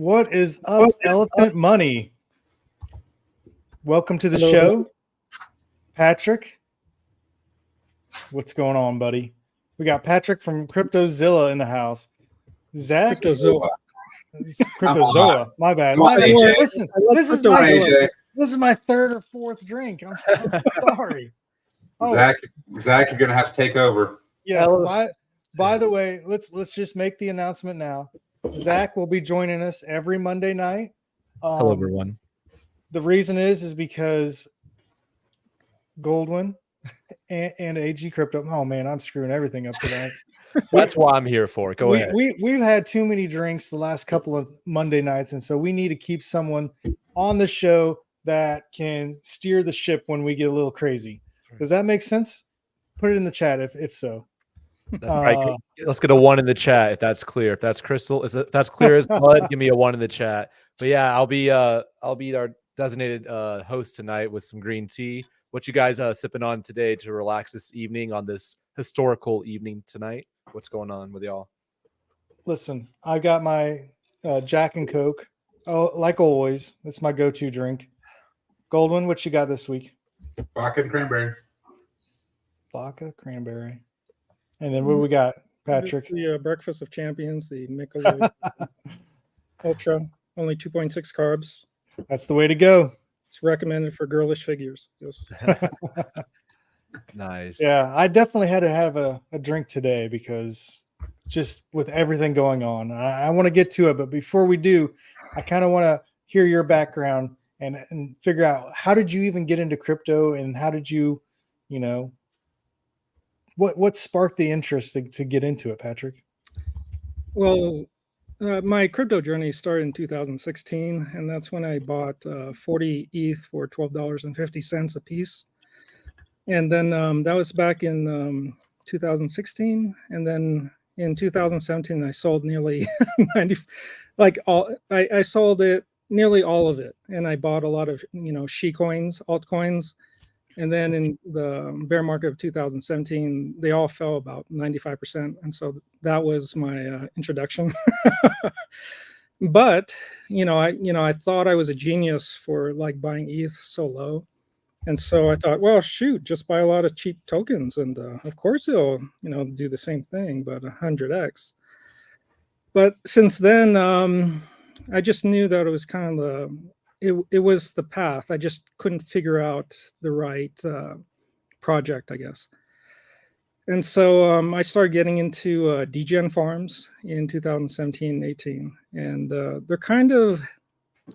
What is up, Elephant Money? Welcome to the show, Patrick. What's going on, buddy? We got Patrick from CryptoZilla in the house. Zach, Cryptozoa. My bad. Listen, this is my third or fourth drink. I'm sorry. Zach, you're gonna have to take over. Yes. By the way, let's just make the announcement now. Zach will be joining us every Monday night. Hello, everyone. The reason is because Goldwyn and AG Crypto. Oh man, I'm screwing everything up today. That's why I'm here for. Go ahead. We've had too many drinks the last couple of Monday nights, and so we need to keep someone on the show that can steer the ship when we get a little crazy. Does that make sense? Put it in the chat if so. That's right. Let's get a 1 in the chat if that's clear. If that's crystal, if that's clear as mud, give me a 1 in the chat. But yeah, I'll be our designated host tonight with some green tea. What you guys sipping on today to relax this evening on this historical evening tonight? What's going on with y'all? Listen, I got my Jack and Coke. Oh, like always, that's my go-to drink. Goldwyn, what you got this week? Vodka and cranberry. Vodka, cranberry. And then what we got, Patrick? The Breakfast of Champions, the Michelob Ultra, only 2.6 carbs. That's the way to go. It's recommended for girlish figures. Yes. Nice. Yeah, I definitely had to have a drink today because just with everything going on. I want to get to it, but before we do, I kind of want to hear your background and figure out how did you even get into crypto and how did you what sparked the interest to get into it, Patrick? Well, my crypto journey started in 2016, and that's when I bought 40 ETH for $12.50 a piece. And then that was back in 2016. And then in 2017, I sold nearly 90, I sold it, nearly all of it. And I bought a lot of, she coins, altcoins. And then in the bear market of 2017, they all fell about 95%. And so that was my introduction. But, I thought I was a genius for buying ETH so low. And so I thought, well, shoot, just buy a lot of cheap tokens. And of course it'll, do the same thing, but 100x. But since then, I just knew that it was kind of it was the path. I just couldn't figure out the right project, I guess. And so I started getting into degen farms in 2017 and 18. And they're kind of,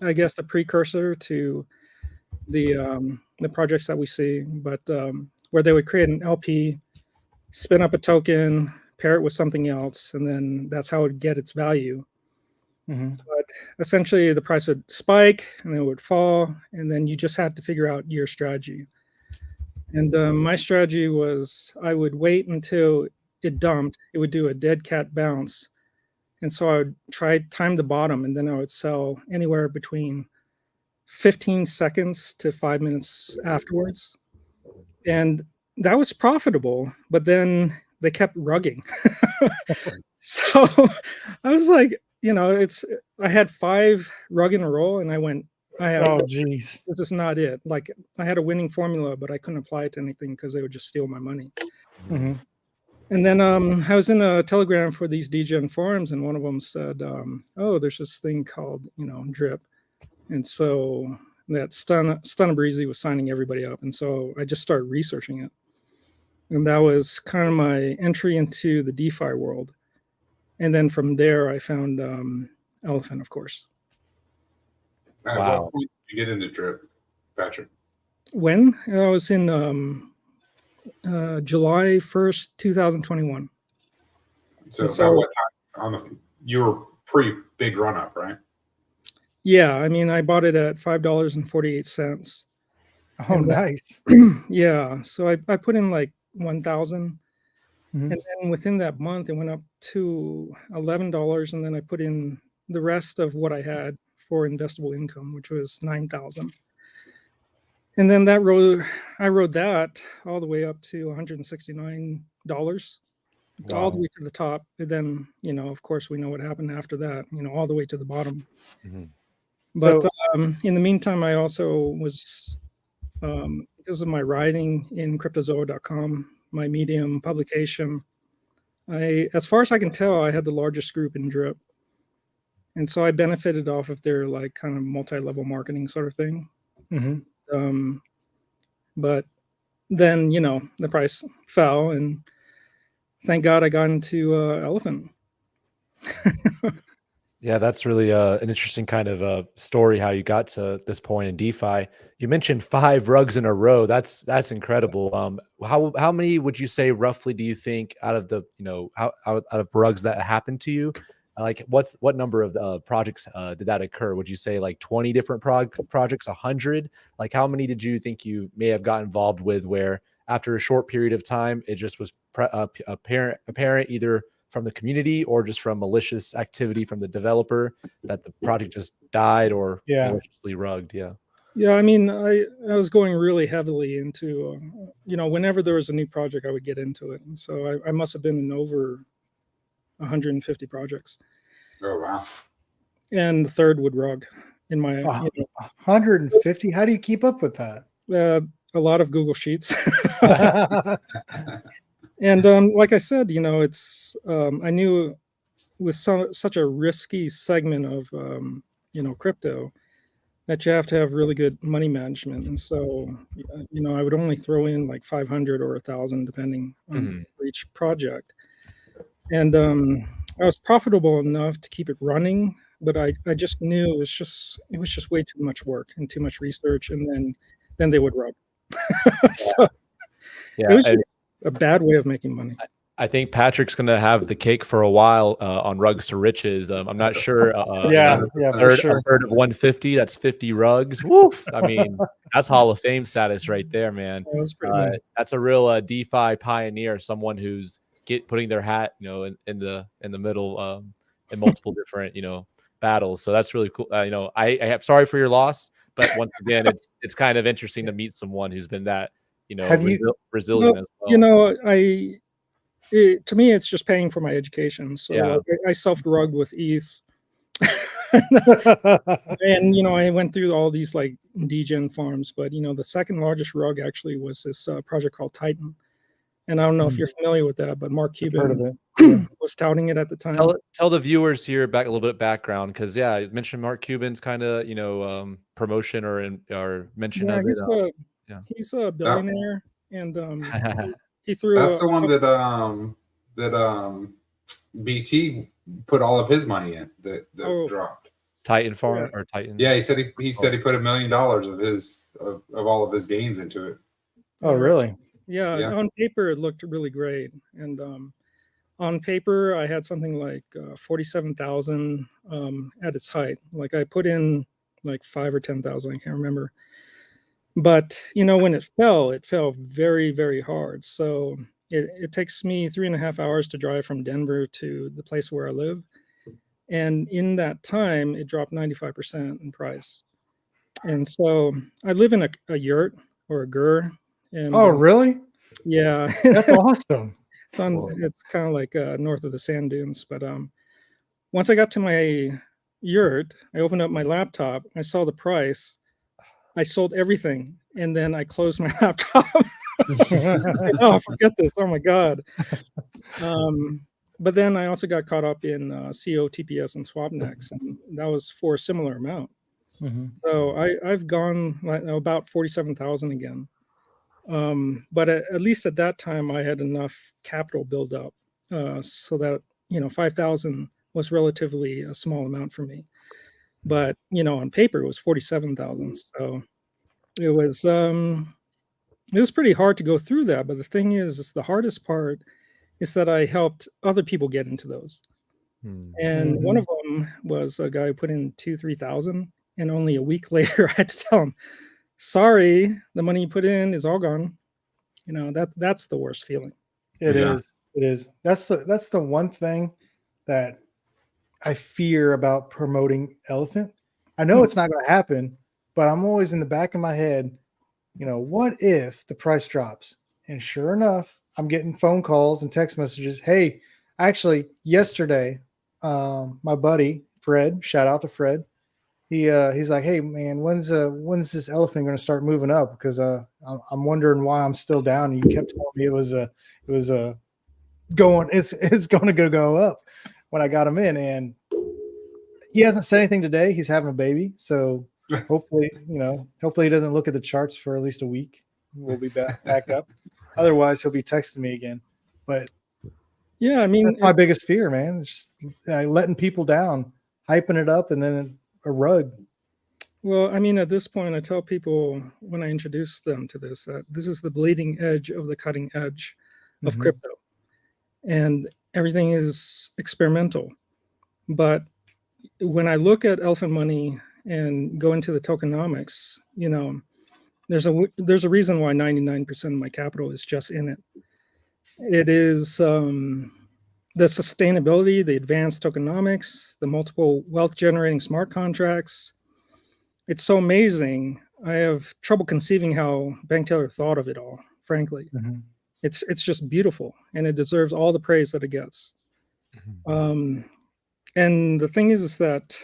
I guess, the precursor to the projects that we see, but where they would create an LP, spin up a token, pair it with something else, and then that's how it would get its value. Mm-hmm. But essentially the price would spike and then it would fall, and then you just had to figure out your strategy. And my strategy was I would wait until it dumped. It would do a dead cat bounce. And so I would time the bottom, and then I would sell anywhere between 15 seconds to 5 minutes afterwards. And that was profitable, but then they kept rugging. So I was like, I had 5 rug in a row, and I went, oh geez, this is not it. I had a winning formula, but I couldn't apply it to anything because they would just steal my money. Mm-hmm. And then I was in a Telegram for these degen forums, and one of them said, oh, there's this thing called, drip. And so that Stun Breezy was signing everybody up. And so I just started researching it. And that was kind of my entry into the DeFi world. And then from there, I found Elephant, of course. Wow. What point did you get into drip, Patrick? When? I was in July 1st, 2021. So at what time? You were pretty big run up, right? Yeah, I bought it at $5.48. Oh, nice. Yeah, so I put in 1,000. Mm-hmm. And then within that month, it went up to $11. And then I put in the rest of what I had for investable income, which was $9,000. And then I rode that all the way up to $169. all the way to the top. And then, of course, we know what happened after that, all the way to the bottom. Mm-hmm. But in the meantime, I also was, because of my writing in cryptozoa.com, my Medium publication, as far as I can tell, I had the largest group in Drip. And so I benefited off of their like kind of multi-level marketing sort of thing. Mm-hmm. But then, the price fell, and thank God I got into Elephant. Yeah, that's really an interesting kind of story how you got to this point in DeFi. You mentioned 5 rugs in a row. That's incredible. How many would you say roughly do you think out of the out of rugs that happened to you? Like what number of projects did that occur? Would you say like 20 different projects, 100? Like how many did you think you may have got involved with where after a short period of time it just was apparent either from the community or just from malicious activity from the developer that the project just died or maliciously rugged? Yeah, I mean, I was going really heavily into, whenever there was a new project, I would get into it. And so I must have been in over 150 projects. Oh, wow. And the third would rug in my 150. How do you keep up with that? A lot of Google Sheets. And like I said, it's I knew with such a risky segment of crypto that you have to have really good money management. And so I would only throw in like 500 or 1,000 depending on for each project. And I was profitable enough to keep it running, but I just knew it was just way too much work and too much research, and then they would rug. So it was just a bad way of making money. I think Patrick's going to have the cake for a while on Rugs to Riches. I'm not sure. For sure. A third of 150. That's 50 rugs. Woof. I mean, that's Hall of Fame status right there, man. That's a real DeFi pioneer, someone who's putting their hat, in the middle in multiple different, battles. So that's really cool. I am sorry for your loss, but once again, it's kind of interesting to meet someone who's been that, resilient as well. To me, it's just paying for my education. So I self-rugged with ETH. And, I went through all these like degen farms, but, the second largest rug actually was this project called Titan. And I don't know if you're familiar with that, but Mark Cuban was touting it at the time. Tell the viewers here a little bit of background, because you mentioned Mark Cuban's kind of promotion or mention of it. He's a billionaire, and he threw. That's the one that BT put all of his money in that dropped. Titan Farm or Titan. Yeah, he said he put $1 million of all of his gains into it. Oh, really? Yeah, on paper it looked really great, and on paper I had something like 47,000 at its height. Like I put in like 5 or 10,000, I can't remember. But when it fell very, very hard. So it takes me 3.5 hours to drive from Denver to the place where I live, and in that time it dropped 95% in price. And so I live in a yurt or a gur. And, really? Yeah, that's awesome. It's kind of like north of the sand dunes. But once I got to my yurt, I opened up my laptop. I saw the price. I sold everything, and then I closed my laptop. Oh, forget this! Oh my god. But then I also got caught up in CO, TPS, and Swapnex, and that was for a similar amount. So I've gone about 47,000 again. But at least at that time I had enough capital build up so that 5,000 was relatively a small amount for me. But on paper it was 47,000. So it was pretty hard to go through that. But the thing is the hardest part is that I helped other people get into those. And one of them was a guy who put in 2,000-3,000, and only a week later I had to tell him, sorry, the money you put in is all gone. That's the worst feeling. It is. That's the one thing that I fear about promoting Elephant. I know it's not going to happen, but I'm always in the back of my head, what if the price drops? And sure enough, I'm getting phone calls and text messages. Hey, actually, yesterday, my buddy Fred, shout out to Fred. He's like, hey man, when's this elephant going to start moving up? Because I'm wondering why I'm still down. And you kept telling me it was going it's going to go up when I got him in, and he hasn't said anything today. He's having a baby, so hopefully he doesn't look at the charts for at least a week. We'll be back up. Otherwise, he'll be texting me again. But yeah, I mean, that's my biggest fear, man. It's just letting people down, hyping it up, and then a rug. Well, I mean, at this point, I tell people when I introduce them to this that this is the bleeding edge of the cutting edge of crypto, and everything is experimental. But when I look at elephant money and go into the tokenomics, there's a reason why 99% of my capital is just in it. It is the sustainability, the advanced tokenomics, the multiple wealth generating smart contracts. It's so amazing. I have trouble conceiving how Bank Taylor thought of it all, frankly. It's just beautiful, and it deserves all the praise that it gets. And the thing is that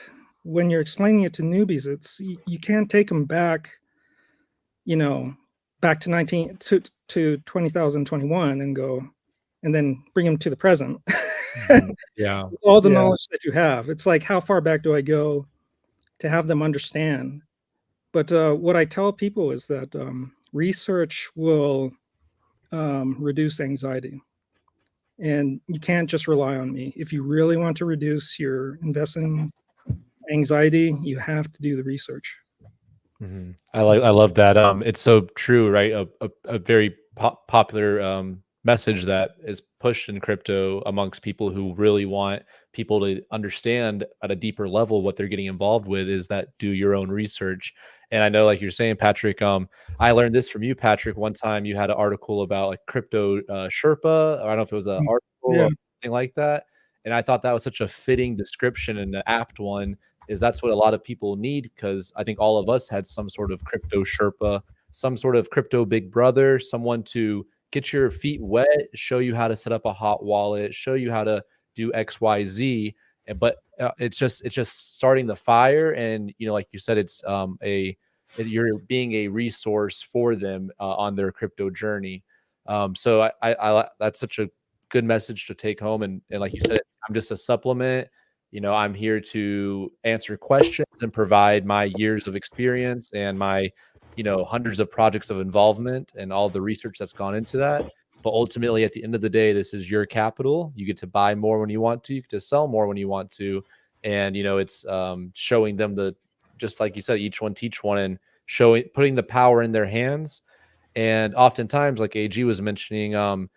when you're explaining it to newbies, you can't take them back, back to 2021 and go, and then bring them to the present. Yeah. With all the knowledge that you have. It's like, how far back do I go to have them understand? But what I tell people is that research will reduce anxiety. And you can't just rely on me. If you really want to reduce your investing anxiety, you have to do the research. I love that. It's so true, right? A very popular message that is pushed in crypto amongst people who really want people to understand at a deeper level what they're getting involved with is that do your own research. And I know, like you're saying, Patrick, I learned this from you, Patrick. One time you had an article about like crypto Sherpa. I don't know if it was an article or something like that. And I thought that was such a fitting description and an apt one, is that's what a lot of people need, because I think all of us had some sort of crypto Sherpa, some sort of crypto big brother, someone to get your feet wet, show you how to set up a hot wallet, show you how to do XYZ. But it's just starting the fire. And, like you said, it's you're being a resource for them on their crypto journey. So I that's such a good message to take home. And like you said, I'm just a supplement. I'm here to answer questions and provide my years of experience and my, hundreds of projects of involvement and all the research that's gone into that. But ultimately, at the end of the day, this is your capital. You get to buy more when you want to, you get to sell more when you want to. And, it's showing them just like you said, each one teach one, and putting the power in their hands. And oftentimes, like AG was mentioning,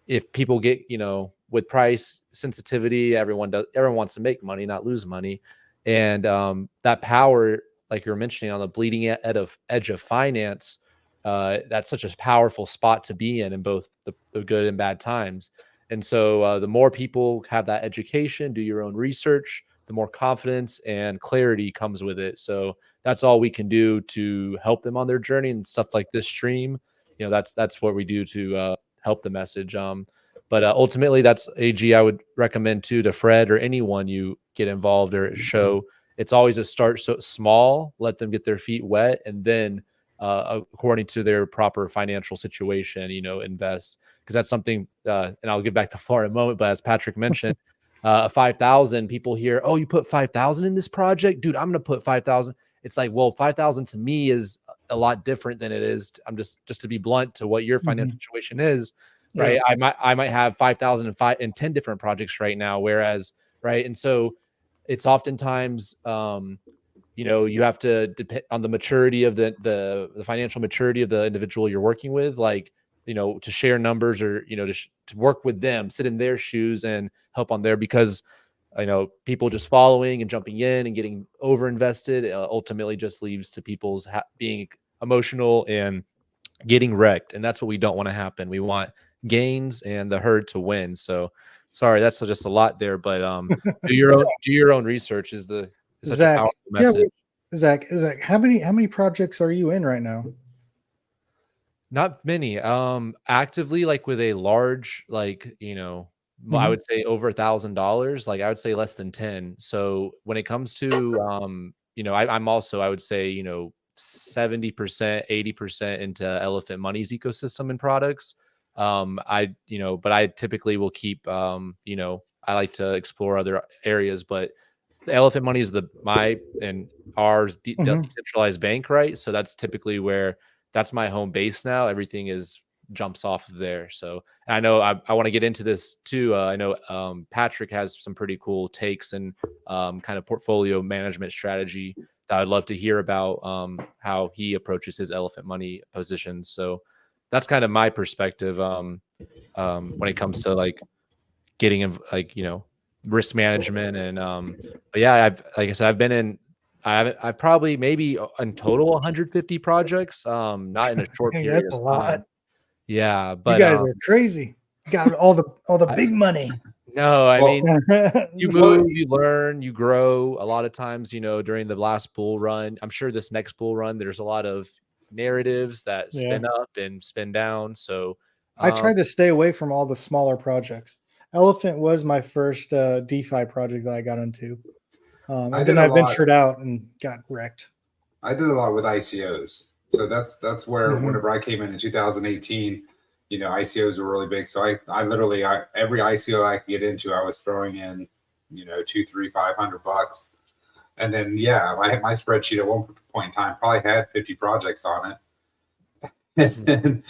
if people get, with price sensitivity, everyone wants to make money, not lose money. And that power, like you're mentioning, on the bleeding edge of finance, that's such a powerful spot to be in both the good and bad times. And so the more people have that education, do your own research, the more confidence and clarity comes with it. So that's all we can do to help them on their journey, and stuff like this stream. That's what we do to help the message. But ultimately, that's AG I would recommend to Fred or anyone you get involved or show. It's always a start so small, let them get their feet wet, and then according to their proper financial situation, invest. Because that's something, and I'll get back to floor in a moment, but as Patrick mentioned, 5,000 people hear, oh, you put 5,000 in this project? Dude, I'm going to put 5,000. It's like, well, 5,000 to me is a lot different than it is. I'm just to be blunt to what your financial situation is. Right. Yeah. I might have 5,000 in 10 different projects right now. Whereas, right. And so it's oftentimes, you have to depend on the maturity of the financial maturity of the individual you're working with, like, to share numbers or, to work with them, sit in their shoes and help on there, because people just following and jumping in and getting over invested ultimately just leads to people's being emotional and getting wrecked. And that's what we don't want to happen. We want gains and the herd to win. So sorry, that's just a lot there, but do your own research is such a powerful message. Zach, how many projects are you in right now? Not many. Actively, like with a large, like, I would say over $1,000. Like I would say less than 10. So when it comes to, I'm also, I would say, 70%, 80% into Elephant Money's ecosystem and products. But I typically will keep, I like to explore other areas, but the Elephant Money is my and ours decentralized bank, right? So that's typically where that's my home base now. Everything jumps off of there. So I know I want to get into this too. I know Patrick has some pretty cool takes and kind of portfolio management strategy that I'd love to hear about, how he approaches his Elephant Money positions. So that's kind of my perspective when it comes to like getting risk management and but yeah, like I said, I've been in I've probably maybe in total 150 projects, not in a short Hey, period that's a of lot. time. Yeah, You but guys are crazy. You got all the I- big money. no, I Well, mean, you Well, move, you learn, you grow. A lot of times, during the last bull run, I'm sure this next bull run, there's a lot of narratives that Yeah. spin up and spin down. So I tried to stay away from all the smaller projects. Elephant was my first DeFi project that I got into. I And did then a I lot. ventured out and got wrecked. I did a lot with ICOs. So that's where Mhm. whenever I came in 2018, ICOs were really big. So I literally every ICO I could get into, I was throwing in, two, three, $500. And then I had my spreadsheet at one point in time probably had 50 projects on it. And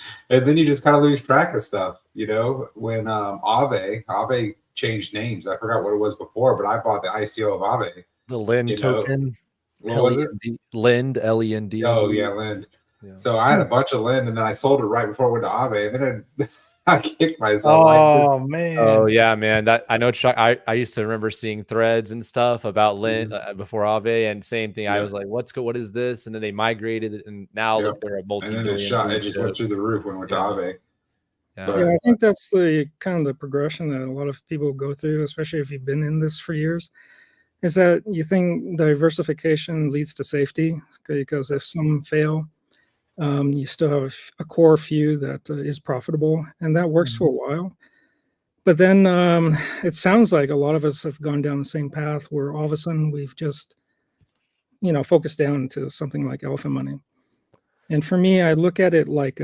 then you just kind of lose track of stuff, when Aave changed names. I forgot what it was before, but I bought the ICO of Aave. the Lind token, What was it? Lind, L-E-N-D. Oh yeah, Lind. Yeah. So I had a bunch of Lind, and then I sold it right before I went to Aave, and then I kicked myself. Oh man. Oh yeah, man. That I know, Chuck. I used to remember seeing threads and stuff about Lint before Aave, and same thing. I Yep. was like, what is this?" And then they migrated it, and now Yep. look, they're a And then multi-billion. it just went through the roof when we went to Aave. Yeah. But- Yeah, I think that's the kind of the progression that a lot of people go through, especially if you've been in this for years, is that you think diversification leads to safety, because if some fail, you still have a core few that is profitable, and that works for a while. But then it sounds like a lot of us have gone down the same path where all of a sudden we've just, focused down to something like Elephant Money. And for me, I look at it like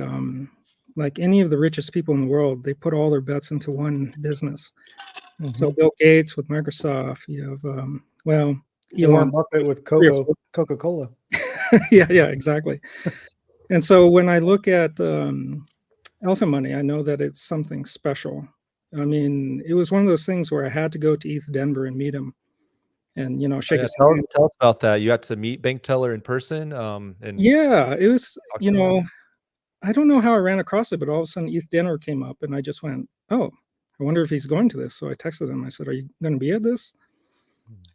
any of the richest people in the world, they put all their bets into one business. So Bill Gates with Microsoft, you have Warren Elon Buffett with Coca-Cola. yeah, exactly. And so when I look at Elephant Money, I know that it's something special. I mean, it was one of those things where I had to go to ETH Denver and meet him, and shake his hand. Tell us about that. You got to meet Bank Teller in person. And Yeah, it was. talk to him? I don't know how I ran across it, but all of a sudden ETH Denver came up, and I just went, "Oh, I wonder if he's going to this." So I texted him. I said, "Are you going to be at this?"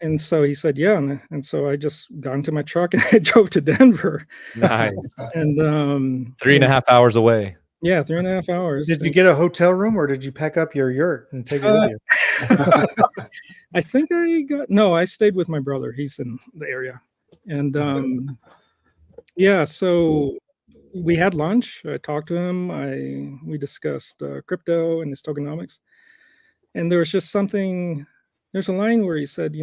And so he said, "Yeah." And so I just got into my truck and I drove to Denver. Nice. And 3.5 hours away. Yeah, 3.5 hours. Did you get a hotel room or did you pack up your yurt and take it with you? I think I stayed with my brother. He's in the area. And so we had lunch. I talked to him. We discussed crypto and his tokenomics. And there was just there's a line where he said, I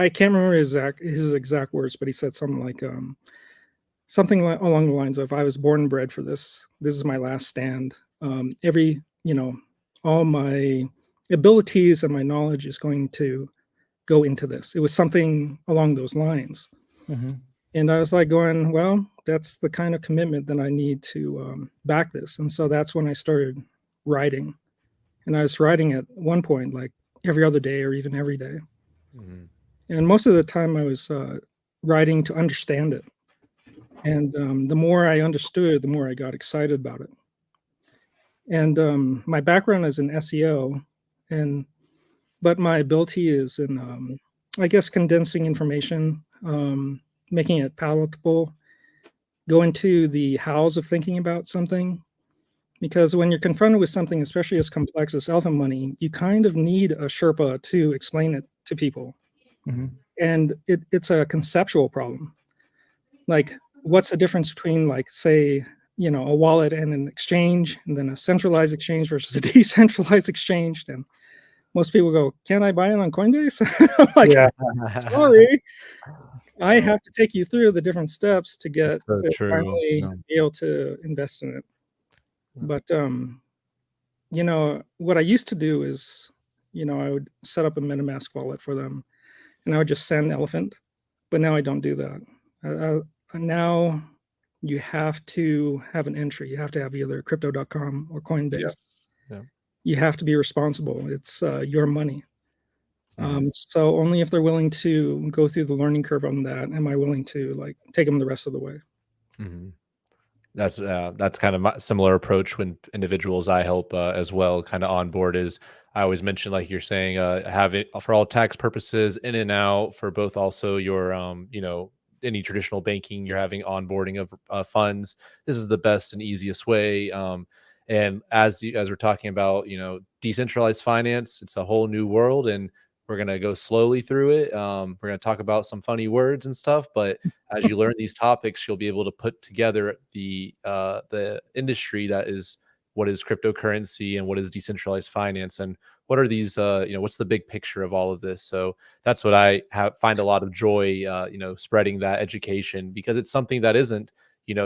can't remember his exact words, but he said something like, along the lines of, "I was born and bred for this. This is my last stand. All my abilities and my knowledge is going to go into this." It was something along those lines. And I was like going, well, that's the kind of commitment that I need to back this. And so that's when I started writing. And I was writing at one point, like every other day or even every day. And most of the time I was writing to understand it. And the more I understood, the more I got excited about it. And my background is in SEO, but my ability is in, I guess, condensing information, making it palatable, go into the hows of thinking about something. Because when you're confronted with something, especially as complex as Elephant Money, you kind of need a Sherpa to explain it to people. And it's a conceptual problem. Like, what's the difference between, like, say, a wallet and an exchange, and then a centralized exchange versus a decentralized exchange? And most people go, "Can I buy it on Coinbase?" Like, Yeah. sorry, I have to take you through the different steps to get That's so to true. finally No. be able to invest in it. Yeah. But what I used to do is, I would set up a MetaMask wallet for them, and I would just send Elephant. But now I don't do that. Now you have to have an entry. You have to have either crypto.com or Coinbase. Yes. Yeah. You have to be responsible. It's your money. Mhm. So only if they're willing to go through the learning curve on that, am I willing to, like, take them the rest of the way. Mhm. That's kind of my similar approach when individuals I help as well kind of onboard is I always mention, like you're saying, have it for all tax purposes in and out for both also your any traditional banking you're having onboarding of funds. This is the best and easiest way. And as we're talking about decentralized finance, it's a whole new world, and we're gonna go slowly through it. We're gonna talk about some funny words and stuff, but as you learn these topics, you'll be able to put together the industry that is what is cryptocurrency and what is decentralized finance and what are these what's the big picture of all of this. So that's what I find a lot of joy spreading that education, because it's something that isn't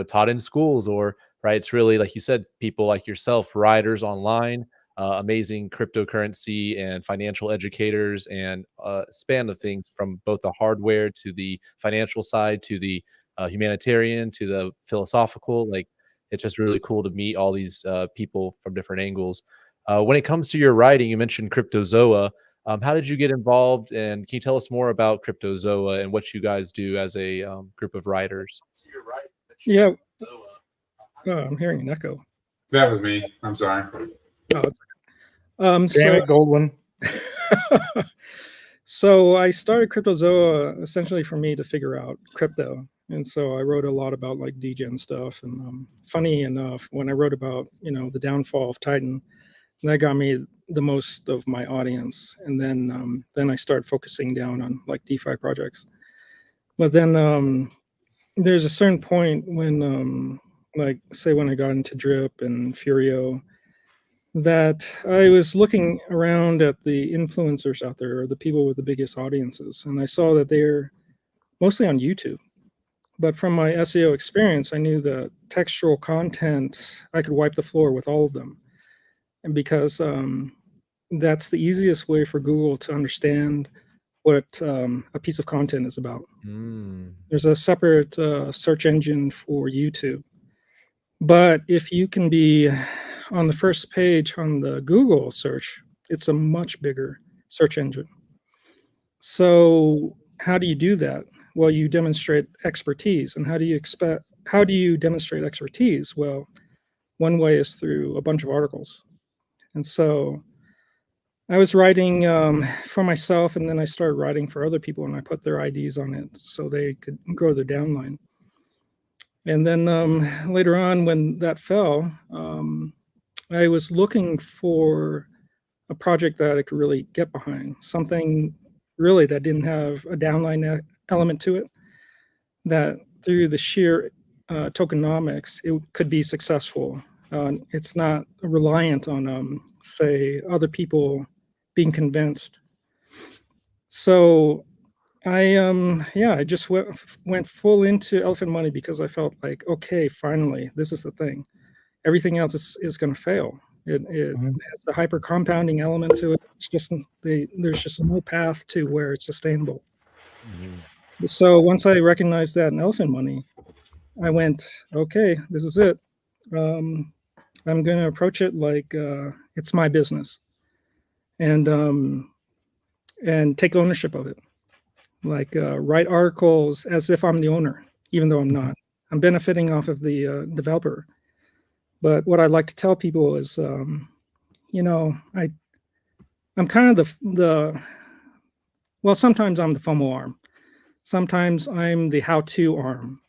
taught in schools, or right, it's really, like you said, people like yourself, writers online, amazing cryptocurrency and financial educators, and a span of things from both the hardware to the financial side to the humanitarian to the philosophical. Like, it's just really cool to meet all these people from different angles. When it comes to your writing, you mentioned Cryptozoa. How did you get involved? And can you tell us more about Cryptozoa and what you guys do as a group of writers? Yeah. Oh, I'm hearing an echo. That was me. I'm sorry. Oh, it's Damn so it, Goldwyn. so I started Cryptozoa essentially for me to figure out crypto. And so I wrote a lot about, like, degen stuff. And funny enough, when I wrote about, the downfall of Titan, that got me the most of my audience. And then I started focusing down on, like, DeFi projects. But then there's a certain point when, like, say when I got into Drip and Furio, that I was looking around at the influencers out there, or the people with the biggest audiences, and I saw that they're mostly on YouTube. But from my SEO experience, I knew that textual content, I could wipe the floor with all of them. And because that's the easiest way for Google to understand what a piece of content is about. Mm. There's a separate search engine for YouTube. But if you can be on the first page on the Google search, it's a much bigger search engine. So how do you do that? Well, you demonstrate expertise. And how do you demonstrate expertise? Well, one way is through a bunch of articles. And so I was writing for myself, and then I started writing for other people, and I put their IDs on it so they could grow their downline. And then later on, when that fell, I was looking for a project that I could really get behind, something really that didn't have a downline element to it, that through the sheer tokenomics, it could be successful. It's not reliant on, say, other people being convinced. So I just went full into Elephant Money because I felt like, okay, finally, this is the thing. Everything else is going to fail. It has the hyper compounding element to it. It's just there's just no path to where it's sustainable. Mhm. So once I recognized that in Elephant Money, I went, okay, this is it. I'm going to approach it like it's my business, and take ownership of it. Like write articles as if I'm the owner, even though I'm not. I'm benefiting off of the developer. But what I'd like to tell people is, I'm kind of well, sometimes I'm the FOMO arm. Sometimes I'm the how-to arm.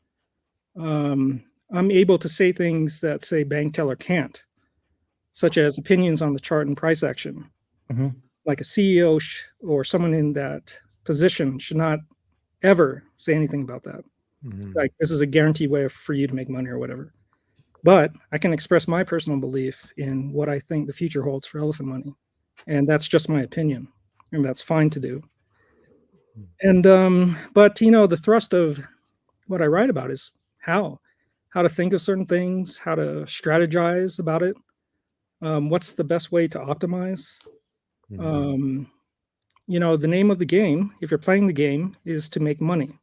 I'm able to say things that, say, Bank Teller can't, such as opinions on the chart and price action. Mm-hmm. Like a CEO or someone in that position should not ever say anything about that. Like this is a guaranteed way for you to make money or whatever. But I can express my personal belief in what I think the future holds for elephant money, and that's just my opinion, and that's fine to do. And but you know, the thrust of what I write about is how to think of certain things, how to strategize about it, what's the best way to optimize. You know, the name of the game, if you're playing the game, is to make money.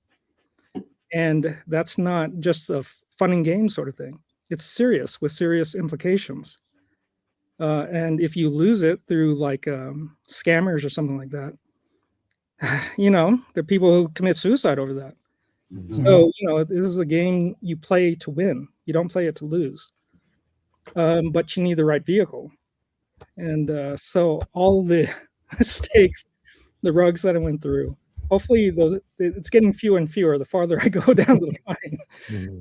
And that's not just a fun and game sort of thing. It's serious with serious implications. And if you lose it through like scammers or something like that, you know, there are people who commit suicide over that. So, you know, this is a game you play to win. You don't play it to lose. But you need the right vehicle. And so all the mistakes, the rugs that I went through, hopefully it's getting fewer and fewer the farther I go down the line.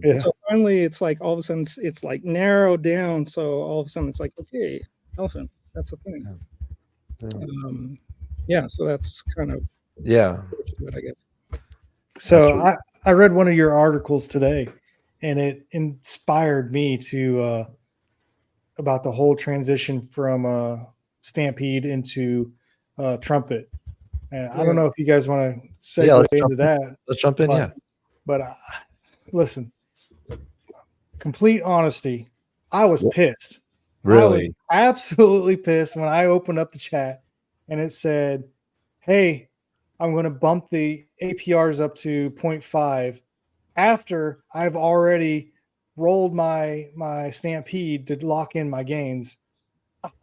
Yeah. So finally it's like all of a sudden it's like narrowed down. So all of a sudden it's like, okay, elephant, that's the thing. Yeah, so that's kind of what I guess. So I read one of your articles today, and it inspired me to about the whole transition from Stampede into Trumpet. And I don't know if you guys want to segue into that. Let's jump in. But listen, complete honesty, I was pissed. Really? I was absolutely pissed when I opened up the chat and it said, "Hey, I'm going to bump the APRs up to 0.5 after I've already rolled my Stampede to lock in my gains."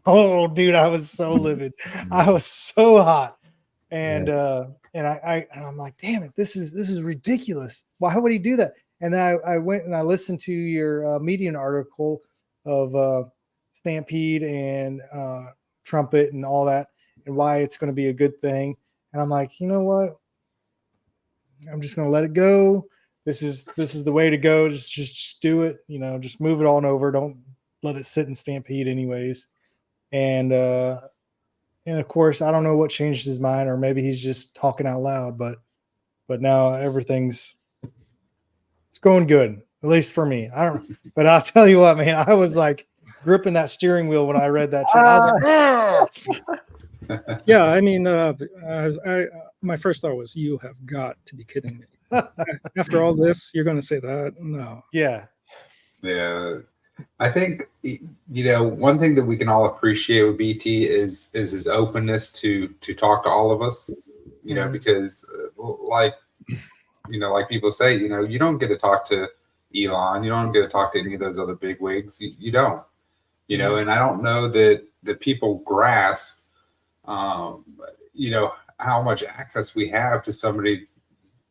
Oh, dude, I was so livid. I was so hot. And I'm like, damn it, this is ridiculous. Why would he do that? And then I went and I listened to your Medium article of Stampede and Trumpet and all that, and why it's going to be a good thing. And I'm like, you know what? I'm just going to let it go. This is the way to go. Just do it. You know, just move it on over. Don't let it sit in Stampede anyways. And of course, I don't know what changed his mind, or maybe he's just talking out loud. But now everything's going good, at least for me. I don't. But I'll tell you what, man, I was like gripping that steering wheel when I read that. Yeah, I mean, my first thought was, you have got to be kidding me. After all this, you're going to say that? No. Yeah. I think, you know, one thing that we can all appreciate with BT is his openness to talk to all of us, you know, because like people say, you know, you don't get to talk to Elon, you don't get to talk to any of those other big wigs. You don't, you know, and I don't know that people grasp, you know, how much access we have to somebody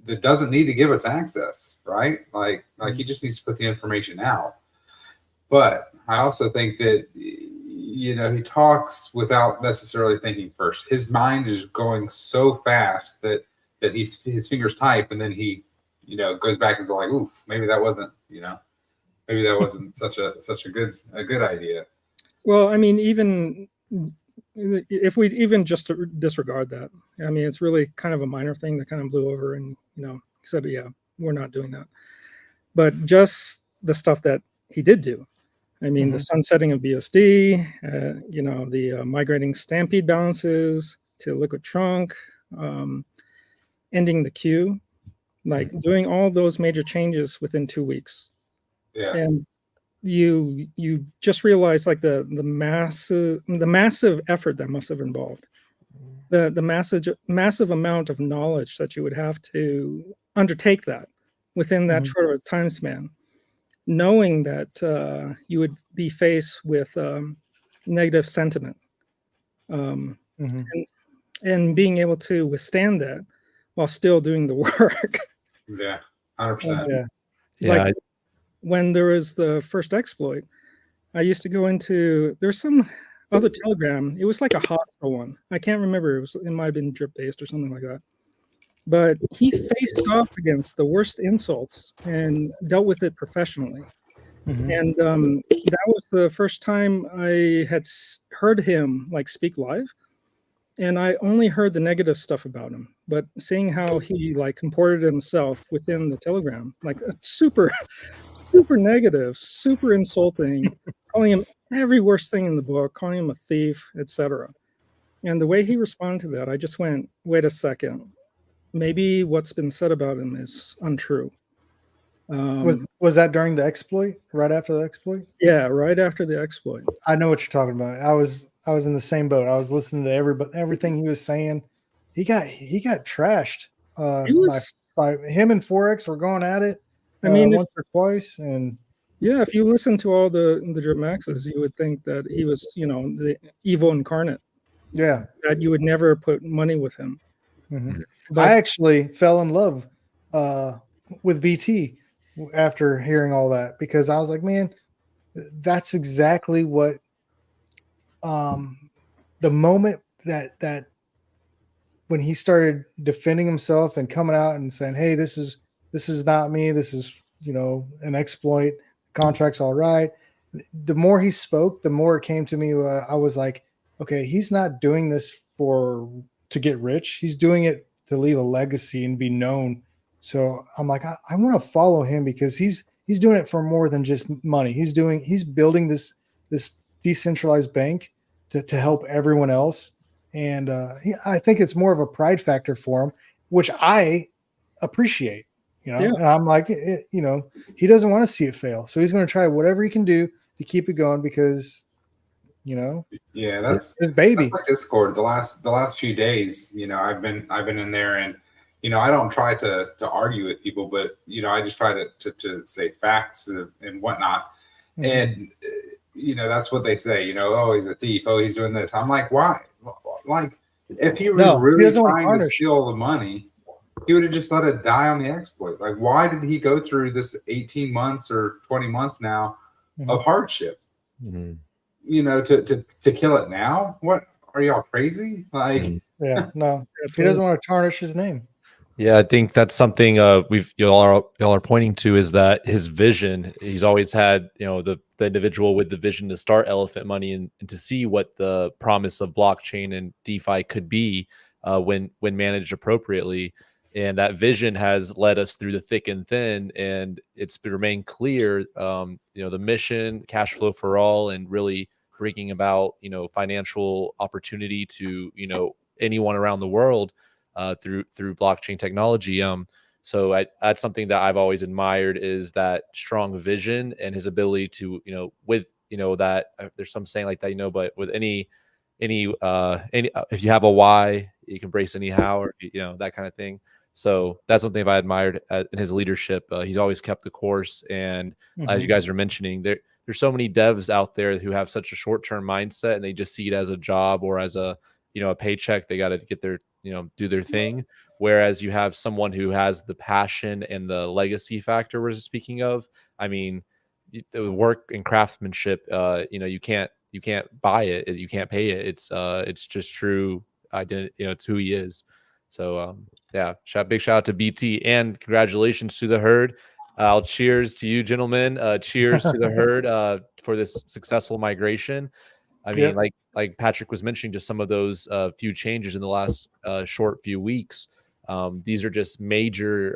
that doesn't need to give us access, right? Like he just needs to put the information out. But I also think that, you know, he talks without necessarily thinking first. His mind is going so fast that his fingers type, and then he, you know, goes back and is like, oof, maybe that wasn't, you know, maybe that wasn't such a good idea. Well, I mean, even if we even just disregard that, I mean, it's really kind of a minor thing that kind of blew over, and, you know, he said, yeah, we're not doing that. But just the stuff that he did do. I mean, the sunsetting of BSD, you know, the migrating Stampede balances to liquid trunk, ending the queue, like doing all those major changes within 2 weeks. Yeah. And you just realize like the massive effort that must have involved, the massive amount of knowledge that you would have to undertake that within that short of a time span, knowing that you would be faced with negative sentiment, and being able to withstand that while still doing the work. Yeah, 100%. Like when there was the first exploit, I used to go into, there's some other Telegram. It was like a hostile one. I can't remember. It might have been drip based or something like that. But he faced off against the worst insults and dealt with it professionally. And that was the first time I had heard him like speak live. and I only heard the negative stuff about him. But seeing how he like comported himself within the Telegram, like super, super negative, super insulting, calling him every worst thing in the book, calling him a thief, etc. And the way he responded to that, I just went, wait a second, maybe what's been said about him is untrue. Was that during the exploit? Right after the exploit? Yeah, right after the exploit. I know what you're talking about. I was in the same boat. I was listening to everything he was saying. He got trashed. He was, By him and Forex were going at it. I mean, once or twice, and yeah, if you listen to all the Maxes, you would think that he was, the evil incarnate. yeah, That you would never put money with him. mm-hmm. But I actually fell in love with BT after hearing all that, because I was like, man, that's exactly what the moment that when he started defending himself and coming out and saying, hey, this is not me, this is an exploit, contract's all right. The more he spoke, the more it came to me. I was like, okay, he's not doing this to get rich. He's doing it to leave a legacy and be known. So I'm like, I want to follow him, because he's doing it for more than just money. He's building this decentralized bank to help everyone else. And I think it's more of a pride factor for him, which I appreciate. Yeah. And I'm like, he doesn't want to see it fail, so he's going to try whatever he can do to keep it going, because yeah, that's his baby. That's like Discord. The last few days, I've been in there, and I don't try to argue with people, but I just try to say facts and whatnot. Mm-hmm. And that's what they say. Oh, he's a thief. Oh, he's doing this. I'm like, why? Like, if he was really trying to steal the money, he would have just let it die on the exploit. Like, why did he go through this 18 months or 20 months now of hardship? Mm-hmm. To kill it now? What, are y'all crazy? Like, yeah, no, he doesn't want to tarnish his name. Yeah, I think that's something y'all are pointing to, is that his vision. He's always had, the individual with the vision to start Elephant Money and to see what the promise of blockchain and DeFi could be when managed appropriately. And that vision has led us through the thick and thin, and it's remained clear. The mission, cash flow for all, and really bringing about financial opportunity to anyone around the world through blockchain technology. So that's something that I've always admired, is that strong vision and his ability to with that there's some saying like that, but with any if you have a why, you can brace anyhow, or that kind of thing. So that's something I admired in his leadership. He's always kept the course. And as you guys are mentioning, there's so many devs out there who have such a short-term mindset, and they just see it as a job or as a paycheck. They got to get their do their thing. Whereas you have someone who has the passion and the legacy factor we're speaking of. I mean, the work and craftsmanship. You can't buy it. You can't pay it. It's just true identity. It's who he is. So yeah, big shout out to BT, and congratulations to the herd. I'll cheers to you, gentlemen. Cheers to the herd for this successful migration. I mean, like Patrick was mentioning, just some of those few changes in the last short few weeks. These are just major,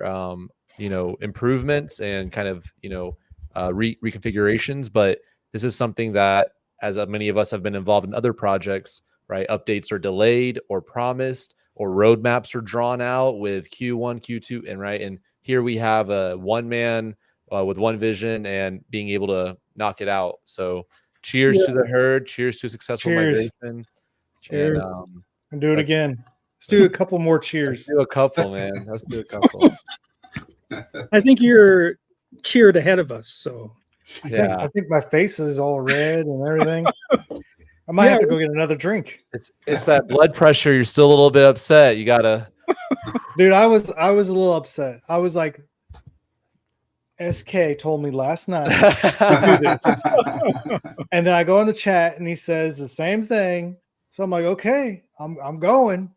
improvements and kind of, reconfigurations. But this is something that, as many of us have been involved in other projects, right? Updates are delayed or promised, or roadmaps are drawn out with Q1, Q2, and here we have a one man with one vision and being able to knock it out. So cheers to the herd. Cheers to a successful migration. Cheers. And do it again. Let's do a couple more cheers. Let's do a couple, man. Let's do a couple. I think you're cheered ahead of us. So I think my face is all red and everything. I might have to go get another drink. It's that blood pressure. You're still a little bit upset. You gotta. Dude, I was a little upset. I was like, SK told me last night to do this. And then I go in the chat and he says the same thing. So I'm like, okay, I'm going.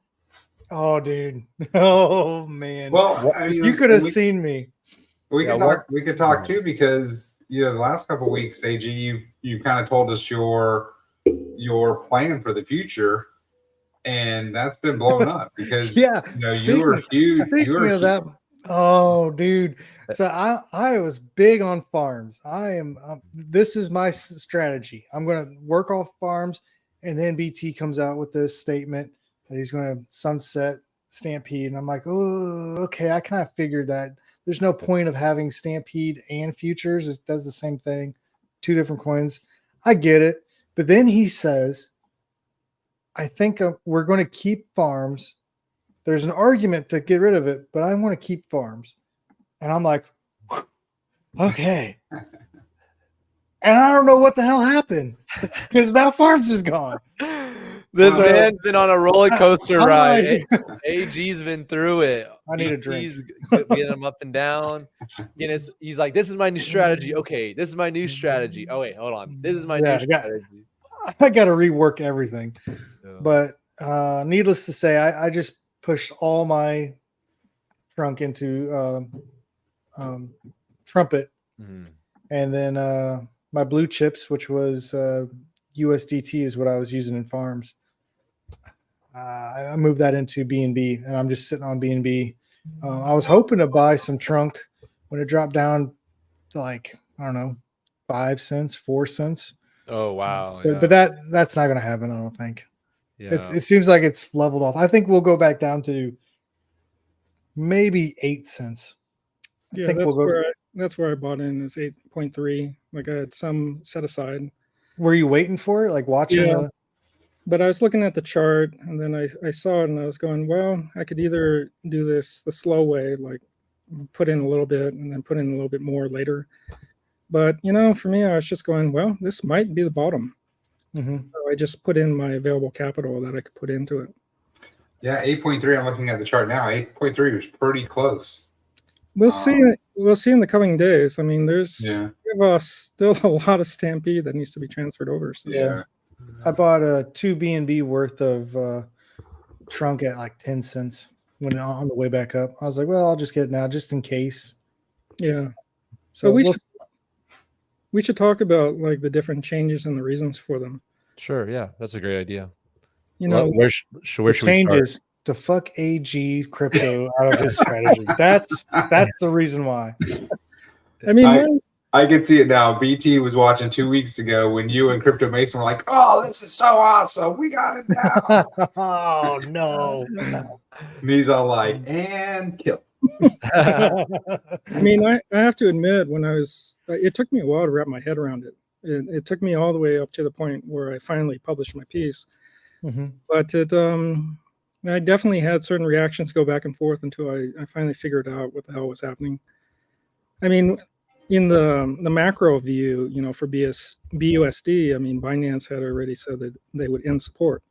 Oh, dude. Oh, man. Well, I mean, you could have seen me. We could talk too, because the last couple of weeks, AG, you kind of told us your plan for the future, and that's been blown up because Yeah, you were huge. Speaking of that, oh, dude. So I was big on farms. This is my strategy. I'm going to work off farms, and then BT comes out with this statement that he's going to sunset Stampede, and I'm like, oh, okay. I kind of figured that there's no point of having Stampede and futures. It does the same thing, two different coins. I get it, but then he says, I think we're going to keep farms. There's an argument to get rid of it, but I want to keep farms. And I'm like, okay. And I don't know what the hell happened because now farms is gone. This man's been on a roller coaster ride. AG's been through it. I need a drink. He's getting him up and down. He's like, this is my new strategy. Okay, this is my new strategy. Oh, wait, hold on. This is my new strategy. I got to rework everything. Yeah. But needless to say, I just pushed all my trunk into Trumpet. And then my blue chips, which was USDT is what I was using in farms. I moved that into BNB, and I'm just sitting on BNB. I was hoping to buy some trunk when it dropped down to like, I don't know, 5 cents, 4 cents. Oh, wow. But that's not going to happen, I don't think. Yeah. It seems like it's leveled off. I think we'll go back down to maybe 8 cents. Yeah, that's where I bought in is 8.3. Like I had some set aside. Were you waiting for it? Like watching? Yeah. But I was looking at the chart, and then I saw it, and I was going, well, I could either do this the slow way, like put in a little bit and then put in a little bit more later. But, for me, I was just going, well, this might be the bottom. So I just put in my available capital that I could put into it. Yeah, 8.3. I'm looking at the chart now. 8.3 was pretty close. We'll see. We'll see in the coming days. I mean, there's still a lot of Stampede that needs to be transferred over. So. Yeah. I bought a 2 BNB worth of trunk at like 10 cents when on the way back up. I was like, well, I'll just get it now just in case. Yeah. So we should talk about like the different changes and the reasons for them. Sure. Yeah, that's a great idea. Where should we changes start? To fuck AG crypto out of his strategy. That's the reason why. I mean, I can see it now. BT was watching 2 weeks ago when you and Crypto Mason were like, "Oh, this is so awesome! We got it now." Oh no! And he's all like, "And kill." I mean, I have to admit, it took me a while to wrap my head around it. It took me all the way up to the point where I finally published my piece. But I definitely had certain reactions go back and forth until I finally figured out what the hell was happening. I mean, in the macro view, for BUSD, I mean, Binance had already said that they would end support.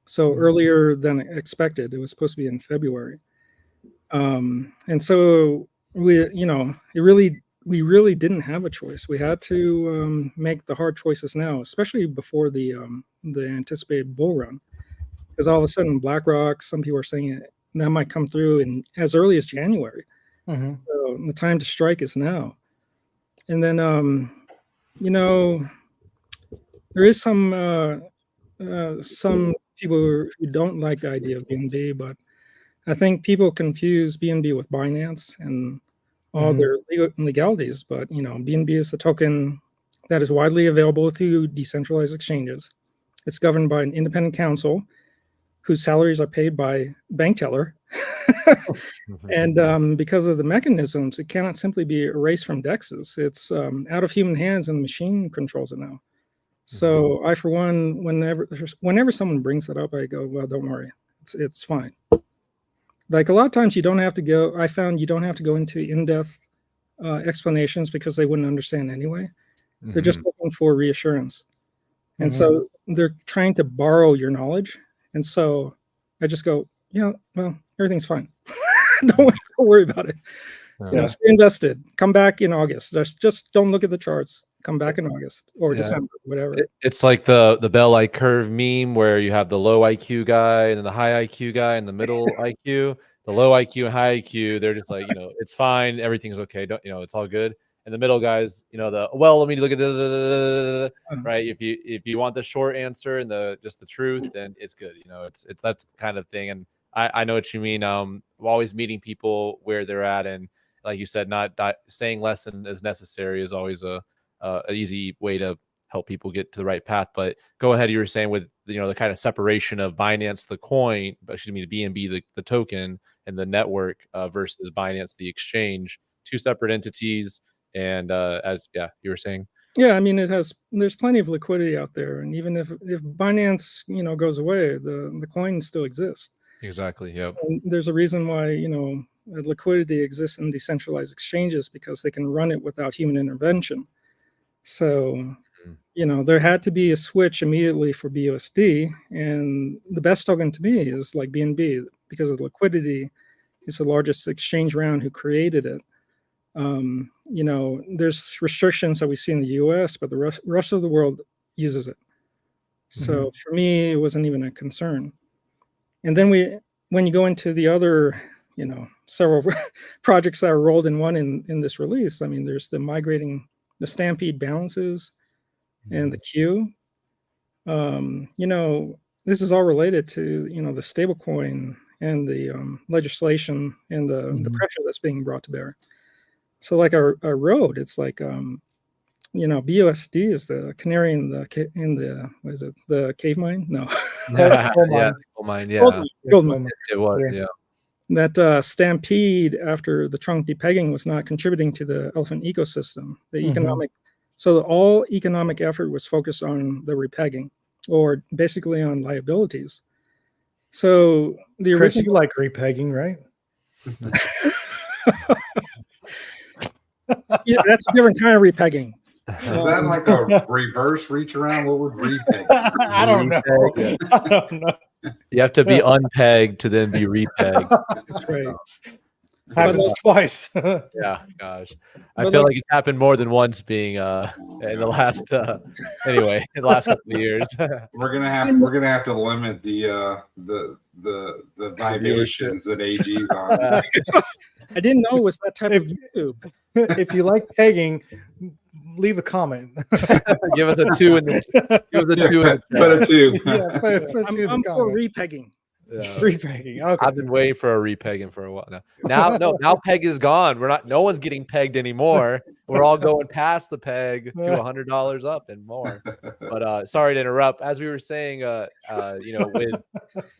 So earlier than expected, it was supposed to be in February. And so we really didn't have a choice. We had to make the hard choices now, especially before the anticipated bull run. Because all of a sudden, BlackRock, some people are saying that might come through in as early as January. So the time to strike is now. And then, there is some people who don't like the idea of BNB, but I think people confuse BNB with Binance and all their legalities. But, BNB is a token that is widely available through decentralized exchanges. It's governed by an independent council whose salaries are paid by bank teller. And because of the mechanisms, it cannot simply be erased from DEXs. It's out of human hands, and the machine controls it now. So I, for one, whenever someone brings that up, I go, well, don't worry. It's fine. Like a lot of times I found you don't have to go into in-depth explanations because they wouldn't understand anyway. They're just looking for reassurance. And so they're trying to borrow your knowledge. And so I just go, yeah, well, everything's fine. Don't worry about it. Stay invested. Come back in August. Just don't look at the charts. Come back in August or December, whatever. It's like the bell-like curve meme where you have the low IQ guy and then the high IQ guy and the middle IQ. The low IQ and high IQ, they're just like, it's fine. Everything's okay. It's all good. and the middle guys, let me look at the right. If you want the short answer and just the truth, then it's good. It's that kind of thing. And I know what you mean. Always meeting people where they're at, and like you said, not saying less than is necessary is always an easy way to help people get to the right path. But go ahead, you were saying with the kind of separation of Binance the coin, the BNB the token, and the network versus Binance the exchange, two separate entities. And you were saying. Yeah, I mean, there's plenty of liquidity out there, and even if Binance goes away, the coin still exists. Exactly. Yep. And there's a reason why liquidity exists in decentralized exchanges, because they can run it without human intervention. So there had to be a switch immediately for BUSD, and the best token to me is like BNB because of the liquidity. It's the largest exchange round who created it. There's restrictions that we see in the US, but the rest of the world uses it. So for me, it wasn't even a concern. And then when you go into the other, several projects that are rolled in one in this release, I mean, there's the migrating the Stampede balances and the Q. This is all related to, the stablecoin and the legislation and the pressure that's being brought to bear. So like a road, it's like, BUSD is the canary in the what is it? The cave mine? No. Gold mine. Yeah. Gold mine. It was, yeah. That Stampede after the trunk depegging was not contributing to the elephant ecosystem. The economic, so all economic effort was focused on the repegging, or basically on liabilities. So the Chris, you like repegging, right? Yeah, that's a different kind of repegging. Is that like a reverse reach around? What would repeg? I don't know. I don't know. You have to be unpegged to then be repegged. That's right. Happens twice. Yeah, gosh. I feel like it's happened more than once being in the last anyway, in the last couple of years. We're gonna have to limit the vibrations that AG's on. I didn't know it was that type of YouTube. If you like pegging, leave a comment. Give us a 2 in the Put a 2. Yeah, put a 2 in the I'm for comments. repegging. Yeah. Repegging. Okay. I've been waiting for a repegging for a while now. Now peg is gone. No one's getting pegged anymore. We're all going past the peg to $100 up and more. But sorry to interrupt. As we were saying,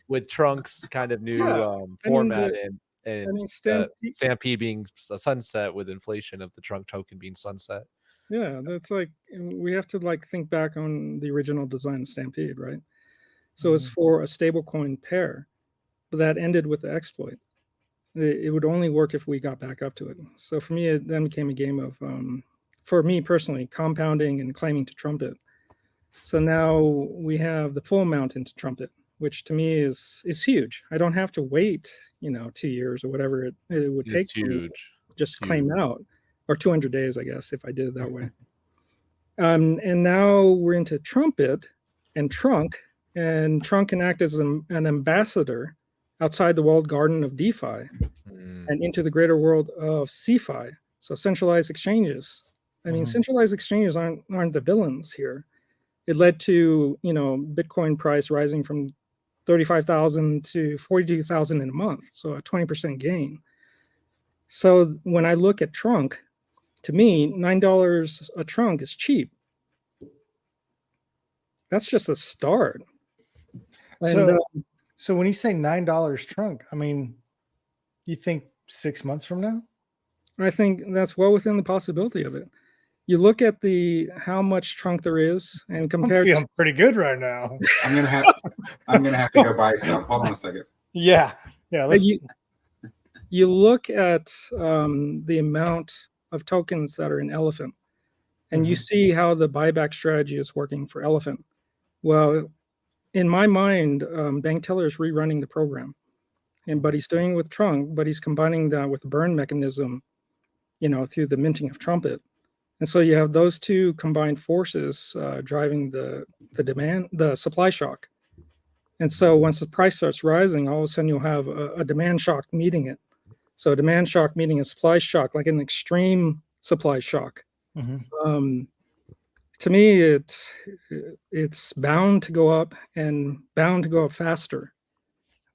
with Trunk's kind of new format and Stampede being a sunset with inflation of the Trunk token being sunset. Yeah, that's like we have to think back on the original design of Stampede, right? So it's for a stablecoin pair, but that ended with the exploit. It would only work if we got back up to it. So for me, it then became a game of, for me personally, compounding and claiming to trump it. So now we have the full amount into trumpet, which to me is huge. I don't have to wait, 2 years or whatever it would take to just claim out, or 200 days, I guess, if I did it that way. And now we're into trumpet and trunk. And Trunk can act as an ambassador outside the walled garden of DeFi and into the greater world of CeFi. So centralized exchanges. I mean, centralized exchanges aren't the villains here. It led to Bitcoin price rising from 35,000 to 42,000 in a month, so a 20% gain. So when I look at Trunk, to me, $9 a trunk is cheap. That's just a start. So when you say $9 trunk, I mean, you think 6 months from now? I think that's well within the possibility of it. You look at how much trunk there is, and compared I'm feeling pretty good right now. I'm gonna have to go buy some. Hold on a second. Yeah. You look at the amount of tokens that are in Elephant, and you see how the buyback strategy is working for Elephant. Well, in my mind, Bank Teller is rerunning the program, but he's doing it with Trunk, but he's combining that with the burn mechanism, through the minting of Trumpet. And so you have those two combined forces driving the demand, the supply shock. And so once the price starts rising, all of a sudden you'll have a demand shock meeting it. So a demand shock meeting a supply shock, like an extreme supply shock. Mhm. To me, it's bound to go up and bound to go up faster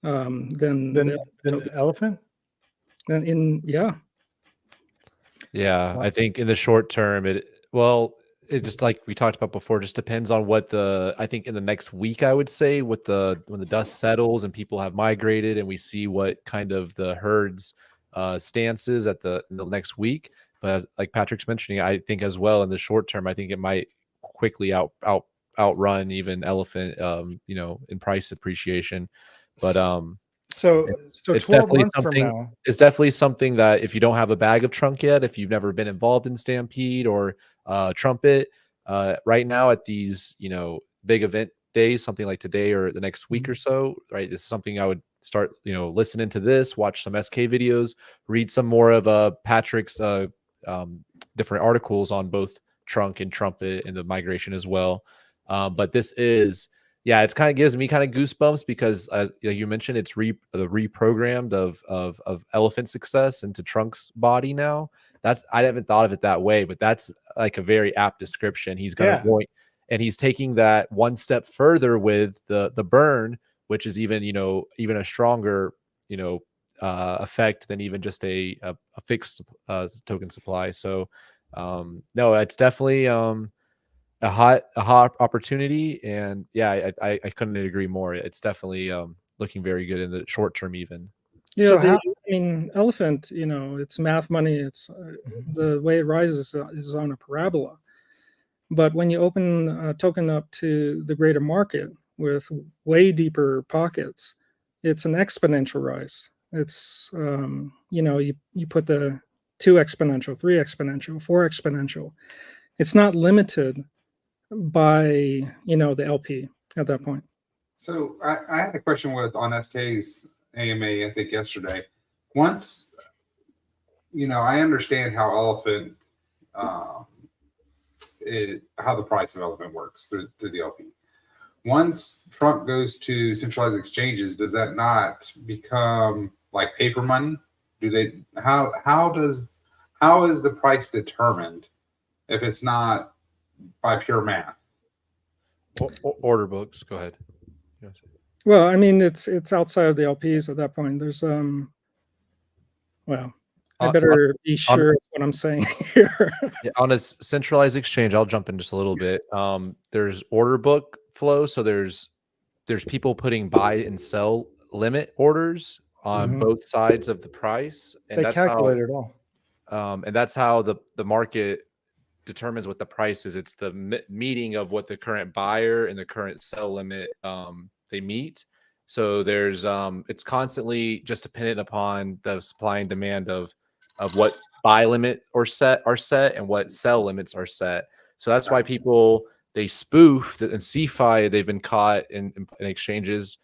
than Then the token. elephant. And Yeah, Wow. I think in the short term, it just like we talked about before, just depends on what I think in the next week, I would say, when the dust settles and people have migrated and we see what kind of the herd's stance is in the next week. But as, like Patrick's mentioning, I think as well in the short term, I think it might quickly outrun even elephant, in price appreciation. But So it's 12 definitely months from something. now. It's definitely something that if you don't have a bag of trunk yet, if you've never been involved in Stampede or Trumpet, right now at these big event days, something like today or the next week or so, right? This is something I would start listening to this, watch some SK videos, read some more of Patrick's different articles on both trunk and trumpet and the migration as well. But this is it's kind of gives me kind of goosebumps because you mentioned it's the reprogrammed of elephant success into trunk's body now. I haven't thought of it that way, but that's like a very apt description. He's gonna Yeah. go and he's taking that one step further with the burn, which is even even a stronger effect than even just a fixed token supply. So no, it's definitely a hot opportunity, and I couldn't agree more. It's definitely looking very good in the short term even. So I how? mean, elephant, it's math money. It's the way it rises is on a parabola. But when you open a token up to the greater market with way deeper pockets, it's an exponential rise. It's you put the 2 exponential, 3 exponential, 4 exponential. It's not limited by the LP at that point. So I had a question on SK's AMA, I think yesterday. Once, I understand how elephant, how the price of elephant works through the LP. Once Trump goes to centralized exchanges, does that not become like paper money? How is the price determined if it's not by pure math? Order books. Go ahead. Well, I mean, it's outside of the LPs at that point. There's I better be sure it's what I'm saying here. On a centralized exchange, I'll jump in just a little bit. There's order book flow, so there's people putting buy and sell limit orders on both sides of the price, and They calculate it all. that's how the market determines what the price is. It's the meeting of what the current buyer and the current sell limit they meet. So there's it's constantly just dependent upon the supply and demand of what buy limit are set and what sell limits are set. So that's why people they spoof and CeFi. They've been caught in exchanges.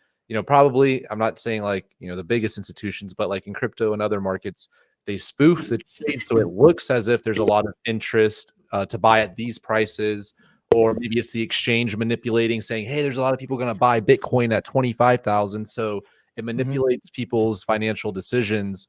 Probably I'm not saying like the biggest institutions, but like in crypto and other markets, they spoof the trade so it looks as if there's a lot of interest to buy at these prices, or maybe it's the exchange manipulating, saying, "Hey, there's a lot of people going to buy Bitcoin at 25,000." So it manipulates people's financial decisions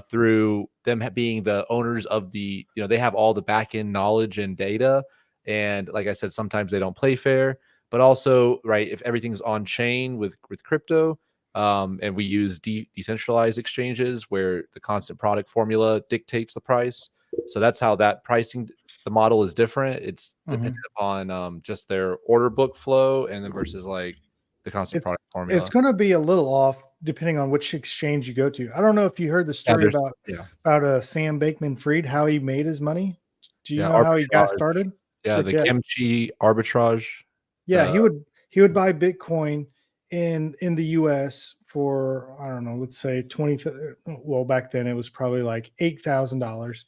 through them being the owners of they have all the back end knowledge and data. And like I said, sometimes they don't play fair, but also, right, if everything's on chain with crypto, and we use decentralized exchanges where the constant product formula dictates the price. So that's how that pricing, the model is different. It's dependent upon just their order book flow and then versus like the constant product formula. It's going to be a little off depending on which exchange you go to. I don't know if you heard the story about Sam Bankman-Fried, how he made his money. Do you know how he got started? Yeah, the kimchi arbitrage. Yeah, he would buy Bitcoin in the US for, I don't know, let's say back then it was probably like $8,000.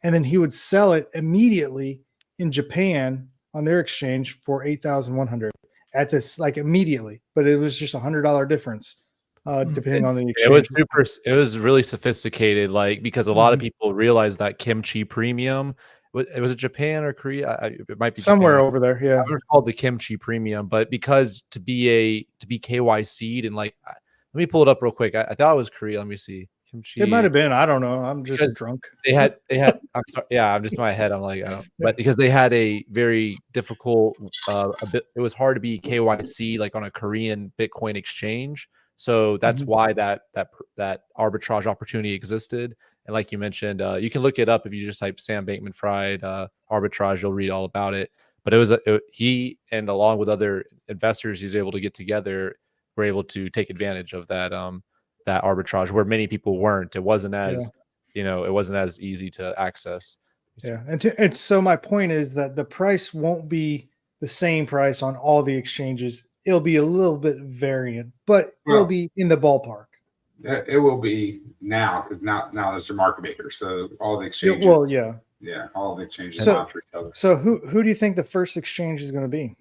And then he would sell it immediately in Japan on their exchange for 8,100 at this, like immediately, but it was just $100 difference depending on the exchange. It was really sophisticated, like because a lot of people realize that kimchi premium. Was it Japan or Korea? It might be somewhere Japan. over there. Yeah, it was called the kimchi premium, but because to be KYC'd and like, let me pull it up real quick. I thought it was Korea. Let me see. kimchi. It might have been. I don't know. I'm just Because drunk. they had I'm sorry, yeah, I'm just in my head. I'm like, I don't, but because they had a very difficult a bit, it was hard to be KYC like on a Korean Bitcoin exchange. So that's Mhm. why that arbitrage opportunity existed. And like you mentioned, you can look it up if you just type Sam Bankman-Fried arbitrage, you'll read all about it. But it was he, and along with other investors he's able to get together, were able to take advantage of that arbitrage where many people weren't. It wasn't as it wasn't as easy to access. Yeah. And so my point is that the price won't be the same price on all the exchanges. It'll be a little bit variant, but it'll Well, be in the ballpark. it will be now because now there's your market maker. So all the Yeah, exchanges, well, yeah. yeah, all the exchanges So- monitor each other. So who do you think the first exchange is going to be?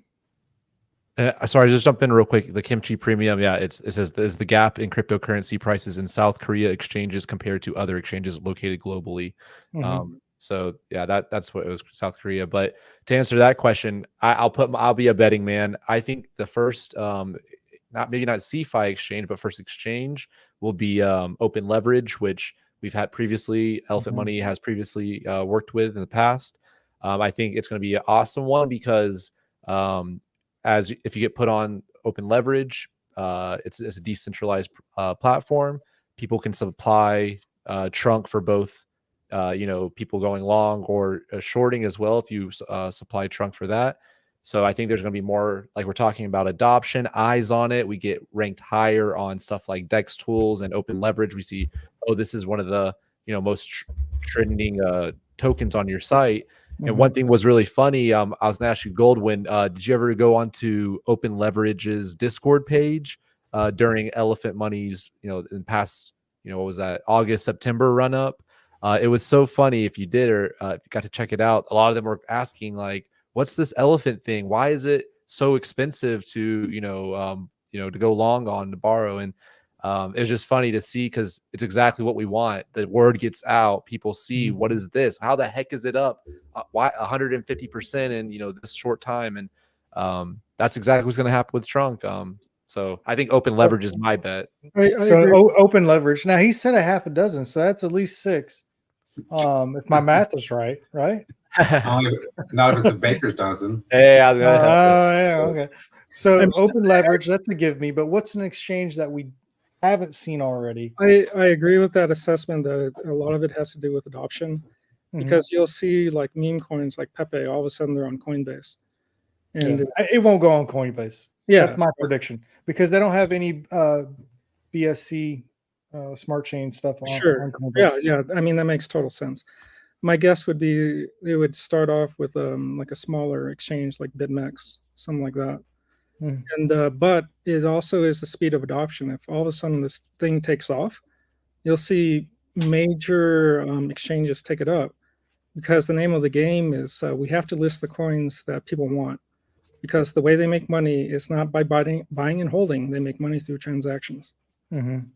Sorry, just jump in real quick. The kimchi premium, yeah, it says is the gap in cryptocurrency prices in South Korea exchanges compared to other exchanges located globally. Mhm. So yeah, that's what it was, South Korea. But to answer that question, I'll be a betting man. I think the first not CeFi exchange, but first exchange will be Open Leverage, which we've had previously. Elephant Mhm. Money has previously worked with in the past. I think it's going to be an awesome one because as if you get put on Open Leverage, it's a decentralized platform. People can supply trunk for both, people going long or shorting as well if you supply trunk for that. So I think there's going to be more, like we're talking about, adoption, eyes on it. We get ranked higher on stuff like Dex tools and Open Leverage. We see, oh, this is one of the most trending tokens on your site. And one Mhm. thing was really funny. I was going to ask you, Goldwyn, did you ever go onto Open Leverage's Discord page during Elephant Money's, in past, what was that, August, September run up? It was so funny if you did or if you got to check it out. A lot of them were asking like, what's this elephant thing? Why is it so expensive to, to go long on, to borrow? And it was just funny to see because it's exactly what we want. The word gets out. People see, Mhm. what is this? How the heck is it up? Why 150% in this short time? And that's exactly what's going to happen with Trunk. So I think Open Leverage is my bet. I So agree. Open Leverage. Now he said a half a dozen, so that's at least 6. If my math is right? Not if it's a baker's dozen. Hey, I was Oh, gonna, yeah, okay. I So mean, Open Leverage, that's a give me, but what's an exchange that we haven't seen already? I agree with that assessment that a lot of it has to do with adoption, Mhm. because you'll see like meme coins like Pepe, all of a sudden they're on Coinbase, and Yeah, it's, it won't go on Coinbase. yeah, That's my prediction because they don't have any BSC smart chain stuff on sure, Coinbase. yeah. I mean, that makes total sense. My guess would be it would start off with like a smaller exchange like BitMEX, something like that. Mhm. And but it also is the speed of adoption. If all of a sudden this thing takes off, you'll see major exchanges take it up, because the name of the game is we have to list the coins that people want, because the way they make money is not by buying and holding. They make money through transactions. Mhm.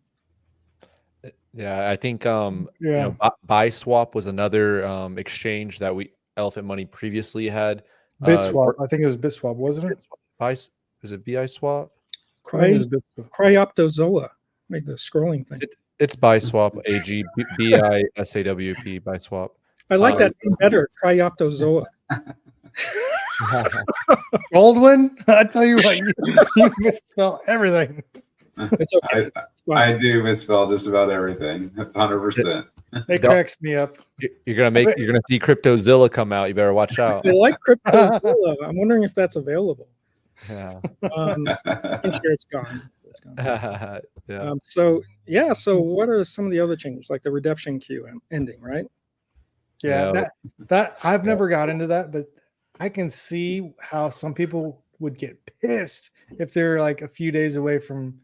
yeah, I think Yeah. Buy Swap was another exchange that Elephant Money previously had. BitSwap. I think it was BitSwap, wasn't it? Buy, is it BI Swap? I think it Cry, was BitSwap. Cryoptozoa, like the scrolling thing. It's Buy Swap AG BISAWP Buy Swap. I like Um, that name better, Cryoptozoa. Goldwyn, I tell you what, you misspell everything. It's okay. It's fine. I do misspell just about everything. That's 100%. It cracks me up. You're gonna see CryptoZilla come out. You better watch out. I like Cryptozoa. I'm wondering if that's available. Yeah. I'm sure it's gone. It's gone. Yeah. So what are some of the other changes, like the redemption queue ending, right? Yeah, Yeah. that I've never got into that, but I can see how some people would get pissed if they're like a few days away from,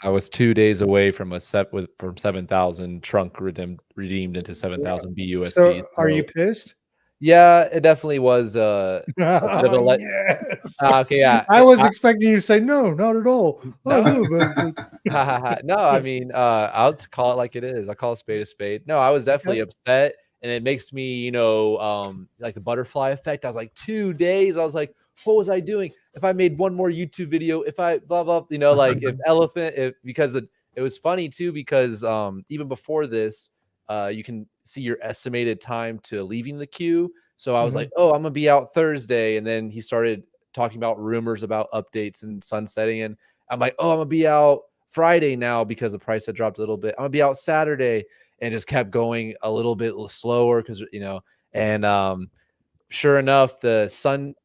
I was 2 days away from from 7,000 trunk redeemed into 7,000 BUSD. So are you pissed? Yeah, it definitely was a bit of a let. Yes. Okay, yeah. I was expecting you to say no, not at all. No. But- No, I mean, I'll call it like it is. I'll call a spade a spade. No, I was definitely upset, and it makes me, like the butterfly effect. I was like 2 days. I was like, what was I doing? If I made one more YouTube video, if I blah blah, like if because it was funny too because even before this, you can see your estimated time to leaving the queue. So I was like, oh, I'm gonna be out Thursday, and then he started talking about rumors about updates and sunsetting, and I'm like, oh, I'm gonna be out Friday now because the price had dropped a little bit. I'm gonna be out Saturday, and just kept going a little bit slower because and sure enough, the sun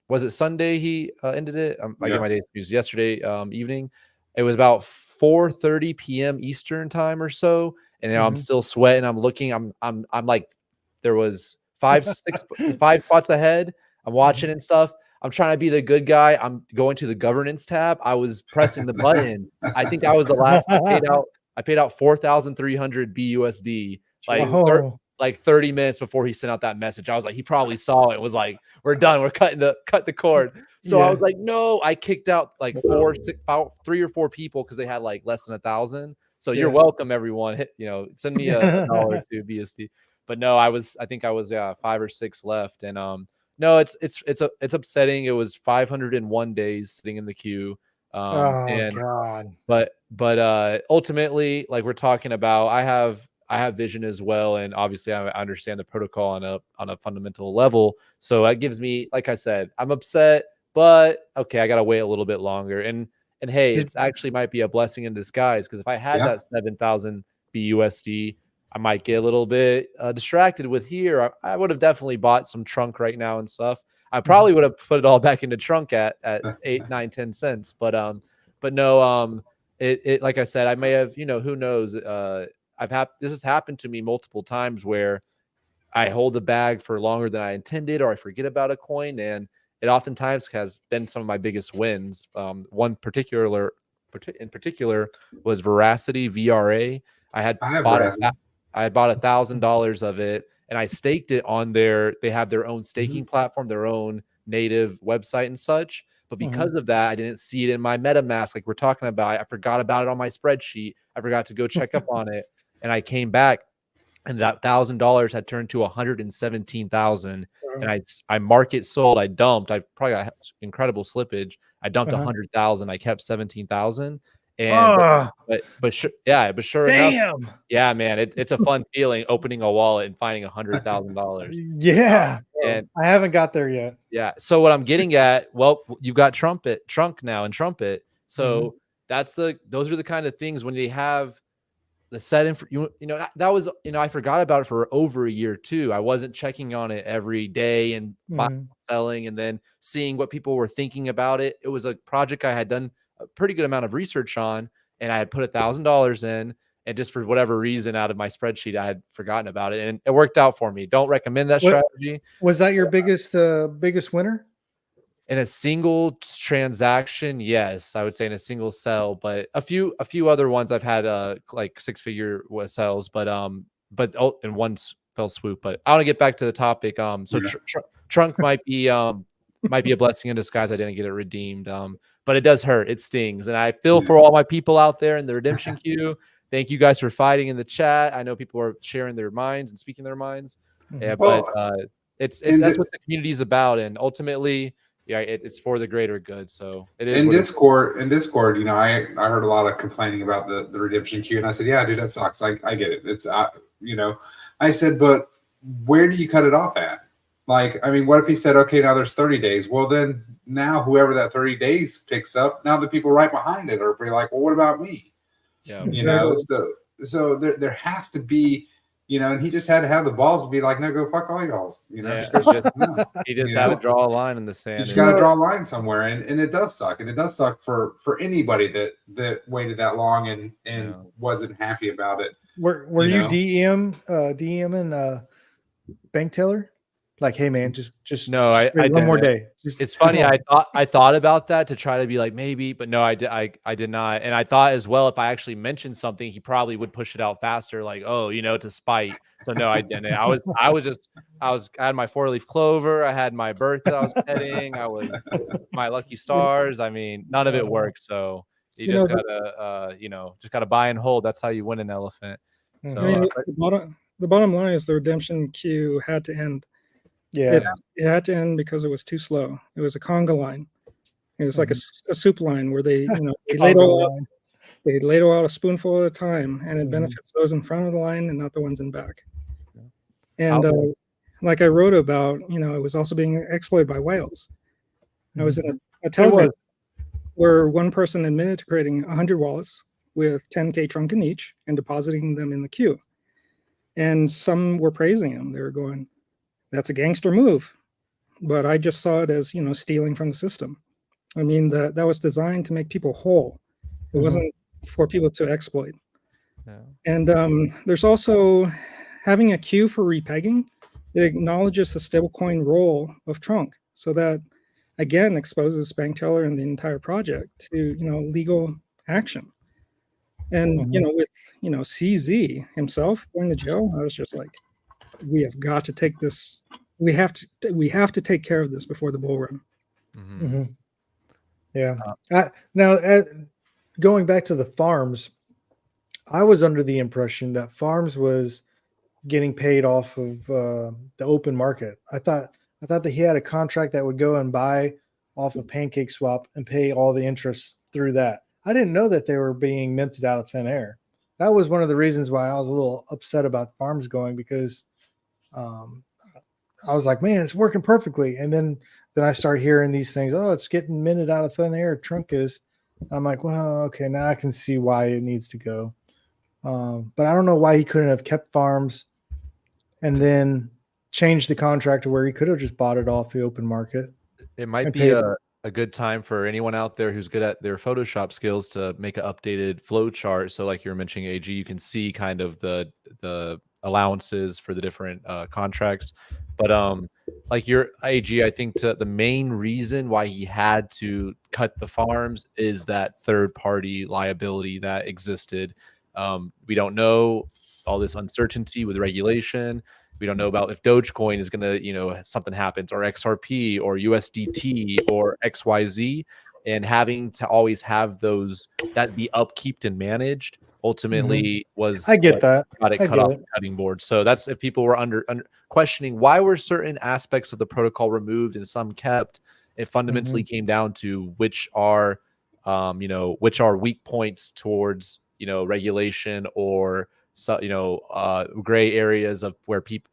was it Sunday he ended it. I get my days confused. Yesterday evening, it was about 4:30 p.m. Eastern time or so, and I'm still sweating. I'm looking. I'm like, there was five spots ahead. I'm watching and stuff. I'm trying to be the good guy. I'm going to the governance tab. I was pressing the button. I think I was the last. I paid out 4,300 BUSD. Like 30 minutes before he sent out that message. I was like, he probably saw it. It was like, we're done. We're cut the cord. So I was like, no, I kicked out like 3 or 4 people because they had like less than 1,000. So you're welcome, everyone. Send me a dollar to BSD. But no, I think I was 5 or 6 left. And no, it's upsetting. It was 501 days sitting in the queue. God. But ultimately, like we're talking about, I have vision as well, and obviously I understand the protocol on a fundamental level. So that gives me, like I said, I'm upset, but okay, I gotta wait a little bit longer. And hey, it's actually might be a blessing in disguise, because if I had that 7,000 BUSD, I might get a little bit distracted with here. I would have definitely bought some trunk right now and stuff. I probably would have put it all back into trunk at 8, 9, 10 cents. But no, it like I said, I may have, who knows, this has happened to me multiple times where I hold the bag for longer than I intended, or I forget about a coin, and it oftentimes has been some of my biggest wins. One in particular was Veracity VRA. I had bought $1,000 of it, and I staked it on they have their own staking platform, their own native website and such. But because of that, I didn't see it in my MetaMask, like we're talking about. I forgot about it on my spreadsheet. I forgot to go check up on it. And I came back, and that $1,000 had turned to 117,000. And I market sold. I dumped. I probably got incredible slippage. I dumped 100,000. I kept 17,000. And but sure enough, yeah, man, it's a fun feeling opening a wallet and finding $100,000. Yeah, and I haven't got there yet. Yeah. So what I'm getting at, well, you've got trunk now and trumpet. So those are the kind of things when they have the set that was, I forgot about it for over a year too. I wasn't checking on it every day and buying, selling, and then seeing what people were thinking about it. It was a project I had done a pretty good amount of research on, and I had put $1,000 in, and just for whatever reason out of my spreadsheet, I had forgotten about it, and it worked out for me. Don't recommend that strategy. Was that your biggest winner? In a single transaction, yes, I would say in a single sell, but a few other ones I've had like 6-figure sales, but in one fell swoop. But I want to get back to the topic. So trunk might be a blessing in disguise. I didn't get it redeemed, but it does hurt. It stings, and I feel for all my people out there in the redemption queue. Thank you guys for fighting in the chat. I know people are sharing their minds and speaking their minds. Yeah, but it's that's what the community is about, and ultimately, yeah, it's for the greater good. So it is. In Discord, I heard a lot of complaining about the redemption queue, and I said, yeah, dude, that sucks. I get it. It's I said, but where do you cut it off at? Like, I mean, what if he said, okay, now there's 30 days? Well, then now whoever that 30 days picks up, now the people right behind it are pretty like, well, what about me? Yeah, so there has to be. And he just had to have the balls to be like, no, go fuck all y'all. He just had to draw a line in the sand. You just got to draw a line somewhere, and it does suck, and it does suck for anybody that waited that long and wasn't happy about it. Were you DMing bank teller? Like, hey man, just no, I one more day. It's funny. I thought about that to try to be like maybe, but no, I did not. And I thought as well, if I actually mentioned something, he probably would push it out faster, like, oh, to spite. So no, I didn't. I had my 4-leaf clover. I had my birthday I was petting. I was my lucky stars. I mean, none of it worked. So you just gotta buy and hold. That's how you win an elephant. So I mean, the bottom line is the redemption queue had to end. Yeah, it had to end because it was too slow. It was a conga line. It was like a soup line where they, they laid all out. They ladle out a spoonful at a time, and it Mhm. benefits those in front of the line and not the ones in back. Yeah. And like I wrote about, it was also being exploited by whales. I was in a It Telegram was. where one person admitted to creating 100 wallets with 10K trunk in each and depositing them in the queue. And some were praising him. They were going, that's a gangster move. But I just saw it as, stealing from the system. I mean, that was designed to make people whole. It wasn't for people to exploit. Yeah. And there's also having a queue for repegging. It acknowledges the stablecoin role of trunk, so that again exposes Bank Teller and the entire project to legal action. And with CZ himself going to jail, I was just like, we have got to take this. We have to take care of this before the bull run. Mm-hmm. Yeah. Now, going back to the farms, I was under the impression that farms was getting paid off of the open market. I thought that he had a contract that would go and buy off of Pancake Swap and pay all the interest through that. I didn't know that they were being minted out of thin air. That was one of the reasons why I was a little upset about farms going, because I was like, man, it's working perfectly. And then I start hearing these things. Oh, it's getting minted out of thin air. Trunk is. I'm like, well, okay, now I can see why it needs to go. But I don't know why he couldn't have kept farms and then changed the contract to where he could have just bought it off the open market. It might be a good time for anyone out there who's good at their Photoshop skills to make an updated flow chart. So like you were mentioning, AG, you can see kind of the allowances for the different contracts. But like your AG, I think the main reason why he had to cut the farms is that third party liability that existed. We don't know, all this uncertainty with regulation. We don't know about if Dogecoin is going to, something happens, or XRP or USDT or XYZ, and having to always have those that be upkeeped and managed ultimately was I get that. got it cut off the cutting board. So that's if people were under questioning why were certain aspects of the protocol removed and some kept, it fundamentally came down to which are weak points towards regulation, or gray areas of where people,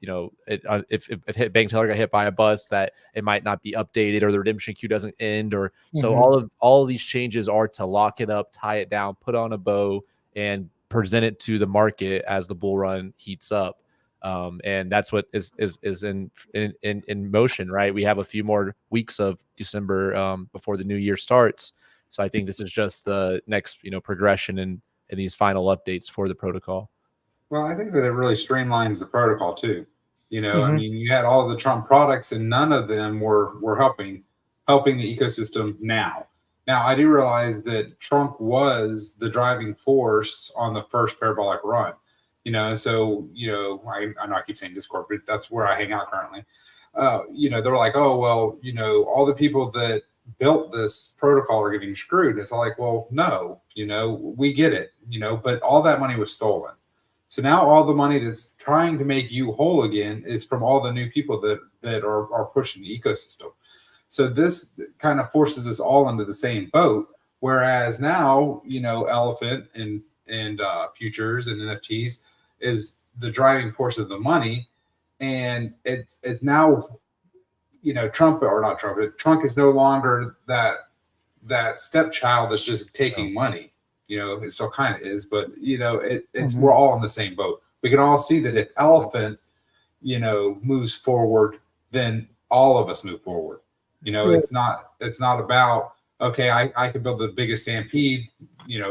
if Bank Teller got hit by a bus, that it might not be updated, or the redemption queue doesn't end, or so all of these changes are to lock it up, tie it down, put on a bow, and present it to the market as the bull run heats up. And that's what is in motion, right? We have a few more weeks of December before the new year starts. So I think this is just the next, progression in these final updates for the protocol. Well, I think that it really streamlines the protocol too. I mean, you had all the Trump products, and none of them were helping the ecosystem now. Now, I do realize that Trump was the driving force on the first parabolic run. And so, I know I keep saying Discord, but that's where I hang out currently. They were like, oh, well, all the people that built this protocol are getting screwed. It's like, well, no, we get it, but all that money was stolen. So now all the money that's trying to make you whole again is from all the new people that are pushing the ecosystem. So this kind of forces us all into the same boat. Whereas now, Elephant and futures and NFTs is the driving force of the money, and it's now, Trump is no longer that stepchild that's just taking money. It still kind of is, but it's we're all in the same boat. We can all see that if Elephant, moves forward, then all of us move forward. It's not about, okay, I can build the biggest stampede,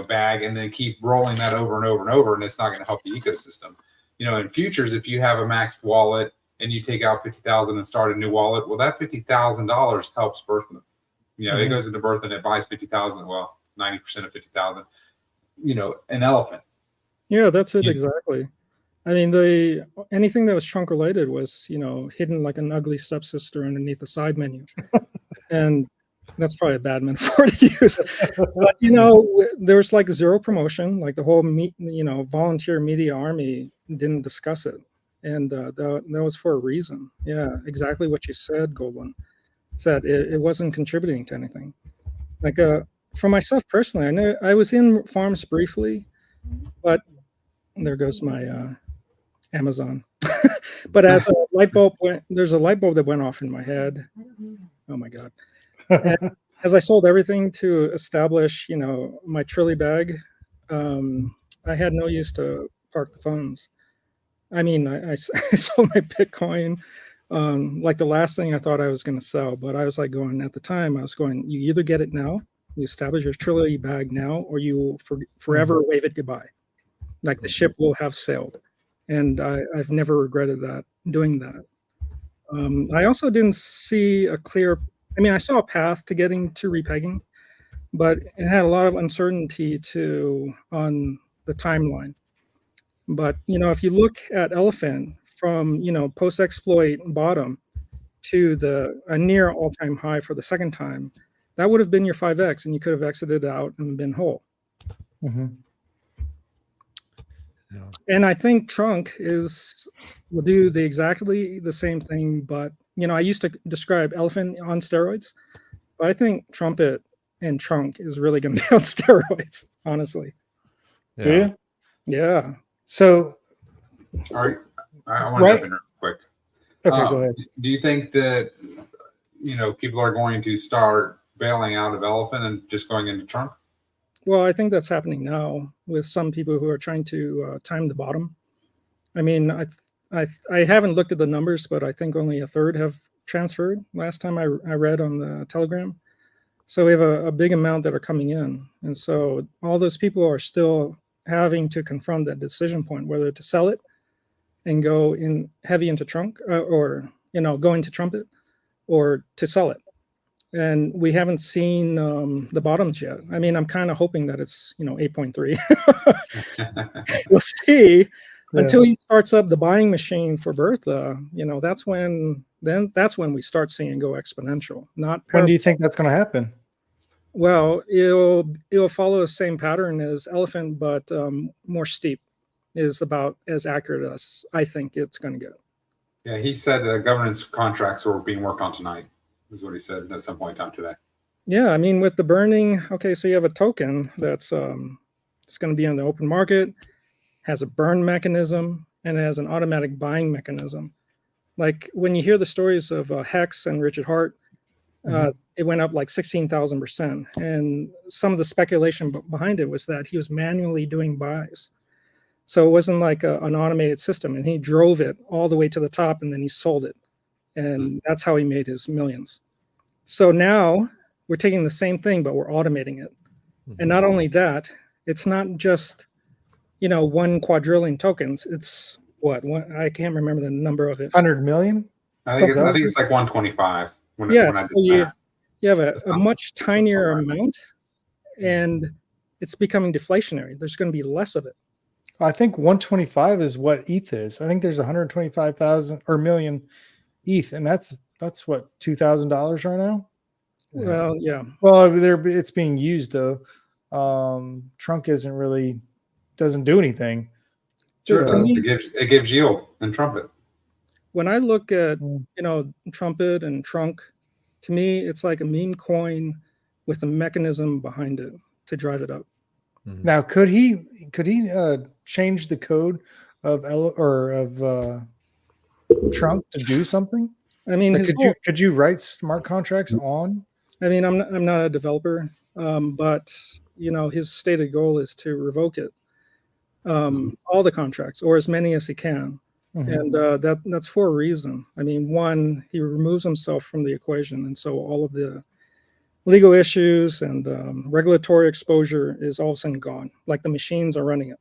bag, and then keep rolling that over and over and over, and it's not going to help the ecosystem. In futures, if you have a maxed wallet and you take out 50,000 and start a new wallet, well, that $50,000 helps birth them. It goes into birth and it buys 50,000. Well, 90% of 50,000. An elephant. Yeah, that's it exactly. I mean, anything that was trunk related was, hidden like an ugly stepsister underneath the side menu, and that's probably a bad metaphor to use. But there's like zero promotion. Like the whole volunteer media army didn't discuss it, and that was for a reason. Yeah, exactly what you said, Goldwyn. Said it wasn't contributing to anything. Like for myself personally, I know I was in farms briefly, but there goes my Amazon. But as a light bulb there's a light bulb that went off in my head. Oh my God. And as I sold everything to establish, my Trilly bag, I had no use to park the funds. I mean, I sold my Bitcoin. Like the last thing I thought I was going to sell, but I was like going at the time, I was going, you either get it now, you establish your Trilly bag now, or you will forever wave it goodbye. Like the ship will have sailed. And I've never regretted doing that. I also didn't see a clear, I saw a path to getting to repegging, but it had a lot of uncertainty on the timeline. But, if you look at Elephant from, post-exploit bottom to a near all-time high for the second time, that would have been your 5X, and you could have exited out and been whole. Mm-hmm. Yeah. And I think Trunk will do exactly the same thing, but I used to describe Elephant on steroids, but I think Trumpet and Trunk is really going to be on steroids, honestly. Yeah. Do you? Yeah. So, All right, I want to jump in real quick. okay, go ahead. Do you think that people are going to start bailing out of Elephant and just going into Trunk? Well, I think that's happening now with some people who are trying to time the bottom. I haven't looked at the numbers, but I think only a third have transferred last time I read on the Telegram. So we have a big amount that are coming in. And so all those people are still having to confront that decision point, whether to sell it and go in heavy into Trunk or go into Trumpet, or to sell it. And we haven't seen the bottoms yet. I'm kind of hoping that it's 8.3. We'll see. Until he starts up the buying machine for Bertha, that's when we start seeing it go exponential. When do you think that's going to happen? Well, it'll follow the same pattern as Elephant, but more steep is about as accurate as I think it's going to get. Yeah, he said governance contracts were being worked on tonight, is what he said at some point in time today. Yeah, with the burning, okay, so you have a token that's it's going to be on the open market, has a burn mechanism, and it has an automatic buying mechanism. Like when you hear the stories of Hex and Richard Hart, it went up like 16,000%. And some of the speculation behind it was that he was manually doing buys. So it wasn't like an automated system, and he drove it all the way to the top and then he sold it. And that's how he made his millions. So now we're taking the same thing, but we're automating it. And not only that, it's not just 1 quadrillion tokens. It's what? I can't remember the number of it. 100 million? I think it's like 125. When I did you have a much tinier amount, and it's becoming deflationary. There's going to be less of it. I think 125 is what ETH is. I think there's 125,000 or million ETH, and that's what, $2,000 right now. Well, yeah. Well, it's being used though. Trunk doesn't do anything. Sure does. It gives yield in Trumpet. When I look at Trumpet and Trunk, to me it's like a meme coin with a mechanism behind it to drive it up. Now, could he change the code of Trunk to do something? Could you write smart contracts on? I'm not a developer, but his stated goal is to revoke it, all the contracts, or as many as he can. And that's for a reason. One, he removes himself from the equation, and so all of the legal issues and regulatory exposure is all of a sudden gone. Like the machines are running it.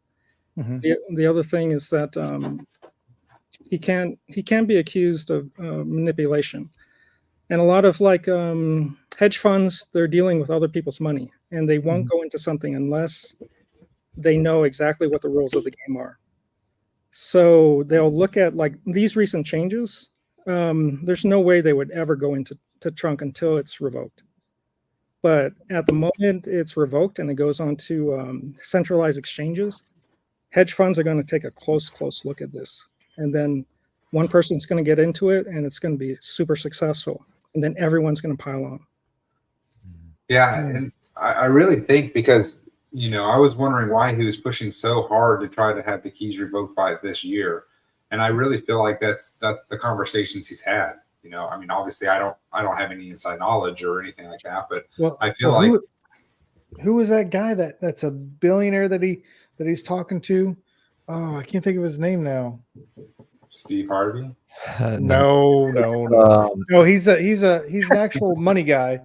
The other thing is that he can't be accused of manipulation. And a lot of hedge funds, they're dealing with other people's money, and they won't go into something unless they know exactly what the rules of the game are. So they'll look at these recent changes. There's no way they would ever go into Trunk until it's revoked. But at the moment it's revoked and it goes on to centralized exchanges, hedge funds are going to take a close look at this. And then one person's going to get into it and it's going to be super successful. And then everyone's going to pile on. Yeah. And I really think because, I was wondering why he was pushing so hard to try to have the keys revoked by this year. And I really feel like that's the conversations he's had. I mean, obviously I don't have any inside knowledge or anything like that, but I feel like who was that guy that's a billionaire that he's talking to? Oh, I can't think of his name now. Steve Harvey. No. He's an actual money guy.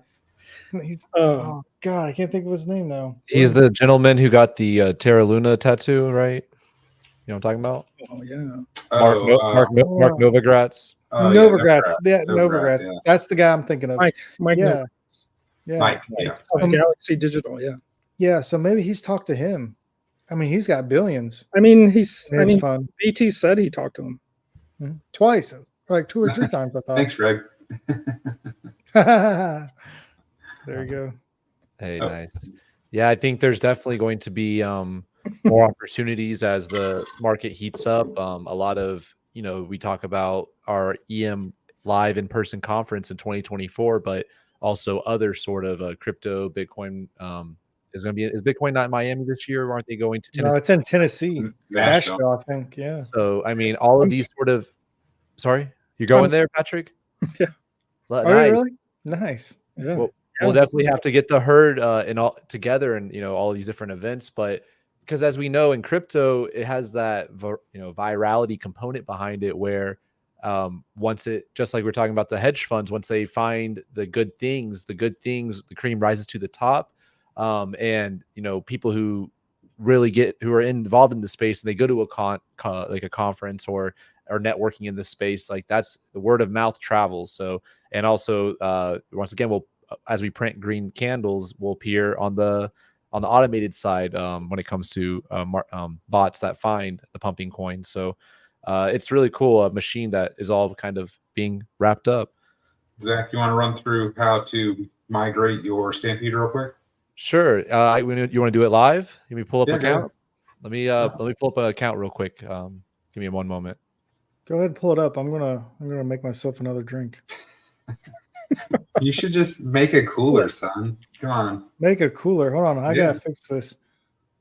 Oh God, I can't think of his name now. He's the gentleman who got the Terra Luna tattoo, right? You know what I'm talking about? Oh yeah. Mark Novogratz. Novogratz. Yeah, Novogratz. Yeah. That's the guy I'm thinking of. Mike. Yeah. Mike. Yeah. Of Galaxy Digital. Yeah. Yeah. So maybe he's talked to him. I mean, he's got billions. I mean, fun. BT said he talked to him twice, like 2 or 3 times. I thought. Thanks, Greg. There you go. Hey, nice. Yeah, I think there's definitely going to be more opportunities as the market heats up. A lot of, we talk about our EM live in-person conference in 2024, but also other sort of crypto, Bitcoin. Is Bitcoin not in Miami this year? Or aren't they going to Tennessee? No, it's in Tennessee, Nashville, I think. Yeah. So I mean, all of these sort of. Sorry, you're going there, Patrick? Yeah. Are you really? Nice. Yeah. We'll definitely have to get the herd and all together, and all these different events. But because as we know in crypto, it has that virality component behind it, where once it, just like we're talking about the hedge funds, once they find the good things, the cream rises to the top. And people who really who are involved in the space and they go to like a conference or networking in this space, like that's the word of mouth travels. So, and also once again, as we print green candles, will appear on the automated side when it comes to bots that find the pumping coin. So it's really cool, a machine that is all kind of being wrapped up. Zach, you want to run through how to migrate your Stampede real quick? Sure. You want to do it live? Let me pull up an account. Let me pull up an account real quick. Give me 1 moment. Go ahead and pull it up. I'm gonna make myself another drink. You should just make a cooler, son. Come on. Make a cooler. Hold on. I gotta fix this.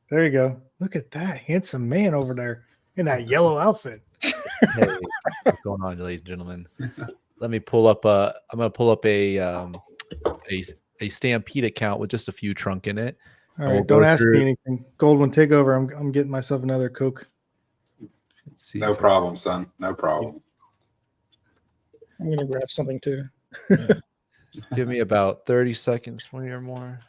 There you go. Look at that handsome man over there in that yellow outfit. Hey, what's going on, ladies and gentlemen? Let me pull up I'm gonna pull up a Stampede account with just a few trunk in it. All right, don't ask me anything. Goldwyn, take over. I'm getting myself another Coke. Let's see. No problem, son. No problem. I'm gonna grab something too. Give me about 30 seconds, 20 or more.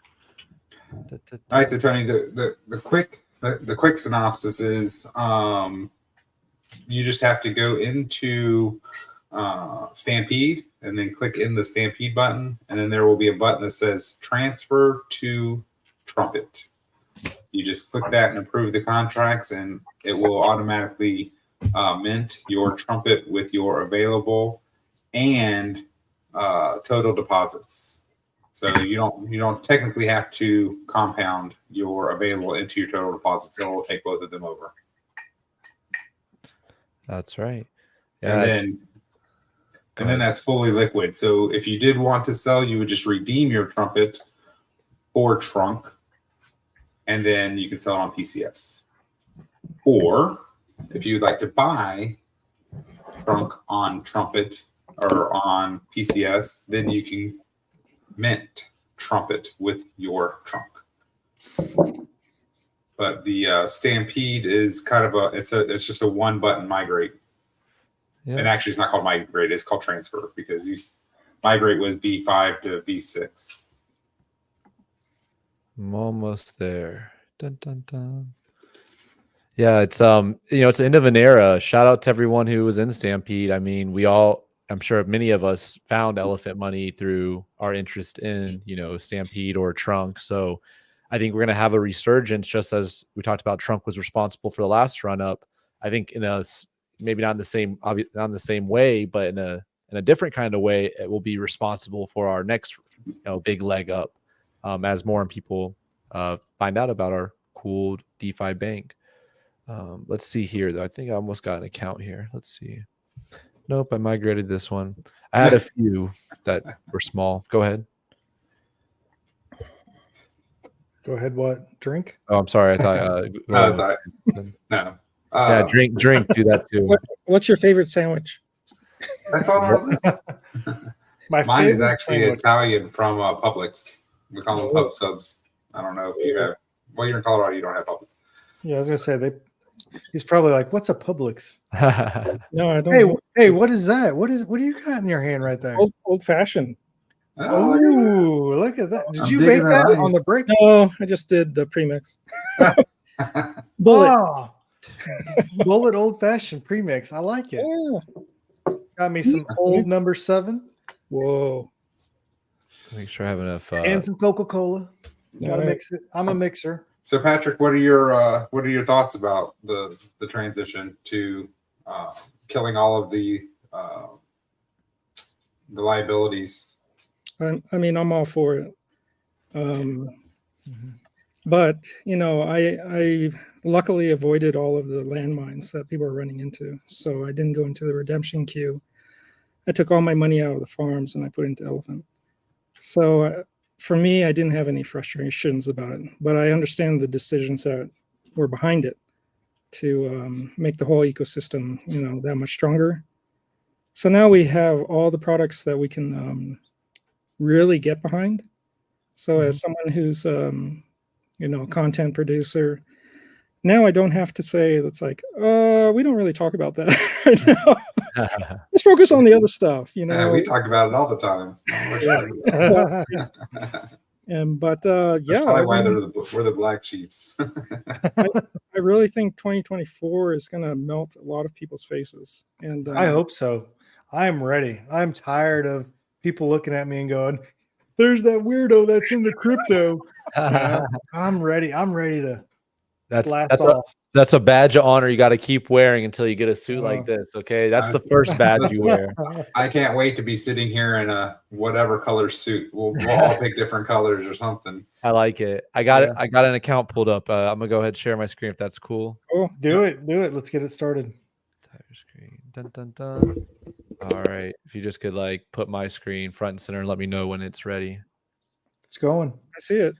All right, so Tony, the quick synopsis is you just have to go into Stampede and then click in the Stampede button, and then there will be a button that says transfer to Trumpet. You just click that and approve the contracts, and it will automatically mint your Trumpet with your available and total deposits. So you don't technically have to compound your available into your total deposits. It will take both of them over. That's right. Yeah. And then that's fully liquid. So if you did want to sell, you would just redeem your Trumpet for Trunk, and then you can sell it on PCS. Or if you'd like to buy Trunk on Trumpet or on PCS, then you can mint Trumpet with your Trunk. But the Stampede is kind of it's just a one button migrate. Yeah. And actually, it's not called migrate; it's called transfer, because migrate was V5 to V6. I'm almost there. Dun, dun, dun. Yeah, it's it's the end of an era. Shout out to everyone who was in Stampede. I mean, I'm sure many of us found Elephant Money through our interest in Stampede or Trunk. So I think we're going to have a resurgence, just as we talked about. Trunk was responsible for the last run up. I think maybe not in the same way, but in a different kind of way, it will be responsible for our next big leg up as more people find out about our cool DeFi bank. Let's see here, though. I think I almost got an account here. Let's see. Nope, I migrated this one. I had a few that were small. Go ahead. Go ahead. What drink? Oh, I'm sorry. I thought. No, it's all right. No. Yeah, drink. Do that too. What's your favorite sandwich? That's on our list. My Mine is favorite actually sandwich. Italian from Publix. We call them Oh. pub subs. I don't know if you have. Well, you're in Colorado. You don't have Publix. Yeah, I was gonna say he's probably like, "What's a Publix?" No, I don't. Hey, know. hey, what is that? What do you got in your hand right there? Old fashioned. Oh, look at that. Ooh, look at that! Did I'm you digging make that that on ice. the break? No, I just did the premix. Bullet. Oh, bullet old fashioned premix. I like it. Yeah. Got me some old number 7 Whoa. Make sure I have enough. and some Coca-Cola. Gotta All right. mix it. I'm a mixer. So, Patrick, what are your thoughts about the transition to killing all of the liabilities? I mean, I'm all for it. But I luckily avoided all of the landmines that people are running into, so I didn't go into the redemption queue. I took all my money out of the farms and I put it into Elephant. So for me, I didn't have any frustrations about it, but I understand the decisions that were behind it to make the whole ecosystem, that much stronger. So now we have all the products that we can really get behind. So as someone who's a content producer, now I don't have to say that's like, we don't really talk about that right now. Let's focus on the other stuff, Yeah, we talk about it all the time. But That's probably why we're the black sheeps. I really think 2024 is going to melt a lot of people's faces, and I hope so. I'm ready. I'm tired of people looking at me and going, "There's that weirdo that's into crypto." I'm ready. I'm ready to blast off. That's a badge of honor you got to keep wearing until you get a suit like this. Okay, that's the first badge you wear. I can't wait to be sitting here in a whatever color suit. We'll all pick different colors or something. I like it. I got it. I got an account pulled up. I'm gonna go ahead and share my screen if that's cool. Cool. Do it. Let's get it started. Entire screen. Dun dun dun. All right. If you just could put my screen front and center and let me know when it's ready. It's going. I see it.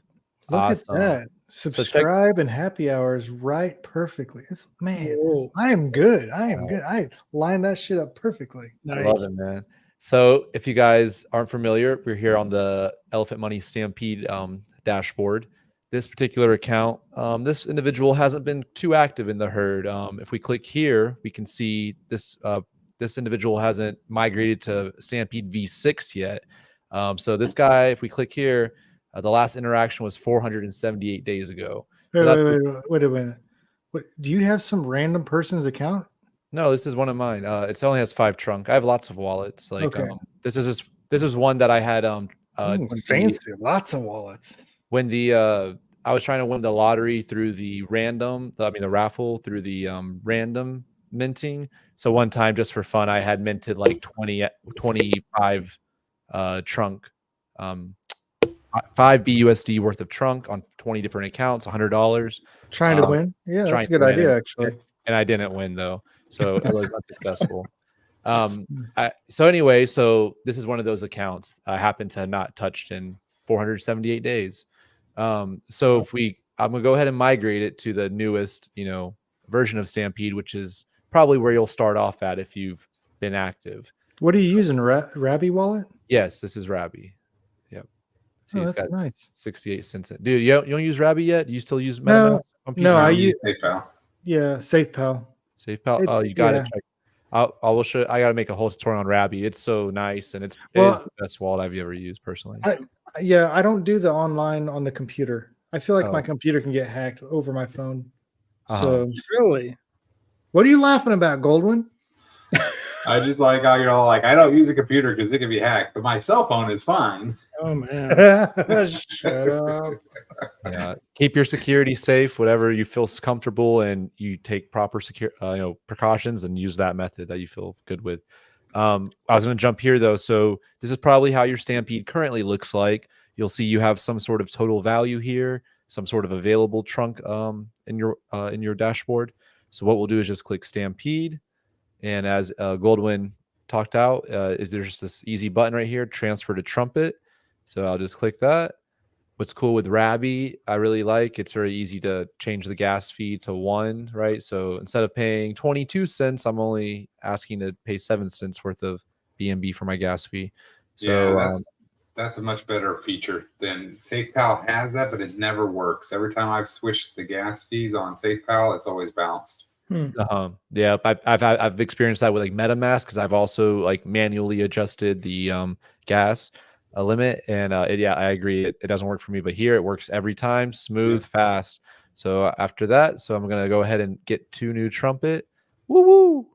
Look Awesome. at that. Subscribe and happy hours right perfectly. Whoa. I am good. I lined that shit up perfectly. I love it, man. So if you guys aren't familiar, we're here on the Elephant Money Stampede dashboard. This particular account, this individual hasn't been too active in the herd. If we click here, we can see this this individual hasn't migrated to Stampede V6 yet. So this guy, if we click here, the last interaction was 478 days ago. Wait a minute. What, do you have some random person's account? No, this is one of mine. It only has 5 trunk. I have lots of wallets. This is one that I had. Fancy, lots of wallets. When I was trying to win the lottery through the raffle through the random minting. So one time, just for fun, I had minted 25 trunk. 5 BUSD worth of trunk on 20 different accounts, $100. Trying to win? Yeah, that's a good idea, actually. And I didn't win though, so it was unsuccessful. So this is one of those accounts I happen to have not touched in 478 days. So I'm gonna go ahead and migrate it to the newest, version of Stampede, which is probably where you'll start off at if you've been active. What are you using, Rabby wallet? Yes, this is Rabby. See, that's nice. 68 cents. Dude, you don't use Rabby yet? Do you still use MetaMask? No, I use SafePal. Yeah, SafePal. SafePal. Oh, you got to check. I will show. I got to make a whole tutorial on Rabby. It's so nice, and it is the best wallet I've ever used personally. I don't do the online on the computer. I feel like my computer can get hacked over my phone. So really, what are you laughing about, Goldwyn? I just I don't use a computer because it can be hacked, but my cell phone is fine. Oh man, shut up. Yeah, keep your security safe, whatever you feel comfortable, and you take proper precautions and use that method that you feel good with. I was going to jump here though, so this is probably how your Stampede currently looks like. You'll see you have some sort of total value here, some sort of available trunk in your dashboard. So what we'll do is just click Stampede. And as Goldwyn talked out, there's this easy button right here, transfer to Trumpet. So I'll just click that. What's cool with Rabby, I really like, it's very easy to change the gas fee to 1, right? So instead of paying 22 cents, I'm only asking to pay 7 cents worth of BNB for my gas fee. So Yeah, that's a much better feature than SafePal has that, but it never works. Every time I've switched the gas fees on SafePal, it's always bounced. yeah, I've experienced that with like MetaMask because I've also like manually adjusted the gas limit, and yeah, I agree, it doesn't work for me, but here it works every time, smooth, fast. So after that, so I'm gonna go ahead and get 2 new trumpet. Woo woo!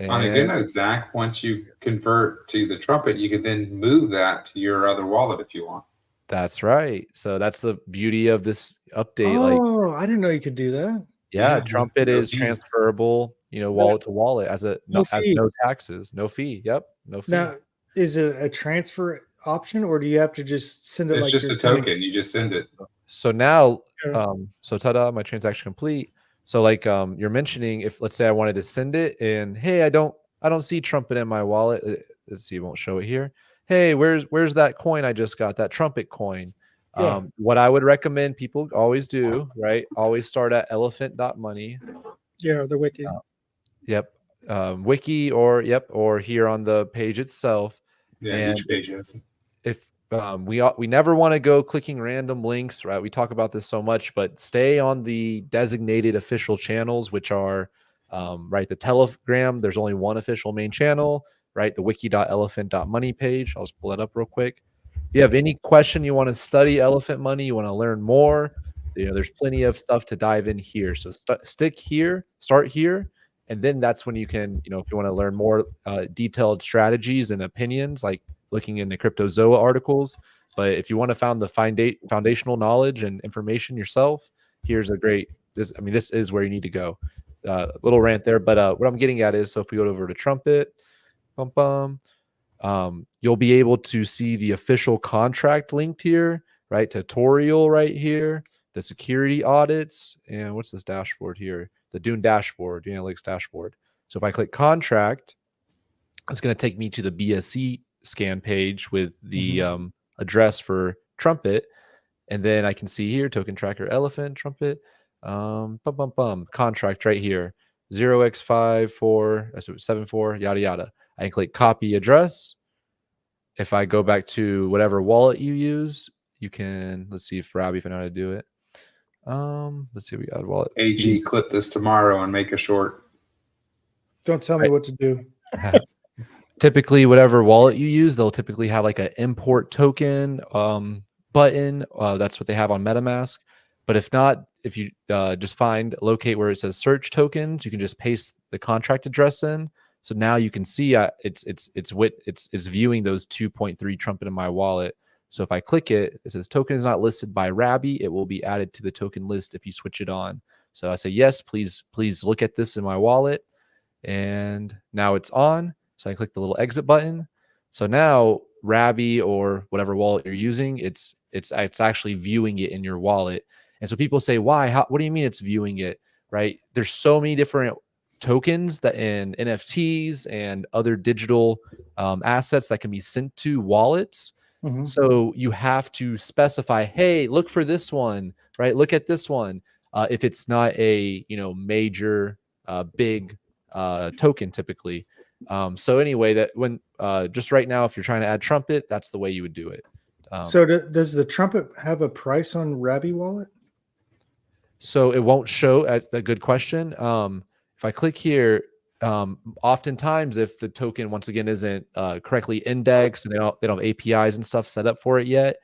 On a good note, Zach, once you convert to the trumpet, you can then move that to your other wallet if you want. That's right. So that's the beauty of this update. Oh, I didn't know you could do that. Yeah, trumpet no is fees. transferable, wallet to wallet as No fees. no taxes, no fee. Yep, no fee. Now, is it a transfer option, or do you have to just send it It's like just you're a sending- token. You just send it. So now, Yeah. so ta-da, my transaction complete. So like you're mentioning, if let's say I wanted to send it and hey, I don't see trumpet in my wallet. Let's see, it won't show it here. Hey, where's that coin I just got, that trumpet coin? Yeah. What I would recommend people always do, right? Always start at elephant.money. Yeah, the wiki. Yep. Wiki or here on the page itself. Yeah, And each page has it. if we never want to go clicking random links, right? We talk about this so much, but stay on the designated official channels, which are right, the Telegram. There's only one official main channel, right? The wiki.elephant.money page. I'll just pull that up real quick. If you have any question, you want to study elephant money, you want to learn more, there's plenty of stuff to dive in here. So start here, and then that's when you can, if you want to learn more detailed strategies and opinions, like looking in the CryptoZoa articles. But if you want to found the foundational knowledge and information yourself, here's a great, this is where you need to go. Little rant there, but what I'm getting at is, so if we go over to Trumpet, you'll be able to see the official contract linked here, right? Tutorial right here, the security audits, and what's this dashboard here? The Dune dashboard, the analytics dashboard. So if I click contract, it's going to take me to the BSC scan page with the address for Trumpet. And then I can see here, token tracker, elephant, Trumpet, contract right here, 0x5474, yada, yada. I can click copy address. If I go back to whatever wallet you use, you can, let's see if Robbie, if I know how to do it. Let's see, we got a wallet. AG, clip this tomorrow and make a short. Don't tell me what to do. Typically, whatever wallet you use, they'll typically have like an import token button. That's what they have on MetaMask. But if not, if you just locate where it says search tokens, you can just paste the contract address in. So now you can see it's viewing those 2.3 trumpet in my wallet. So if I click it, it says token is not listed by Rabby. It will be added to the token list if you switch it on. So I say yes, please look at this in my wallet, and now it's on. So I click the little exit button. So now Rabby or whatever wallet you're using, it's actually viewing it in your wallet. And so people say, why? What do you mean it's viewing it? Right? There's so many different tokens that in NFTs and other digital assets that can be sent to wallets. So you have to specify, hey, look for this one, right? Look at this one. If it's not a major big token typically. So anyway, that when just right now, if you're trying to add Trumpet, that's the way you would do it. So does the Trumpet have a price on Rabby wallet? So it won't show. A good question. If I click here, oftentimes if the token once again isn't correctly indexed and they don't have APIs and stuff set up for it yet,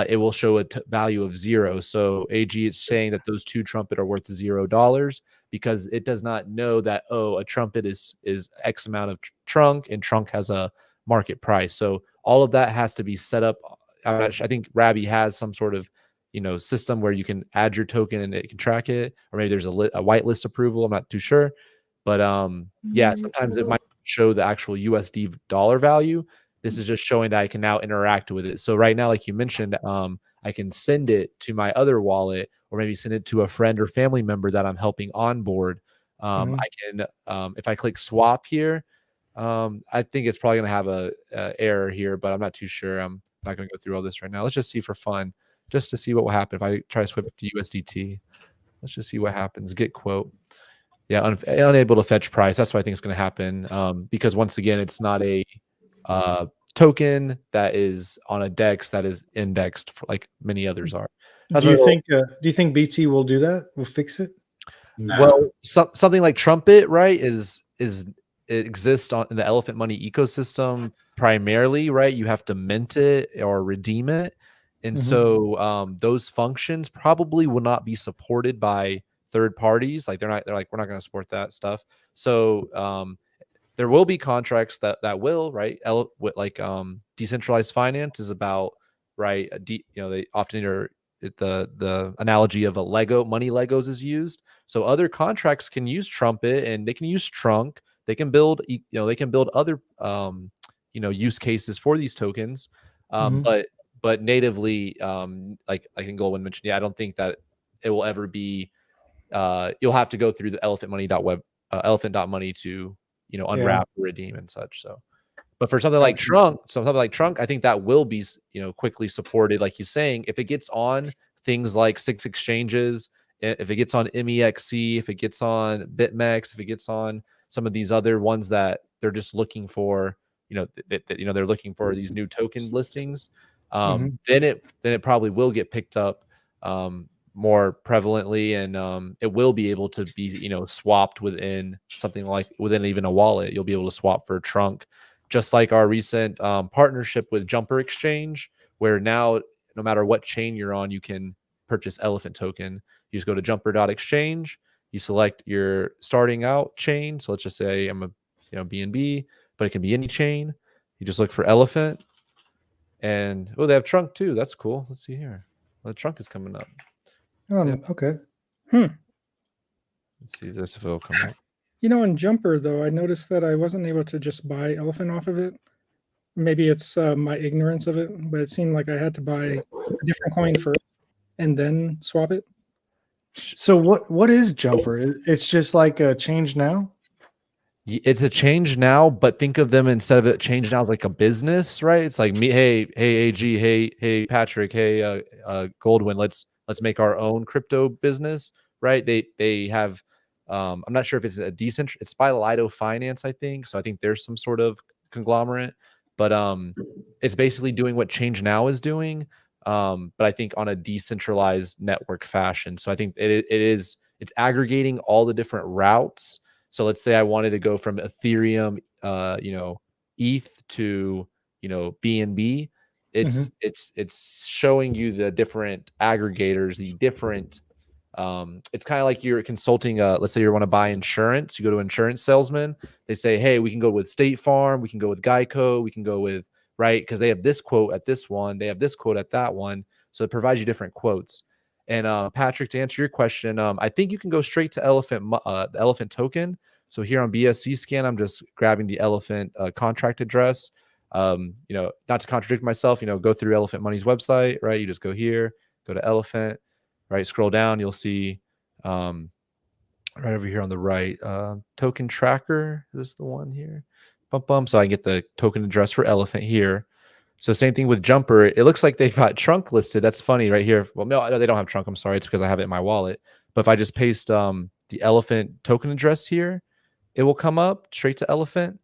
it will show a value of 0. So AG is saying that those 2 trumpet are worth $0 because it does not know that, oh, a trumpet is X amount of trunk, and trunk has a market price. So all of that has to be set up. I think Rabby has some sort of system where you can add your token and it can track it, or maybe there's a whitelist approval. I'm not too sure, but yeah, sometimes it might show the actual USD dollar value. This is just showing that I can now interact with it. So right now, like you mentioned, I can send it to my other wallet, or maybe send it to a friend or family member that I'm helping onboard. I can, if I click swap here, I think it's probably going to have a error here, but I'm not too sure. I'm not going to go through all this right now. Let's just see for fun, just to see what will happen if I try to swap to USDT. Let's just see what happens. Get quote. Yeah, unable to fetch price. That's what I think is going to happen. Because once again, it's not a token that is on a DEX that is indexed for like many others are. That's Do you think BT will do that? Will fix it? No. Well, something like Trumpet, right, is it exists in the Elephant Money ecosystem primarily, right? You have to mint it or redeem it, and so those functions probably will not be supported by third parties. Like they're like, we're not going to support that stuff. So there will be contracts that will, right? Decentralized finance is about, right? They often are, the analogy of a Lego, money Legos is used. So other contracts can use Trumpet and they can use Trunk. They can build, they can build other, use cases for these tokens. But natively, like I think Goldwyn mentioned, yeah, I don't think that it will ever be. You'll have to go through the elephant.money to unwrap, redeem, and such. So, but for something like Trunk, I think that will be quickly supported, like he's saying, if it gets on things like 6 exchanges, if it gets on MEXC, if it gets on BitMEX, if it gets on some of these other ones that they're just looking for, they're looking for these new token listings, then it probably will get picked up more prevalently, and it will be able to be swapped within something like within even a wallet. You'll be able to swap for a Trunk, just like our recent partnership with Jumper Exchange, where now no matter what chain you're on, you can purchase Elephant token. You just go to jumper.exchange, you select your starting out chain. So let's just say I'm a BNB, but it can be any chain. You just look for Elephant, and they have Trunk too. That's cool. Let's see here. Well, the Trunk is coming up. Okay. Let's see this if it'll come up. In Jumper, though, I noticed that I wasn't able to just buy Elephant off of it. Maybe it's my ignorance of it, but it seemed like I had to buy a different coin first and then swap it. So what is Jumper? It's just like a change now? It's a change now, but think of them instead of it change now as like a business, right? It's like me, hey AG, hey Patrick, hey Goldwyn, let's make our own crypto business, right? They have I'm not sure if it's a decent, it's by Lido Finance, I think. So I think there's some sort of conglomerate, but it's basically doing what Change Now is doing, but I think on a decentralized network fashion. So I think it's aggregating all the different routes. So let's say I wanted to go from Ethereum, ETH to BNB. It's showing you the different aggregators, the different. It's kind of like you're consulting. Let's say you want to buy insurance. You go to insurance salesman. They say, hey, we can go with State Farm. We can go with Geico. We can go with, right, because they have this quote at this one. They have this quote at that one. So it provides you different quotes. And Patrick, to answer your question, I think you can go straight to the Elephant token. So here on BSC scan, I'm just grabbing the Elephant contract address. Not to contradict myself, go through Elephant Money's website, right? You just go here, go to Elephant, right? Scroll down, you'll see right over here on the right, token tracker. Is this the one here? So I get the token address for Elephant here. So same thing with Jumper. It looks like they've got Trunk listed. That's funny right here. Well, no, they don't have Trunk. I'm sorry. It's because I have it in my wallet. But if I just paste the Elephant token address here, it will come up straight to Elephant.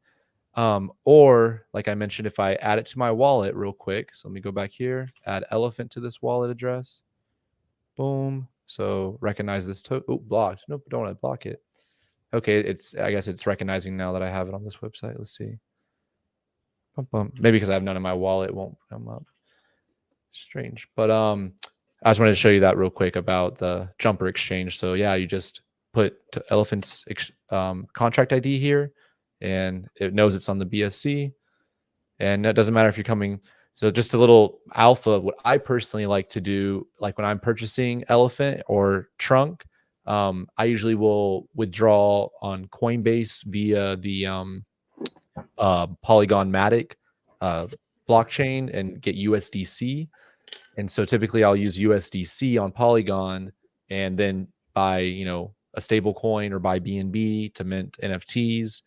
Or like I mentioned, if I add it to my wallet real quick. So let me go back here, add Elephant to this wallet address. Boom. So recognize this token. Oh, blocked. Nope, don't want to block it. Okay, I guess it's recognizing now that I have it on this website. Let's see. Maybe because I have none in my wallet, it won't come up. Strange. But I just wanted to show you that real quick about the Jumper exchange. So yeah, you just put Elephant's contract ID here, and it knows it's on the BSC. And it doesn't matter if you're coming. So just a little alpha. What I personally like to do, like when I'm purchasing Elephant or Trunk, I usually will withdraw on Coinbase via the Polygon Matic blockchain and get USDC. And so typically I'll use USDC on Polygon and then buy, a stable coin or buy BNB to mint NFTs.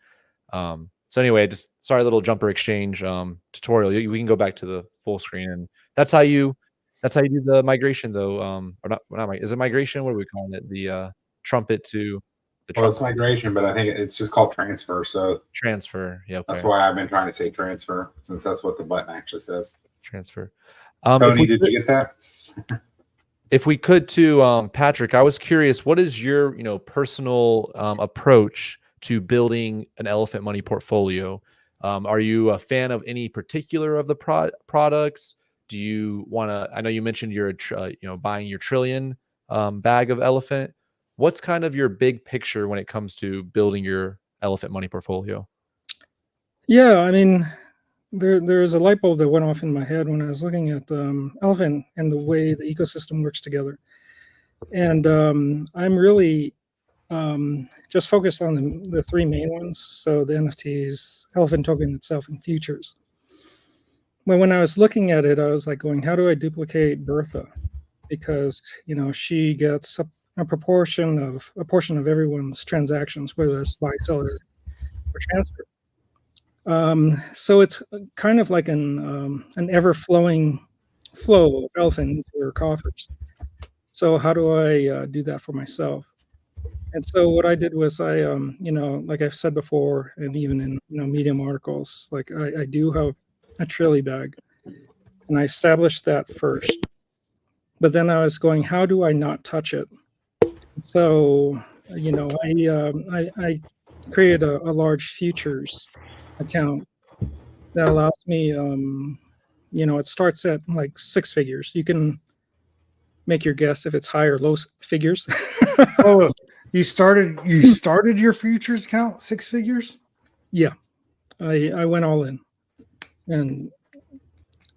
So anyway, just sorry, little jumper exchange tutorial. We can go back to the full screen, and that's how you do the migration, though. Or not. Is it migration? What are we calling it? The trumpet to the Well, it's trumpet migration, but I think it's just called transfer. So transfer. Yeah, that's okay. why I've been trying to say transfer, since that's what the button actually says. Transfer. Tony, did you get that? If we could to Patrick, I was curious, what is your personal approach to building an elephant money portfolio? Are you a fan of any particular of the products? Do you want to? I know you mentioned you're buying your trillion bag of elephant. What's kind of your big picture when it comes to building your elephant money portfolio? Yeah, I mean, there's a light bulb that went off in my head when I was looking at elephant and the way the ecosystem works together. And I'm really just focused on the three main ones. So the NFTs, elephant token itself, and futures. But when I was looking at it, I was like going, how do I duplicate Bertha? Because she gets a portion of everyone's transactions, whether it's buy, sell, or transfer. So it's kind of like an ever-flowing flow of elephant into her coffers. So how do I do that for myself? And so what I did was I, like I've said before, and even in Medium articles, like I do have a Trilly bag, and I established that first. But then I was going, how do I not touch it? So I created a large futures account that allows me. It starts at like 6 figures. You can make your guess if it's high or low figures. Oh, you started your futures account 6 figures? Yeah, I went all in, and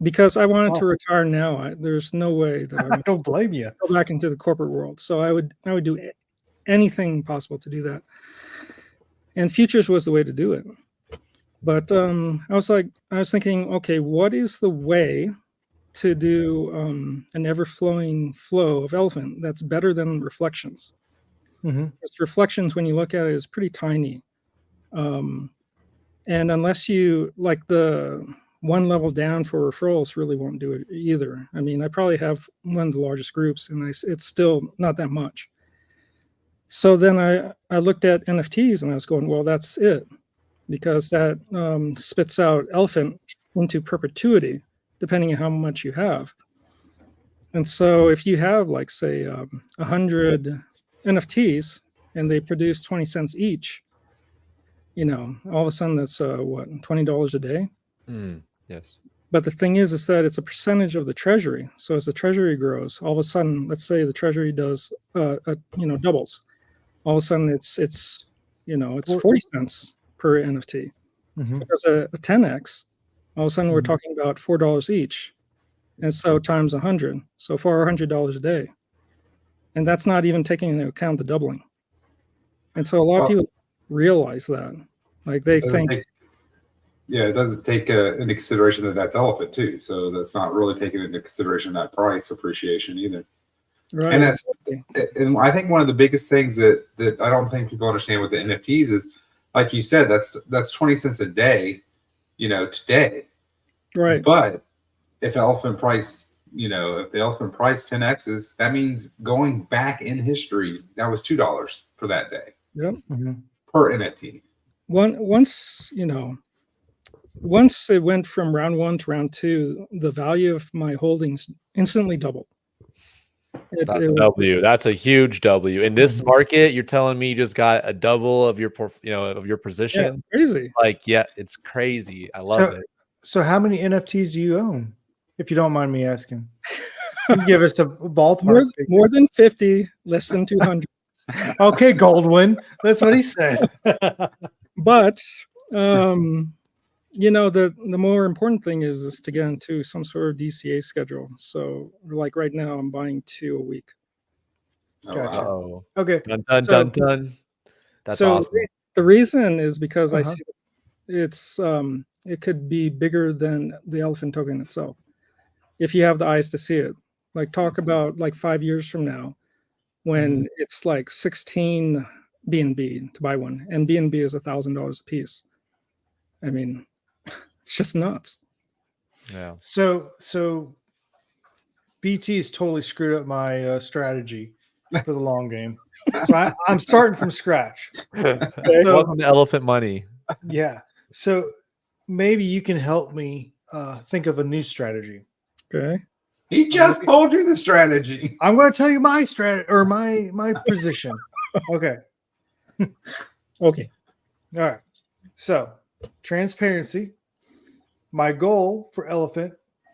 because I wanted to retire now, there's no way that I don't blame you. Go back into the corporate world. So I would do anything possible to do that, and futures was the way to do it. But I was thinking, okay, what is the way to do an ever-flowing flow of elephant that's better than reflections? Mm-hmm. Because reflections, when you look at it, is pretty tiny. And unless you like the one level down for referrals really won't do it either. I mean, I probably have one of the largest groups, and it's still not that much. So then I looked at NFTs, and I was going, well, that's it, because that spits out elephant into perpetuity, depending on how much you have. And so if you have, like, say, 100 NFTs, and they produce 20 cents each, all of a sudden that's what, $20 a day? Yes. But the thing is that it's a percentage of the treasury. So as the treasury grows, all of a sudden, let's say the treasury does doubles. All of a sudden it's 40 cents per NFT. Mm-hmm. So there's a 10x. All of a sudden we're talking about $4 each. And so times 100, so $400 a day. And that's not even taking into account the doubling. And so a lot of people realize that. Like they think. It doesn't take into consideration that that's elephant too. So that's not really taking into consideration that price appreciation either. Right. And I think one of the biggest things that I don't think people understand with the NFTs is, like you said, that's 20 cents a day, today. Right. But if the elephant price 10x's, that means going back in history, that was $2 for that day. Yep. Mm-hmm. Per NFT. Once it went from round 1 to round 2, the value of my holdings instantly doubled. That's a huge W in this market. You're telling me you just got a double of your position? Yeah, crazy. It's crazy. I love it. So how many NFTs do you own, if you don't mind me asking? You give us a ballpark. More than 50, less than 200. Okay, Goldwyn. That's what he said. But the more important thing is to get into some sort of DCA schedule. So like right now, I'm buying 2 a week. Gotcha. Oh, okay. Done. That's awesome. The reason is because I see it's it could be bigger than the elephant token itself, if you have the eyes to see it. Like talk about like 5 years from now, when it's like 16 BNB to buy one, and BNB is $1,000 a piece. I mean, it's just nuts. Yeah. So BT has totally screwed up my strategy for the long game. So I'm starting from scratch. Welcome to Elephant Money. Yeah. So maybe you can help me think of a new strategy. Okay. He just told you the strategy. I'm going to tell you my strategy or my position. Okay. Okay. All right. So transparency. My goal for Elephant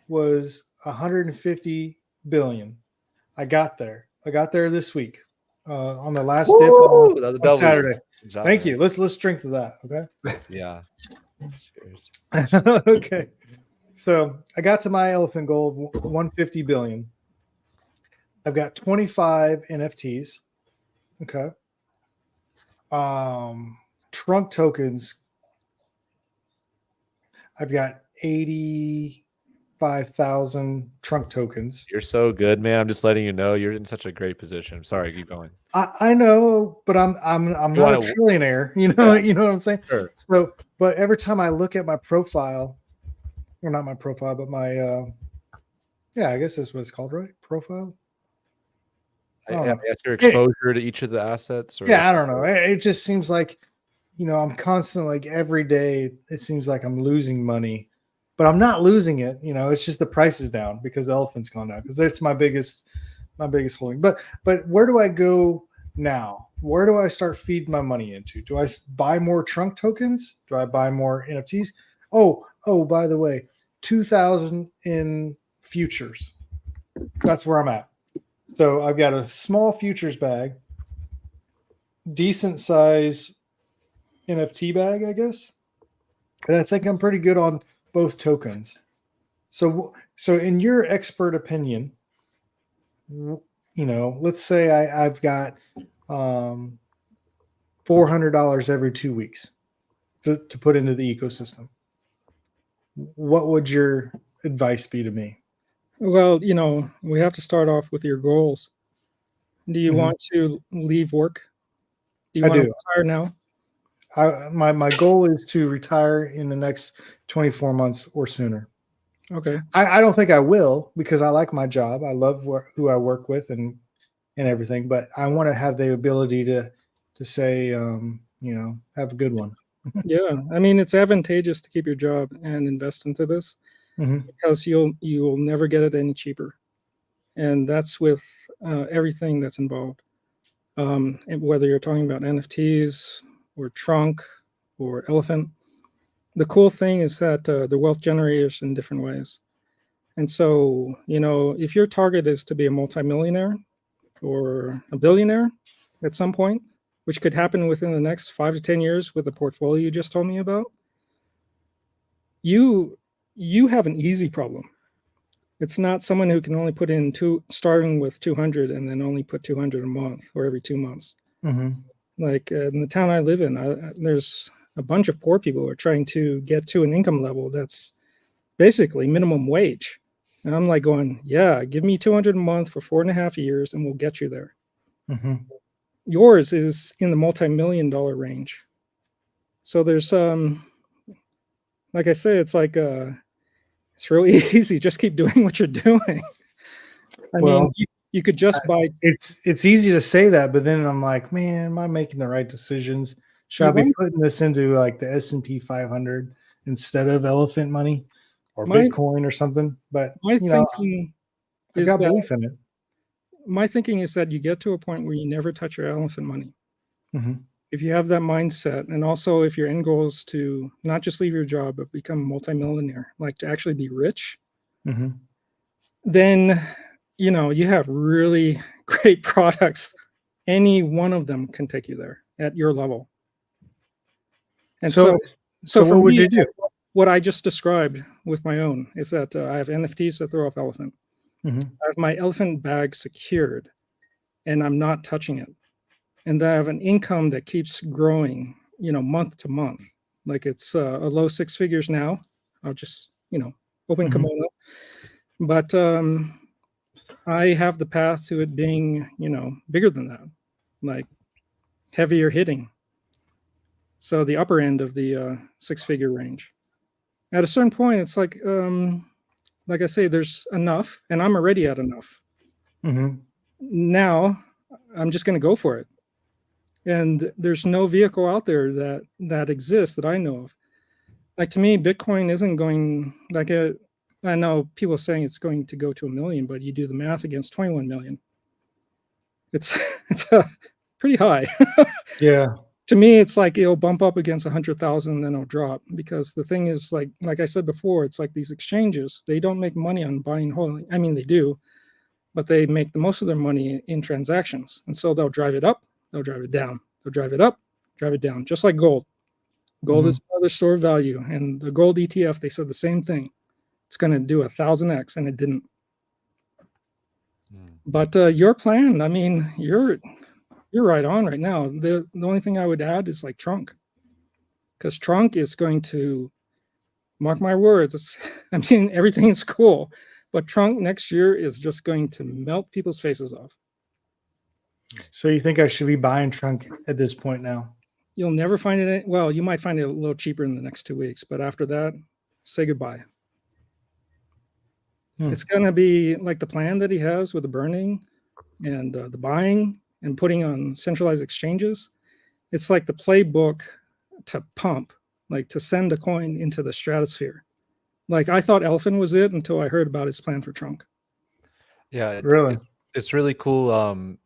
was 150 billion. I got there. this week on the last dip Woo! That was a on W. Saturday. Good job, Thank man. you. Let's drink to that. Okay. Yeah. Cheers. Okay. So I got to my elephant goal of 150 billion. I've got 25 NFTs. Okay. Trunk tokens. I've got 85,000 trunk tokens. You're so good, man. I'm just letting you know you're in such a great position. I'm sorry, keep going. I know, but I'm not a trillionaire. You know what I'm saying? Sure. So, but every time I look at my profile, or not my profile, but my I guess that's what it's called, right? Profile. I guess your exposure to each of the assets. Or I don't know. It just seems like, I'm constantly, like, every day it seems like I'm losing money, but I'm not losing it. It's just the price is down because the elephant's gone down because that's my biggest holding. But where do I go now? Where do I start feeding my money into? Do I buy more trunk tokens? Do I buy more NFTs? Oh, by the way, 2,000 in futures. That's where I'm at. So I've got a small futures bag, decent size NFT bag, I guess. And I think I'm pretty good on both tokens. So in your expert opinion, let's say I've got $400 every 2 weeks to put into the ecosystem. What would your advice be to me? Well, we have to start off with your goals. Do you want to leave work? Do you want to retire now? My goal is to retire in the next 24 months or sooner. Okay. I don't think I will because I like my job. I love who I work with and everything, but I want to have the ability to say, have a good one. Yeah. I mean, it's advantageous to keep your job and invest into this because you will never get it any cheaper. And that's with everything that's involved. And whether you're talking about NFTs or trunk or elephant, the cool thing is that the wealth generators in different ways. And so, if your target is to be a multimillionaire or a billionaire at some point, which could happen within the next 5 to 10 years with the portfolio you just told me about, you have an easy problem. It's not someone who can only put in starting with 200 and then only put 200 a month or every 2 months. Like in the town I live in, there's a bunch of poor people who are trying to get to an income level that's basically minimum wage. And I'm like going, yeah, give me 200 a month for 4.5 years and we'll get you there. Yours is in the multi-million-dollar range. So there's, like I say, it's like, it's really easy. Just keep doing what you're doing. I mean, you could just buy. It's easy to say that, but then I'm like, man, am I making the right decisions? Should I be putting this into like the S&P 500 instead of elephant money or Bitcoin or something? But my thinking I've got belief in it. My thinking is that you get to a point where you never touch your elephant money. If you have that mindset, and also if your end goal is to not just leave your job, but become a multimillionaire, like to actually be rich, then, you have really great products. Any one of them can take you there at your level. And so what would you do? What I just described with my own is that I have NFTs that throw off elephant. I have my elephant bag secured and I'm not touching it. And I have an income that keeps growing, month to month. Like it's a low 6 figures now. I'll just, open kimono. But I have the path to it being, bigger than that, like heavier hitting. So the upper end of the 6-figure range. At a certain point, it's like I say, there's enough, and I'm already at enough. Mm-hmm. Now I'm just going to go for it. And there's no vehicle out there that exists that I know of. Like, to me, Bitcoin isn't going like a. I know people saying it's going to go to 1 million, but you do the math against 21 million. It's pretty high. Yeah. To me, it's like it'll bump up against 100,000 and then it'll drop, because the thing is, like I said before, it's like these exchanges, they don't make money on buying and holding. I mean, they do, but they make the most of their money in transactions. And so they'll drive it up, they'll drive it down, they'll drive it up, drive it down, just like gold. Gold is another store of value. And the gold ETF, they said the same thing. It's going to do 1,000x, and it didn't. But your plan, I mean, you're right on right now. The only thing I would add is like Trunk, because Trunk is going to, mark my words, I mean, everything is cool, but Trunk next year is just going to melt people's faces off. So you think I should be buying Trunk at this point now? You'll never find it. Well, you might find it a little cheaper in the next 2 weeks, but after that, say goodbye. It's going to be like the plan that he has with the burning and the buying and putting on centralized exchanges. It's like the playbook to pump, like to send a coin into the stratosphere. Like, I thought Elephant was it until I heard about his plan for Trunk. Yeah, Really? it's really cool.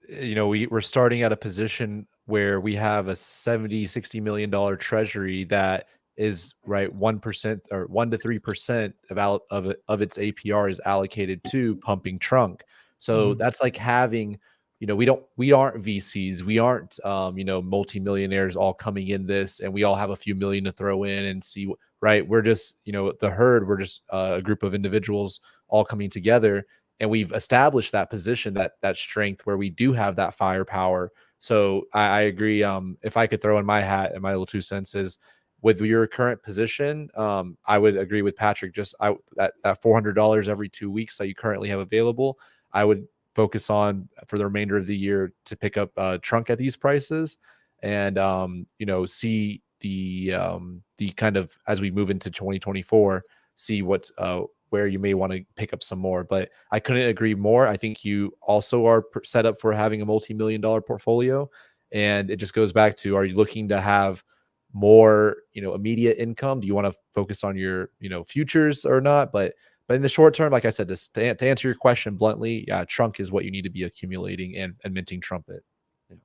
You know, we're starting at a position where we have a 70-60 million dollar treasury that is 1% or 1 to 3% of its APR is allocated to pumping Trunk. So that's like having, you know, we aren't VCs, we aren't you know, multimillionaires all coming in this, and we all have a few million to throw in and see what, right? We're just, you know, the herd, we're just a group of individuals all coming together, and we've established that position, that strength where we do have that firepower. So I agree. If I could throw in my hat and my little 2 cents is, with your current position, I would agree with Patrick. Just that $400 every 2 weeks that you currently have available, I would focus on for the remainder of the year to pick up Trunk at these prices, and you know, see the kind of, as we move into 2024, see what where you may want to pick up some more. But I couldn't agree more. I think you also are set up for having a multi-million-dollar portfolio, and it just goes back to, are you looking to have more, you know, immediate income? Do you want to focus on your, you know, futures or not? But in the short term, like I said, to answer your question bluntly, yeah, Trunk is what you need to be accumulating and minting Trumpet. Yeah.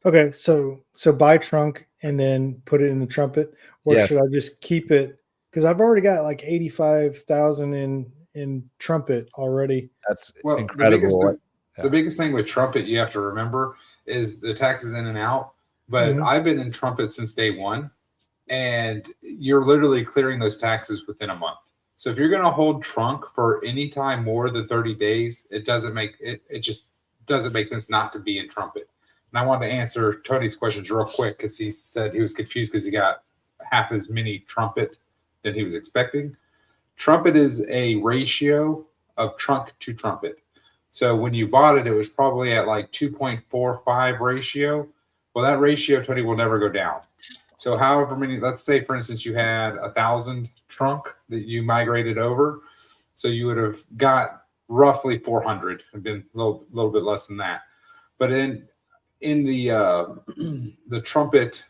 Okay, so buy Trunk and then put it in the Trumpet, or Yes. should I just keep it? Because I've already got like 85,000 in Trumpet already. That's Well, incredible. The biggest thing with Trumpet you have to remember is the taxes in and out. But I've been in Trumpet since day one, and you're literally clearing those taxes within a month. So if you're going to hold Trunk for any time more than 30 days, it just doesn't make sense not to be in Trumpet. And I wanted to answer Tony's questions real quick, because he said he was confused because he got half as many Trumpet than he was expecting. Trumpet is a ratio of Trunk to Trumpet. So when you bought it, it was probably at like 2.45 ratio. Well, that ratio, Tony, will never go down. So however many, let's say, for instance, you had 1,000 Trunk that you migrated over. So you would have got roughly 400, and been a little bit less than that. But in the Trumpet,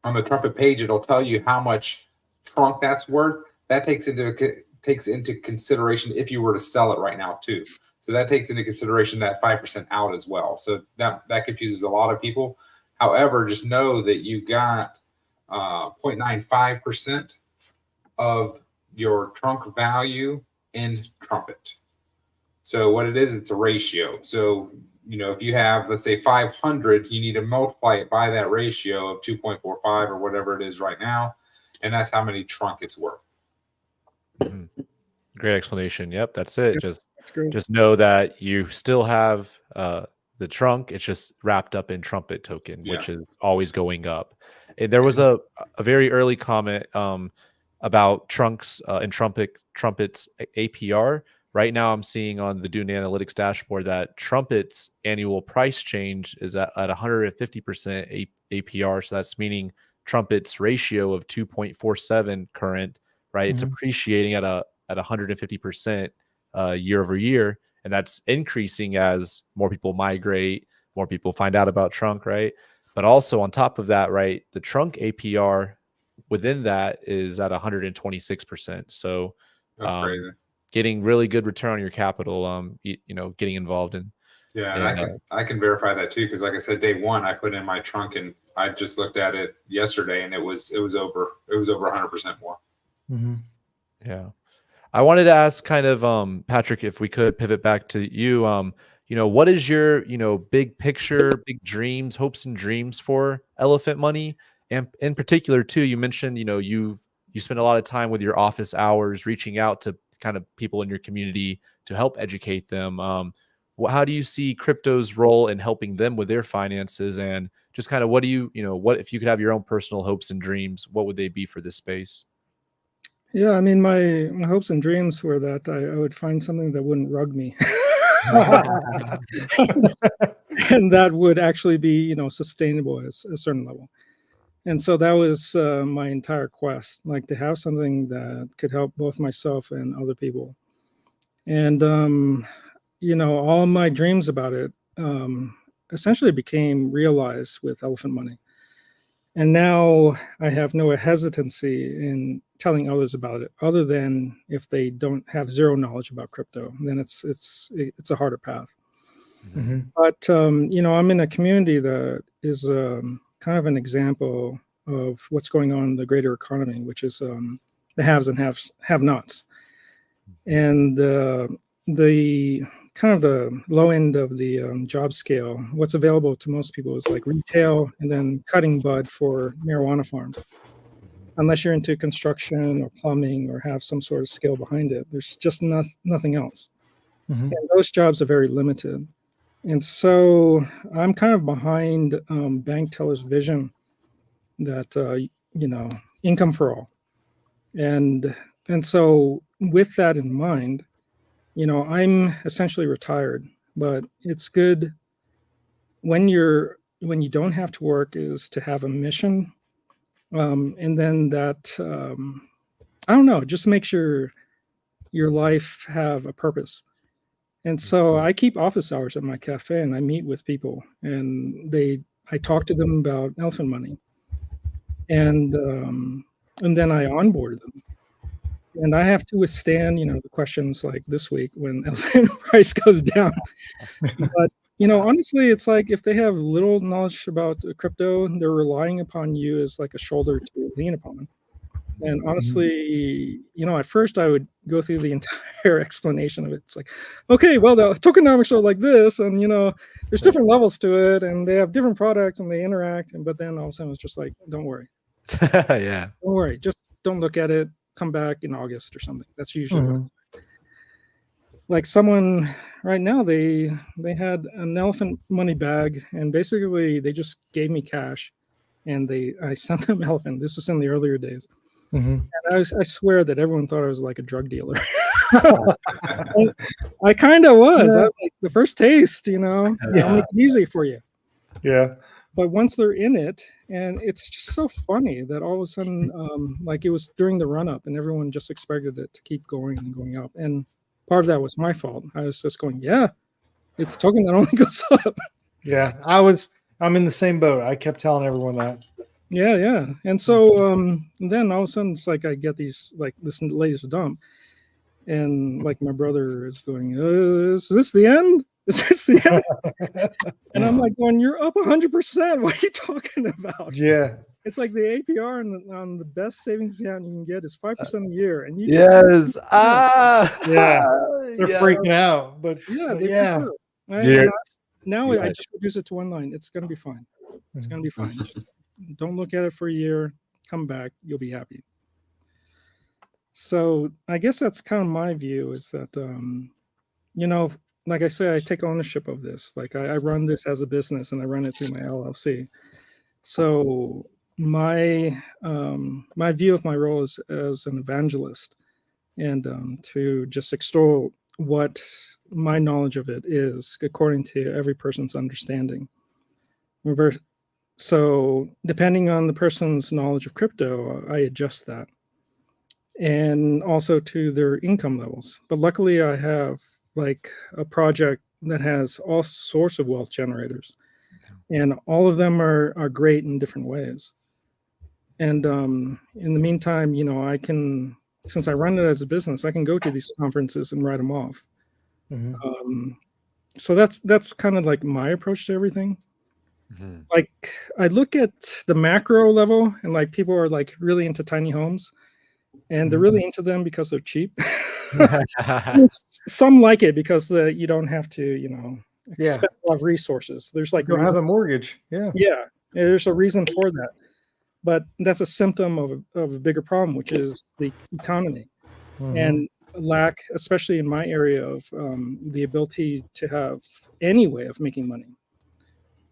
on the Trumpet page, it'll tell you how much Trunk that's worth. That takes into consideration if you were to sell it right now too. So that takes into consideration that 5% out as well. So that confuses a lot of people. However, just know that you got 0.95% of your Trunk value in Trumpet. So what it is, it's a ratio. So, you know, if you have, let's say, 500, you need to multiply it by that ratio of 2.45 or whatever it is right now. And that's how many Trunk it's worth. Great explanation. Yep, that's it. That's great. Just know that you still have the Trunk. It's just wrapped up in Trumpet token, which is always going up. And there was a very early comment about Trunks and Trumpet's APR. right now I'm seeing on the Dune Analytics dashboard that Trumpet's annual price change is at 150% APR. So that's meaning Trumpet's ratio of 2.47 current, right? It's appreciating at 150% year over year. And that's increasing as more people migrate, more people find out about Trunk, right? But also on top of that, right, the Trunk APR within that is at 126%. So That's crazy. getting really good return on your capital, getting involved in. Yeah, and I can verify that too, because like I said, day one I put in my Trunk and I just looked at it yesterday and it was over 100% more. Yeah. I wanted to ask kind of Patrick, if we could pivot back to you. What is your, big picture, big dreams, hopes and dreams for Elephant Money? And in particular too, you mentioned, you spend a lot of time with your office hours reaching out to kind of people in your community to help educate them. How do you see crypto's role in helping them with their finances? And just kind of what if you could have your own personal hopes and dreams, what would they be for this space? Yeah, I mean, my hopes and dreams were that I would find something that wouldn't rug me. And that would actually be, sustainable at a certain level. And so that was my entire quest, like to have something that could help both myself and other people. And, all my dreams about it essentially became realized with Elephant Money. And now I have no hesitancy in telling others about it, other than if they don't have zero knowledge about crypto, then it's a harder path. But I'm in a community that is kind of an example of what's going on in the greater economy, which is the haves and have-nots, and the kind of the low end of the job scale. What's available to most people is like retail and then cutting bud for marijuana farms. Unless you're into construction or plumbing or have some sort of skill behind it, there's just nothing else. And those jobs are very limited. And so I'm kind of behind bank teller's vision that, income for all. And so with that in mind, I'm essentially retired, but it's good when you don't have to work is to have a mission. And then that, I don't know, just makes your life have a purpose. And so I keep office hours at my cafe and I meet with people and I talk to them about Elephant Money. And then I onboard them. And I have to withstand, the questions like this week when elephant price goes down. But, honestly, it's like if they have little knowledge about crypto, they're relying upon you as like a shoulder to lean upon. And honestly, at first I would go through the entire explanation of it. It's like, okay, well, the tokenomics are like this, and there's different levels to it, and they have different products, and they interact. But then all of a sudden, it's just like, don't worry, yeah, don't worry, just don't look at it. Come back in August or something. That's usually like someone right now. They had an Elephant Money bag, and basically they just gave me cash, and I sent them elephant. This was in the earlier days. And I swear that everyone thought I was like a drug dealer. I kind of was. I was like, the first taste, I'll make it easy for you. Yeah. But once they're in it, and it's just so funny that all of a sudden, like it was during the run up and everyone just expected it to keep going and going up. And part of that was my fault. I was just going, yeah, it's a token that only goes up. Yeah. I'm in the same boat. I kept telling everyone that. Yeah. And so then all of a sudden it's like I get this latest dump, and like my brother is going, is this the end? Is this the end? And I'm like going, you're up 100%. What are you talking about? Yeah. It's like the APR on the best savings account you can get is 5% a year. And you Yeah. They're freaking out. But yeah. Now I just reduce it to one line. It's going to be fine. It's going to be fine. Just don't look at it for a year. Come back. You'll be happy. So I guess that's kind of my view is that, like I say, I take ownership of this. Like I run this as a business and I run it through my LLC. So my view of my role is as an evangelist and to just extol what my knowledge of it is according to every person's understanding. So depending on the person's knowledge of crypto, I adjust that, and also to their income levels. But luckily I have like a project that has all sorts of wealth generators, and all of them are great in different ways. And in the meantime, you know, I can, since I run it as a business, I can go to these conferences and write them off. So that's kind of like my approach to everything. Like I look at the macro level, and like people are like really into tiny homes, and they're really into them because they're cheap. Some like it because you don't have to, you know, expend a lot of resources. There's like You don't have a mortgage. Yeah. Yeah, there's a reason for that. But that's a symptom of a bigger problem, which is the economy and lack, especially in my area, of the ability to have any way of making money.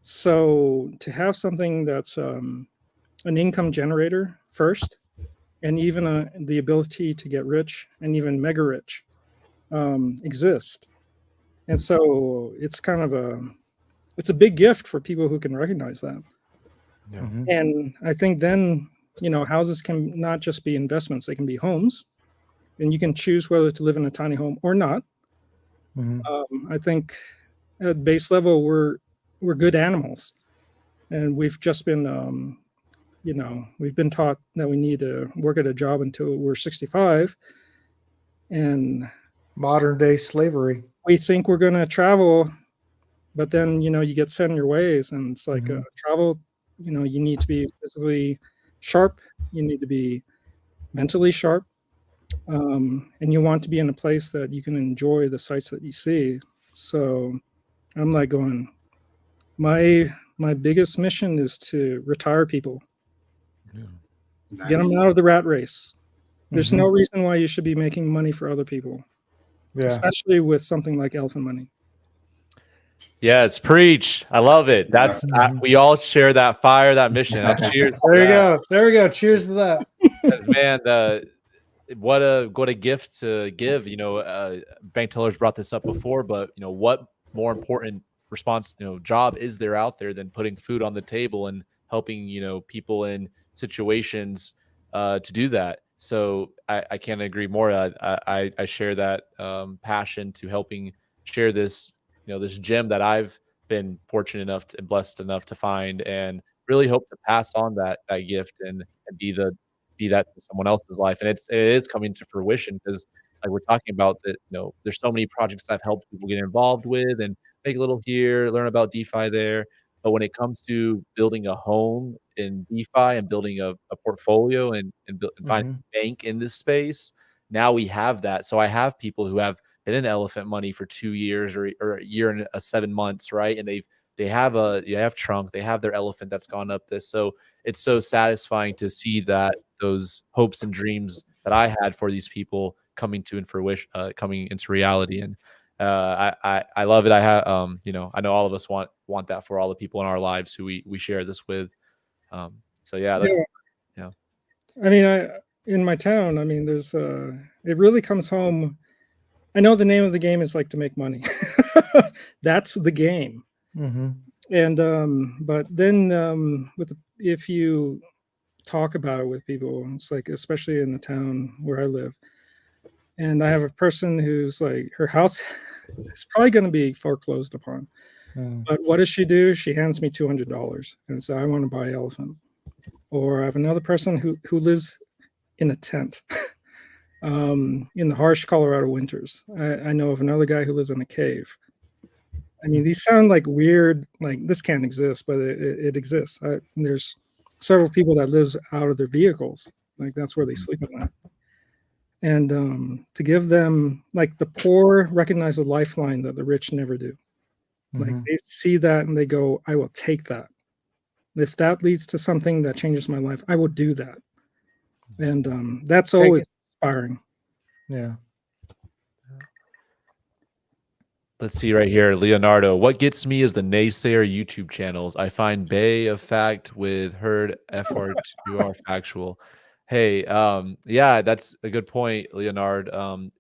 So to have something that's an income generator first, and even the ability to get rich and even mega rich exist. And so it's kind of it's a big gift for people who can recognize that. And I think then, you know, houses can not just be investments, they can be homes, and you can choose whether to live in a tiny home or not. I think at base level, we're good animals, and we've just been, you know, we've been taught that we need to work at a job until we're 65, and modern day slavery. We think we're going to travel, but then, you know, you get set in your ways, and it's like travel. You know, you need to be physically sharp, you need to be mentally sharp, and you want to be in a place that you can enjoy the sights that you see. So I'm like going, my biggest mission is to retire people, get them out of the rat race. There's no reason why you should be making money for other people, especially with something like elephant money. Yes, preach. I love it. That's we all share that fire, that mission. Cheers. There you go. There we go. Cheers to that. Man, what a gift to give. You know, bank tellers brought this up before, but you know, what more important job is there out there than putting food on the table and helping, you know, people in situations to do that. So I can't agree more. I share that passion to helping share this, you know, this gem that I've been fortunate enough and blessed enough to find, and really hope to pass on that gift and be that to someone else's life. And it is coming to fruition, because like we're talking about that, you know, there's so many projects I've helped people get involved with and make a little here, learn about DeFi there. But when it comes to building a home in DeFi and building a portfolio and finding a bank in this space, now we have that. So I have people who have been in elephant money for 2 years or a year and 7 months, right? And they have trunk, they have their elephant that's gone up this. So it's so satisfying to see that those hopes and dreams that I had for these people coming into reality. And I love it. I have you know, I know all of us want that for all the people in our lives who we share this with. So yeah, that's yeah. I mean, in my town, I mean, there's it really comes home. I know the name of the game is like to make money. That's the game. And but then if you talk about it with people, it's like, especially in the town where I live, and I have a person who's like, her house is probably going to be foreclosed upon. But what does she do? She hands me $200 and says, I want to buy elephant. Or I have another person who lives in a tent in the harsh Colorado winters. I know of another guy who lives in a cave. I mean, these sound like weird, like this can't exist, but it exists. There's several people that lives out of their vehicles. Like that's where they sleep at night. And to give them, like, the poor recognize a lifeline that the rich never do. Like they see that and they go, I will take that. If that leads to something that changes my life, I will do that. And that's always inspiring. Yeah. Let's see right here, Leonardo. What gets me is the naysayer YouTube channels. I find Bay of Fact with Herd FR2R factual. Hey, yeah, that's a good point, Leonard.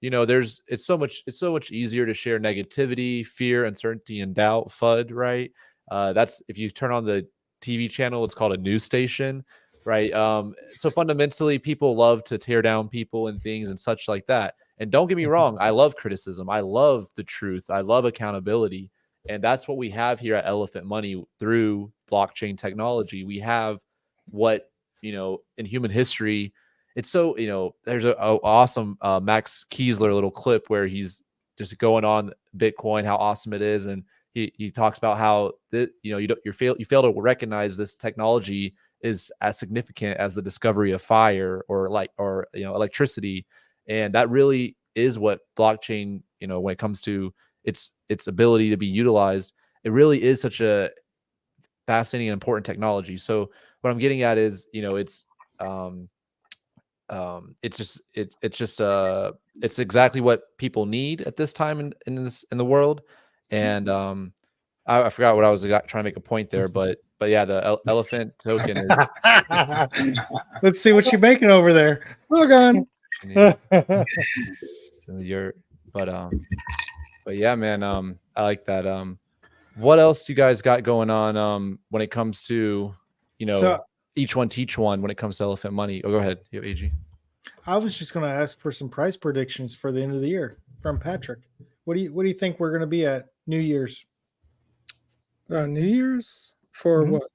You know, it's so much easier to share negativity, fear, uncertainty, and doubt, FUD, right? That's if you turn on the TV channel, it's called a news station, right? So fundamentally, people love to tear down people and things and such like that. And don't get me wrong, I love criticism. I love the truth. I love accountability. And that's what we have here at Elephant Money through blockchain technology. We have what in human history, it's so, there's a awesome Max Kiesler little clip where he's just going on Bitcoin, how awesome it is. And he talks about how you fail to recognize this technology is as significant as the discovery of fire or electricity. And that really is what blockchain, when it comes to its ability to be utilized, it really is such a fascinating and important technology. So what I'm getting at is, it's exactly what people need at this time in the world. And I forgot what I was trying to make a point there, but yeah, the elephant token is Let's see what you're making over there. Log on. But yeah, man, I like that. What else you guys got going on when it comes to So each one teach one when it comes to Elephant Money? Oh, go ahead, AG. I was just going to ask for some price predictions for the end of the year from Patrick. What do you think we're going to be at New Year's? New Year's for Mhm. what?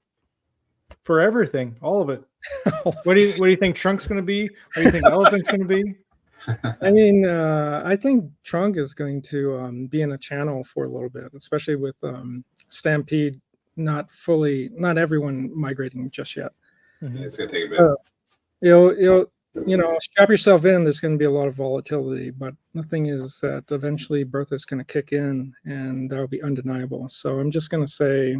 For everything, all of it. What do you think Trunk's going to be? What do you think Elephant's going to be? I mean, I think Trunk is going to be in a channel for a little bit, especially with Stampede not everyone migrating just yet. Mhm. It's gonna take a bit. You'll strap yourself in. There's going to be a lot of volatility, but the thing is that eventually Bertha is going to kick in, and that will be undeniable. So I'm just going to say,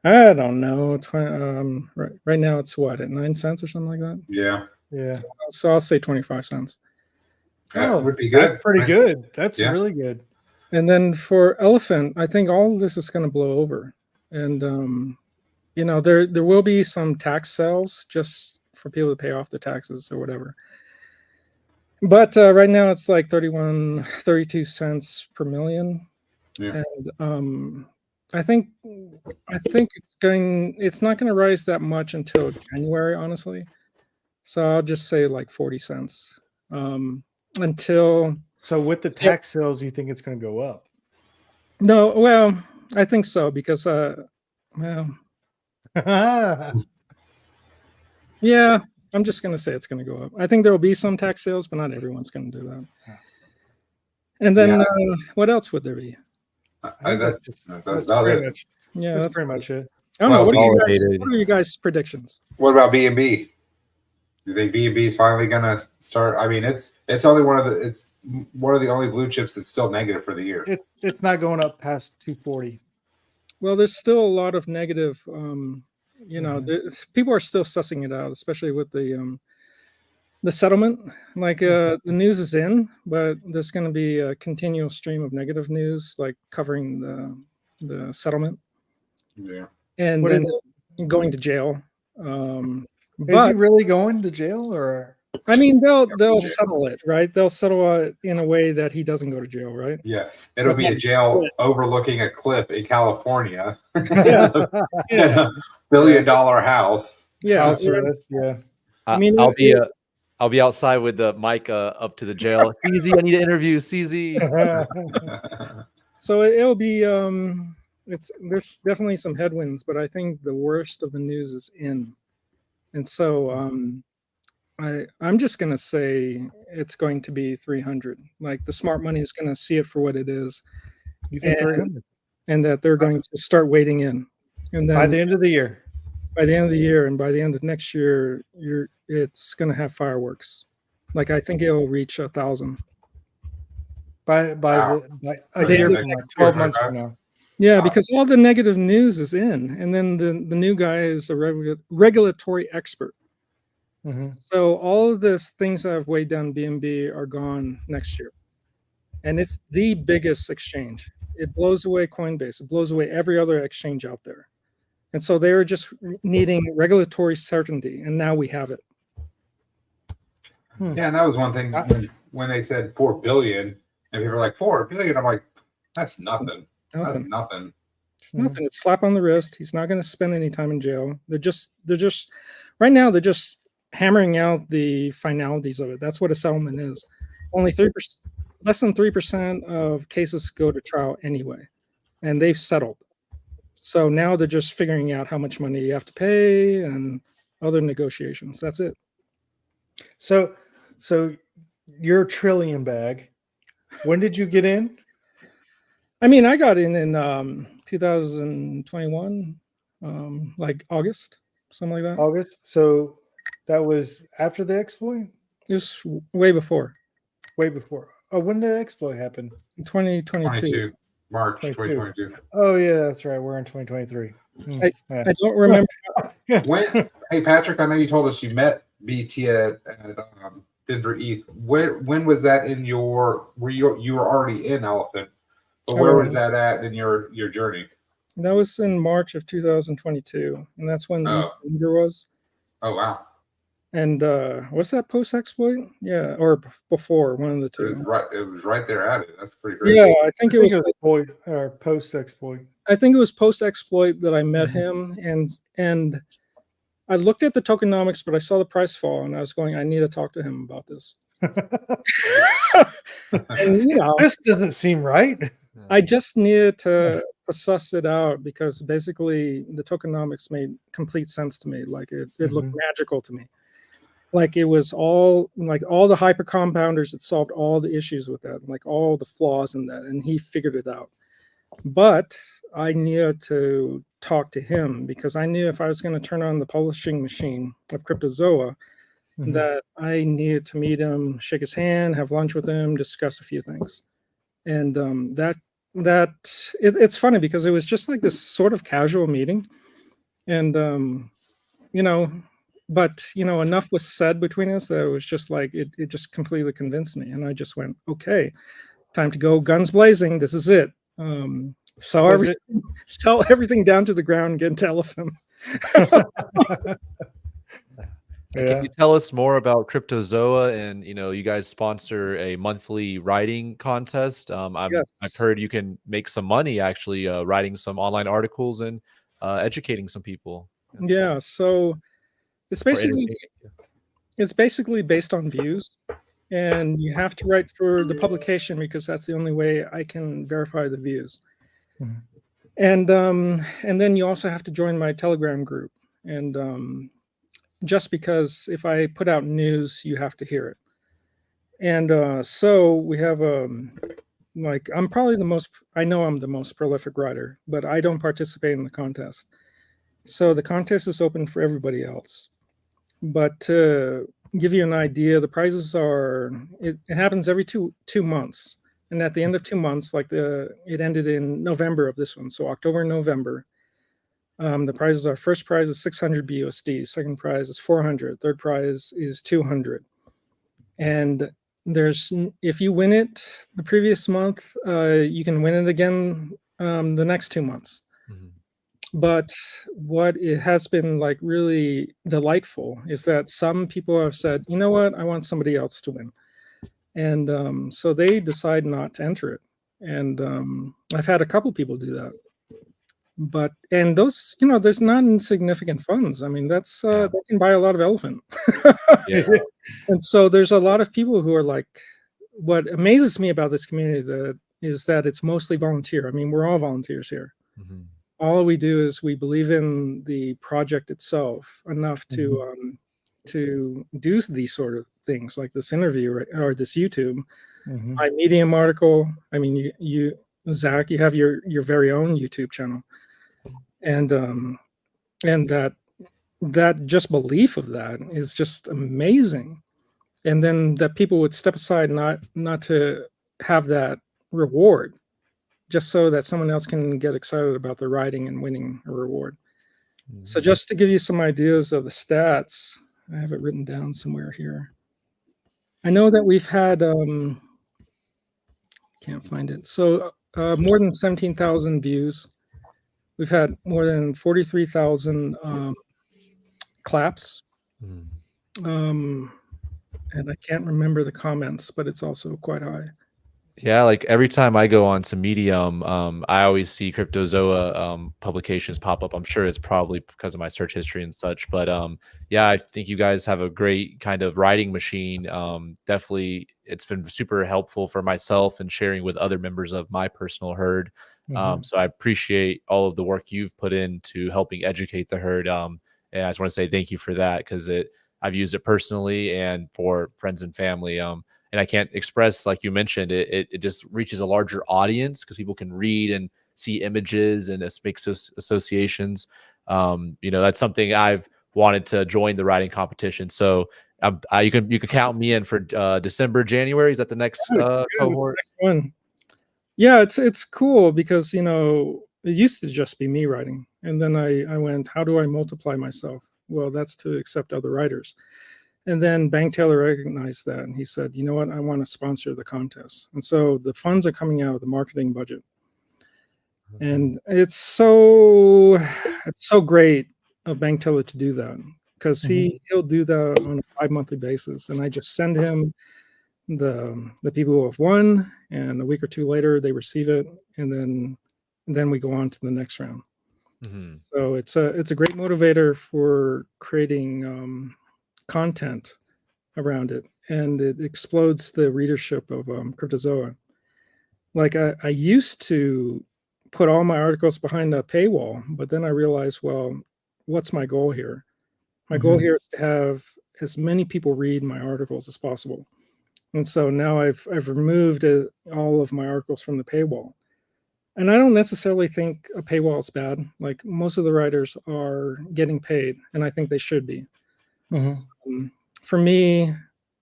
I don't know. Right now it's what, at 9 cents or something like that. Yeah, Yeah. So I'll say 25 cents. that would be good. That's pretty good. That's Yeah. really good. And then for Elephant, I think all of this is going to blow over, and there will be some tax sales just for people to pay off the taxes or whatever. But right now it's like 32 cents per million. Yeah. And I think it's not going to rise that much until January, honestly. So I'll just say like 40 cents until. So with the tax sales, you think it's going to go up? No, well, I think so because yeah, I'm just going to say it's going to go up. I think there will be some tax sales, but not everyone's going to do that. And then what else would there be? That's about pretty it. much. Yeah, That's pretty much it. I don't know. What Validated. are you guys' predictions? What about B&B? Do you think B&B is finally gonna start? I mean, it's one of the only blue chips that's still negative for the year. It's not going up past 240. Well, there's still a lot of negative. People are still sussing it out, especially with the settlement. Like the news is in, but there's going to be a continual stream of negative news, like covering the settlement. Yeah. And What then is going to jail. Is he really going to jail, or? I mean, they'll settle it, right? They'll settle it in a way that he doesn't go to jail, right? Yeah, it'll be a jail overlooking a cliff in California. Yeah. In a $1 billion house. Yeah. House arrest, yeah. I mean, I'll be outside with the mic up to the jail. CZ, I need to interview CZ. So it'll be there's definitely some headwinds, but I think the worst of the news is in. And so I'm just going to say it's going to be 300. Like the smart money is going to see it for what it is. You think 300? And that they're going to start wading in. And then By the end of the year. By the end of the year and by the end of next year, it's going to have fireworks. Like I think it'll reach 1,000. By a year from now, 12 months from now. Yeah, because all the negative news is in, and then the new guy is a regulatory expert. Mm-hmm. So all of these things that have weighed down BNB are gone next year, and it's the biggest exchange. It blows away Coinbase. It blows away every other exchange out there, and so they're just needing regulatory certainty, and now we have it. Yeah, and that was one thing when they said 4 billion, and people were like 4 billion. I'm like, that's nothing. That's nothing. It's nothing. It's a slap on the wrist. He's not going to spend any time in jail. They're just right now. They're just hammering out the finalities of it. That's what a settlement is. Only 3%, less than 3% of cases go to trial anyway, and they've settled. So now they're just figuring out how much money you have to pay and other negotiations. That's it. So your trillion bag, when did you get in? I mean, I got in 2021, like August, something like that. August. So that was after the exploit? It was way before. Way before. Oh, when did the exploit happen? 2022. March 2022. Oh yeah, that's right. We're in 2023. I don't remember. Hey Patrick, I know you told us you met BT at Denver ETH. When was that in your? You were already in Elephant, but where was that at in your journey? That was in March of 2022, and that's when the ETH was. Oh wow! And what's that post exploit? Yeah, or before, one of the two. It was right there at it. That's pretty crazy. Yeah, I think it was post exploit. I think it was post exploit that I met him, and I looked at the tokenomics, but I saw the price fall, and I was going, I need to talk to him about this. And this doesn't seem right. I just needed to suss it out because basically the tokenomics made complete sense to me. Like it looked magical to me. Like it was all the hyper compounders, it solved all the issues with that, like all the flaws in that, and he figured it out. But I needed to talk to him because I knew if I was going to turn on the publishing machine of Cryptozoa, that I needed to meet him, shake his hand, have lunch with him, discuss a few things. And it's funny because it was just like this sort of casual meeting, and but enough was said between us that it was just like it just completely convinced me, and I just went, okay, time to go guns blazing. This is it. Sell everything down to the ground and get into Elephant. Can you tell us more about Cryptozoa? And you guys sponsor a monthly writing contest. I've heard you can make some money actually writing some online articles and educating some people. Yeah, so it's basically based on views, and you have to write for the publication because that's the only way I can verify the views. And then you also have to join my Telegram group, and just because if I put out news, you have to hear it. And so we have I'm probably I'm the most prolific writer, but I don't participate in the contest. So the contest is open for everybody else. But to give you an idea, the prizes are, it happens every two months. And at the end of 2 months, it ended in November of this one. So October and November, the prizes are, first prize is 600 BUSD, second prize is 400, third prize is 200. And if you win it the previous month, you can win it again the next 2 months. But what it has been really delightful is that some people have said, you know what, I want somebody else to win. And so they decide not to enter it. And I've had a couple people do that. And those, there's not insignificant funds. I mean, that's they can buy a lot of Elephant. And so there's a lot of people who are what amazes me about this community is that it's mostly volunteer. I mean, we're all volunteers here. All we do is we believe in the project itself enough to do these sort of things, like this interview or this YouTube, my Medium article. I mean, you Zach, you have your very own YouTube channel, and that just belief of that is just amazing. And then that people would step aside not to have that reward, just so that someone else can get excited about the writing and winning a reward. So just to give you some ideas of the stats, I have it written down somewhere here. I know that we've had, can't find it. So more than 17,000 views. We've had more than 43,000 claps. and I can't remember the comments, but it's also quite high. Yeah, like every time I go on to Medium, I always see Cryptozoa publications pop up. I'm sure it's probably because of my search history and such. But yeah, I think you guys have a great kind of writing machine. Definitely, it's been super helpful for myself and sharing with other members of my personal herd. So I appreciate all of the work you've put into helping educate the herd. And I just want to say thank you for that because I've used it personally and for friends and family. And I can't express, like you mentioned, it just reaches a larger audience because people can read and see images and it makes associations. That's something I've wanted to join the writing competition. So you can count me in for December, January. Is that the next cohort? Next one. Yeah, it's cool because it used to just be me writing, and then I went, how do I multiply myself? Well, that's to accept other writers. And then Bank Taylor recognized that, and he said, you know what, I want to sponsor the contest. And so the funds are coming out of the marketing budget. And it's so great of Bank Taylor to do that because he'll do that on a 5 monthly basis. And I just send him the people who have won, and a week or two later they receive it, and then we go on to the next round. So it's a great motivator for creating content around it, and it explodes the readership of Cryptozoa. Like I used to put all my articles behind a paywall, but then I realized, well, what's my goal here? My goal here is to have as many people read my articles as possible. And so now I've removed all of my articles from the paywall. And I don't necessarily think a paywall is bad. Like most of the writers are getting paid, and I think they should be. For me,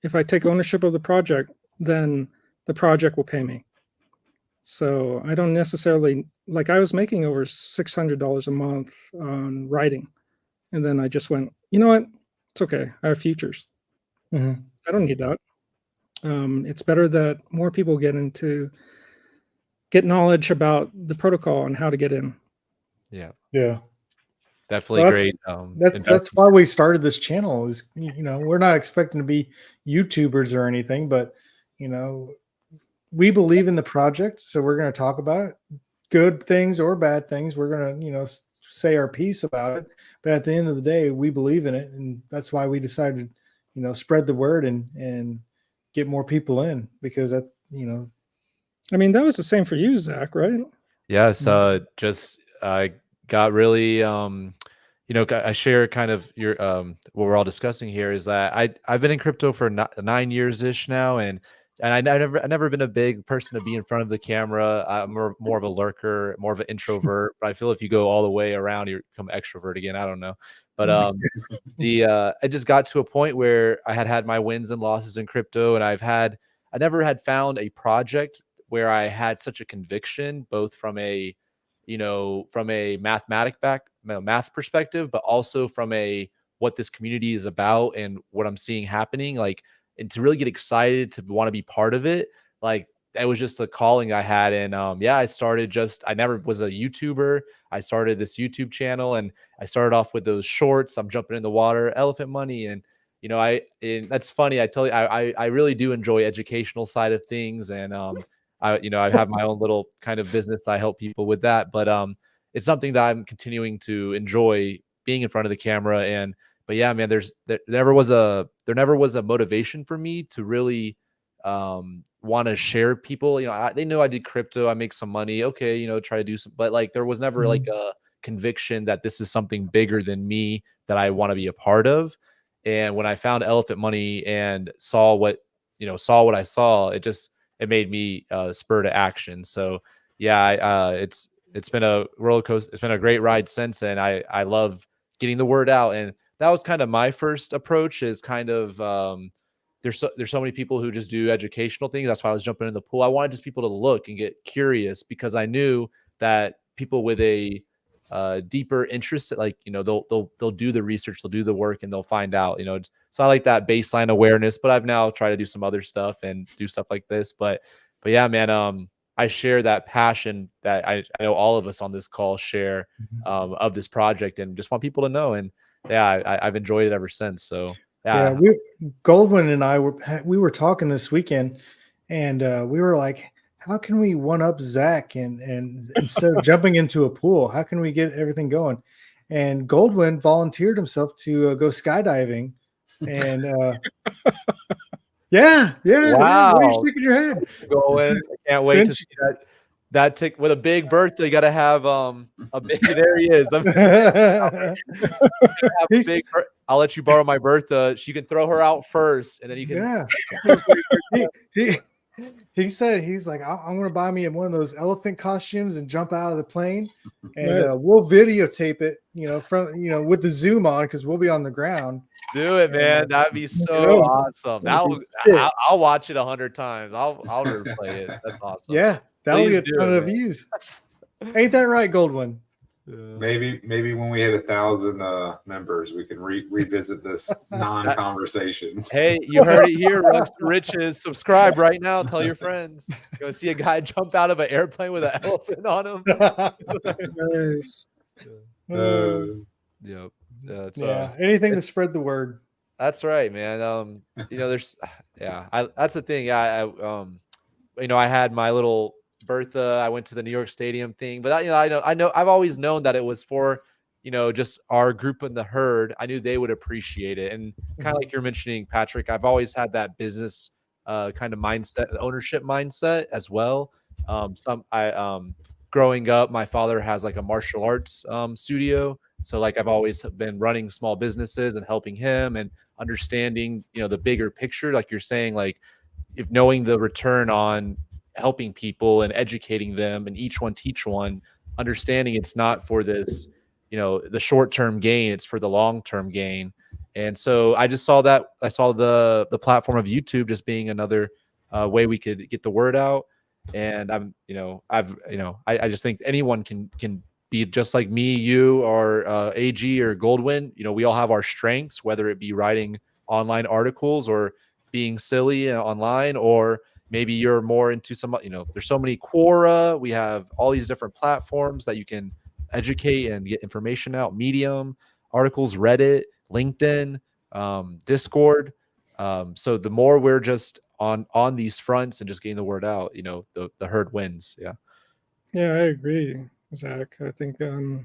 if I take ownership of the project, then the project will pay me. So I don't necessarily, like I was making over $600 a month on writing. And then I just went, you know what? It's okay. I have futures. I don't need that. It's better that more people get knowledge about the protocol and how to get in. Yeah. Well, Definitely great. That's why we started this channel. Is we're not expecting to be YouTubers or anything, but we believe in the project, so we're going to talk about it, good things or bad things. We're going to say our piece about it. But at the end of the day, we believe in it, and that's why we decided spread the word and get more people in, because that I mean, that was the same for you, Zach, right? Yes. Just I got really I share kind of your what we're all discussing here is that I've been in crypto for 9 years ish now, and I never been a big person to be in front of the camera. I'm more of a lurker, more of an introvert. But I feel if you go all the way around, you become extrovert again. I don't know, but I just got to a point where I had my wins and losses in crypto, and I never had found a project where I had such a conviction, both from a math perspective, but also from a what this community is about and what I'm seeing happening, like, and to really get excited to want to be part of it. Like, that was just the calling I had. And I never was a YouTuber. I started this YouTube channel, and I started off with those shorts. I'm jumping in the water, elephant money. And that's funny. I tell you, I really do enjoy educational side of things. And I have my own little kind of business. I help people with that, but it's something that I'm continuing to enjoy, being in front of the camera. But yeah, man, there never was a motivation for me to really want to share people. They know I did crypto, I make some money. Okay, try to do some, but like there was never like a conviction that this is something bigger than me that I want to be a part of. And when I found Elephant Money and saw what I saw, it made me spur to action. So yeah, it's been a roller coaster. It's been a great ride since, and I love getting the word out. And that was kind of my first approach. Is kind of there's so many people who just do educational things. That's why I was jumping in the pool. I wanted just people to look and get curious, because I knew that people with a deeper interest, like they'll do the research, they'll do the work, and they'll find out. So I like that baseline awareness, but I've now tried to do some other stuff and do stuff like this. But yeah, man, I share that passion that I know all of us on this call share of this project, and just want people to know. And yeah, I've enjoyed it ever since. So Yeah, Goldwyn and I were talking this weekend, and we were like, how can we one up Zach and instead of jumping into a pool, how can we get everything going? And Goldwyn volunteered himself to go skydiving, and yeah. Why are you Wow. shaking your head? Going. I can't wait to see that. That tick with a big birthday. You got to have a big. There he is. I'll let you borrow my Bertha. She can throw her out first, and then you can. Yeah. He said he's like, I'm going to buy me one of those elephant costumes and jump out of the plane, and Nice. we'll videotape it, with the zoom on because we'll be on the ground. Do it, man. That'd be so awesome. I'll watch it 100 times. I'll replay it. That's awesome. Yeah, that'll get a ton of views. Ain't that right, Goldwyn? Maybe when we hit 1,000 members, we can revisit this non-conversation. Hey, you heard it here, Rugs to Riches. Subscribe right now. Tell your friends. Go see a guy jump out of an airplane with an elephant on him. Nice. Yep. Anything to spread the word. That's right, man. There's that's the thing. I had my little Bertha. I went to the New York Stadium thing, but I know I've always known that it was for just our group in the herd. I knew they would appreciate it, and kind of like you're mentioning, Patrick, I've always had that business kind of mindset, ownership mindset as well. Growing up, my father has like a martial arts studio, so like I've always been running small businesses and helping him and understanding the bigger picture, like you're saying, like if knowing the return on helping people and educating them and each one teach one, understanding it's not for this, the short-term gain, it's for the long-term gain. And so I just saw that. I saw the platform of YouTube just being another way we could get the word out. And I just think anyone can be just like me, you, or AG or Goldwyn. We all have our strengths, whether it be writing online articles or being silly online, or maybe you're more into there's so many Quora. We have all these different platforms that you can educate and get information out. Medium, articles, Reddit, LinkedIn, Discord. So the more we're just on these fronts and just getting the word out, the herd wins. Yeah. Yeah, I agree, Zach. I think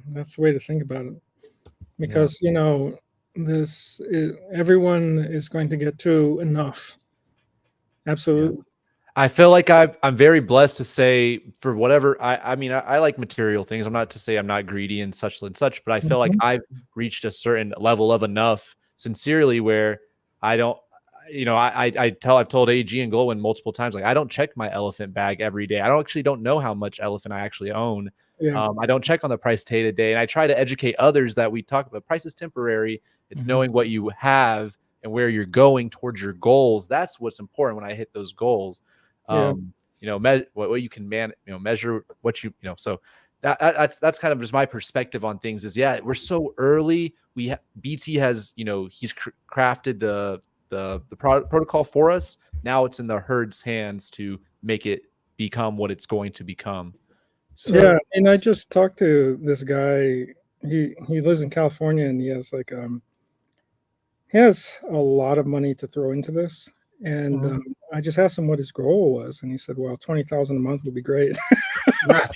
that's the way to think about it, because everyone is going to get to enough. Absolutely. Yeah. I feel like I'm very blessed to say, for whatever I like material things. I'm not to say I'm not greedy and such, but I feel like I've reached a certain level of enough sincerely where I don't, I've told AG and Goldwyn multiple times, like I don't check my elephant bag every day. I don't know how much elephant I actually own. Yeah. I don't check on the price day to day, and I try to educate others that we talk about. Price is temporary. It's knowing what you have and where you're going towards your goals. That's what's important when I hit those goals. What you can measure what so that's kind of just my perspective on things is, we're so early. BT has, he's crafted the protocol for us. Now it's in the herd's hands to make it become what it's going to become. So, and I just talked to this guy. He lives in California, and he has a lot of money to throw into this. And I just asked him what his goal was, and he said, "Well, 20,000 a month would be great." But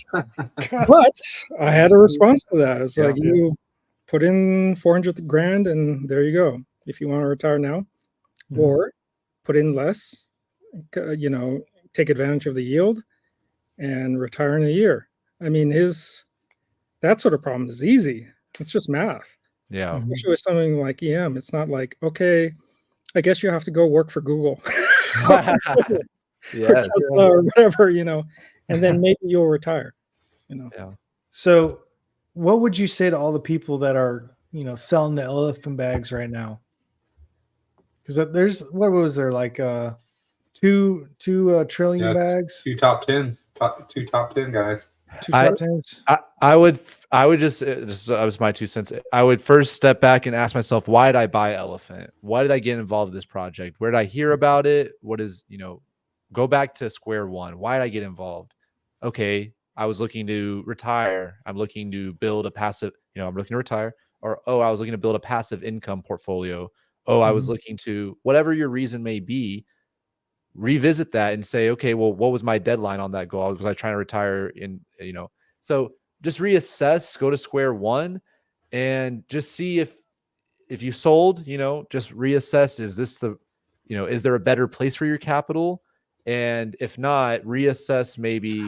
I had a response to that. It's like, you put in 400 grand, and there you go. If you want to retire now, or put in less, take advantage of the yield and retire in a year. I mean, that sort of problem is easy. It's just math. Yeah. Especially with something like EM. It's not like, okay, I guess you have to go work for Google or Tesla or whatever, and then maybe you'll retire, Yeah. So what would you say to all the people that are, selling the elephant bags right now? Because there's, what was there, like two trillion bags? Two top 10 guys. Two top 10s. I would just that was my 2 cents. I would first step back and ask myself, why did I buy Elephant? Why did I get involved in this project? Where did I hear about it? What is, go back to square one. Why did I get involved? Okay, I was looking to retire. I'm looking to build a passive, I'm looking to retire. Or, I was looking to build a passive income portfolio. oh, I was looking to, whatever your reason may be, revisit that and say, okay, well, what was my deadline on that goal? Was I trying to retire in, so just reassess, go to square one, and just see if you sold, just reassess, is this the, is there a better place for your capital? And if not, reassess maybe,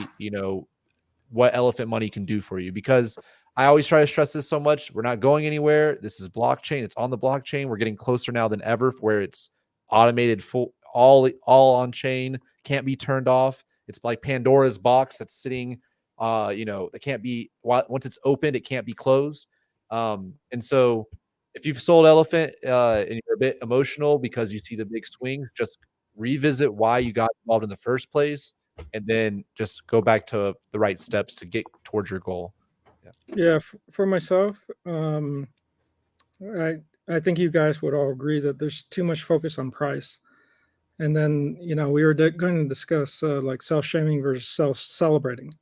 what elephant money can do for you. Because I always try to stress this so much. We're not going anywhere. This is blockchain. It's on the blockchain. We're getting closer now than ever where it's automated, full, all on chain, can't be turned off. It's like Pandora's box that's sitting, it can't be, once it's opened, it can't be closed. And so if you've sold elephant and you're a bit emotional because you see the big swings, just revisit why you got involved in the first place, and then just go back to the right steps to get towards your goal. Yeah, for myself, I think you guys would all agree that there's too much focus on price. And then, we were going to discuss like self-shaming versus self-celebrating.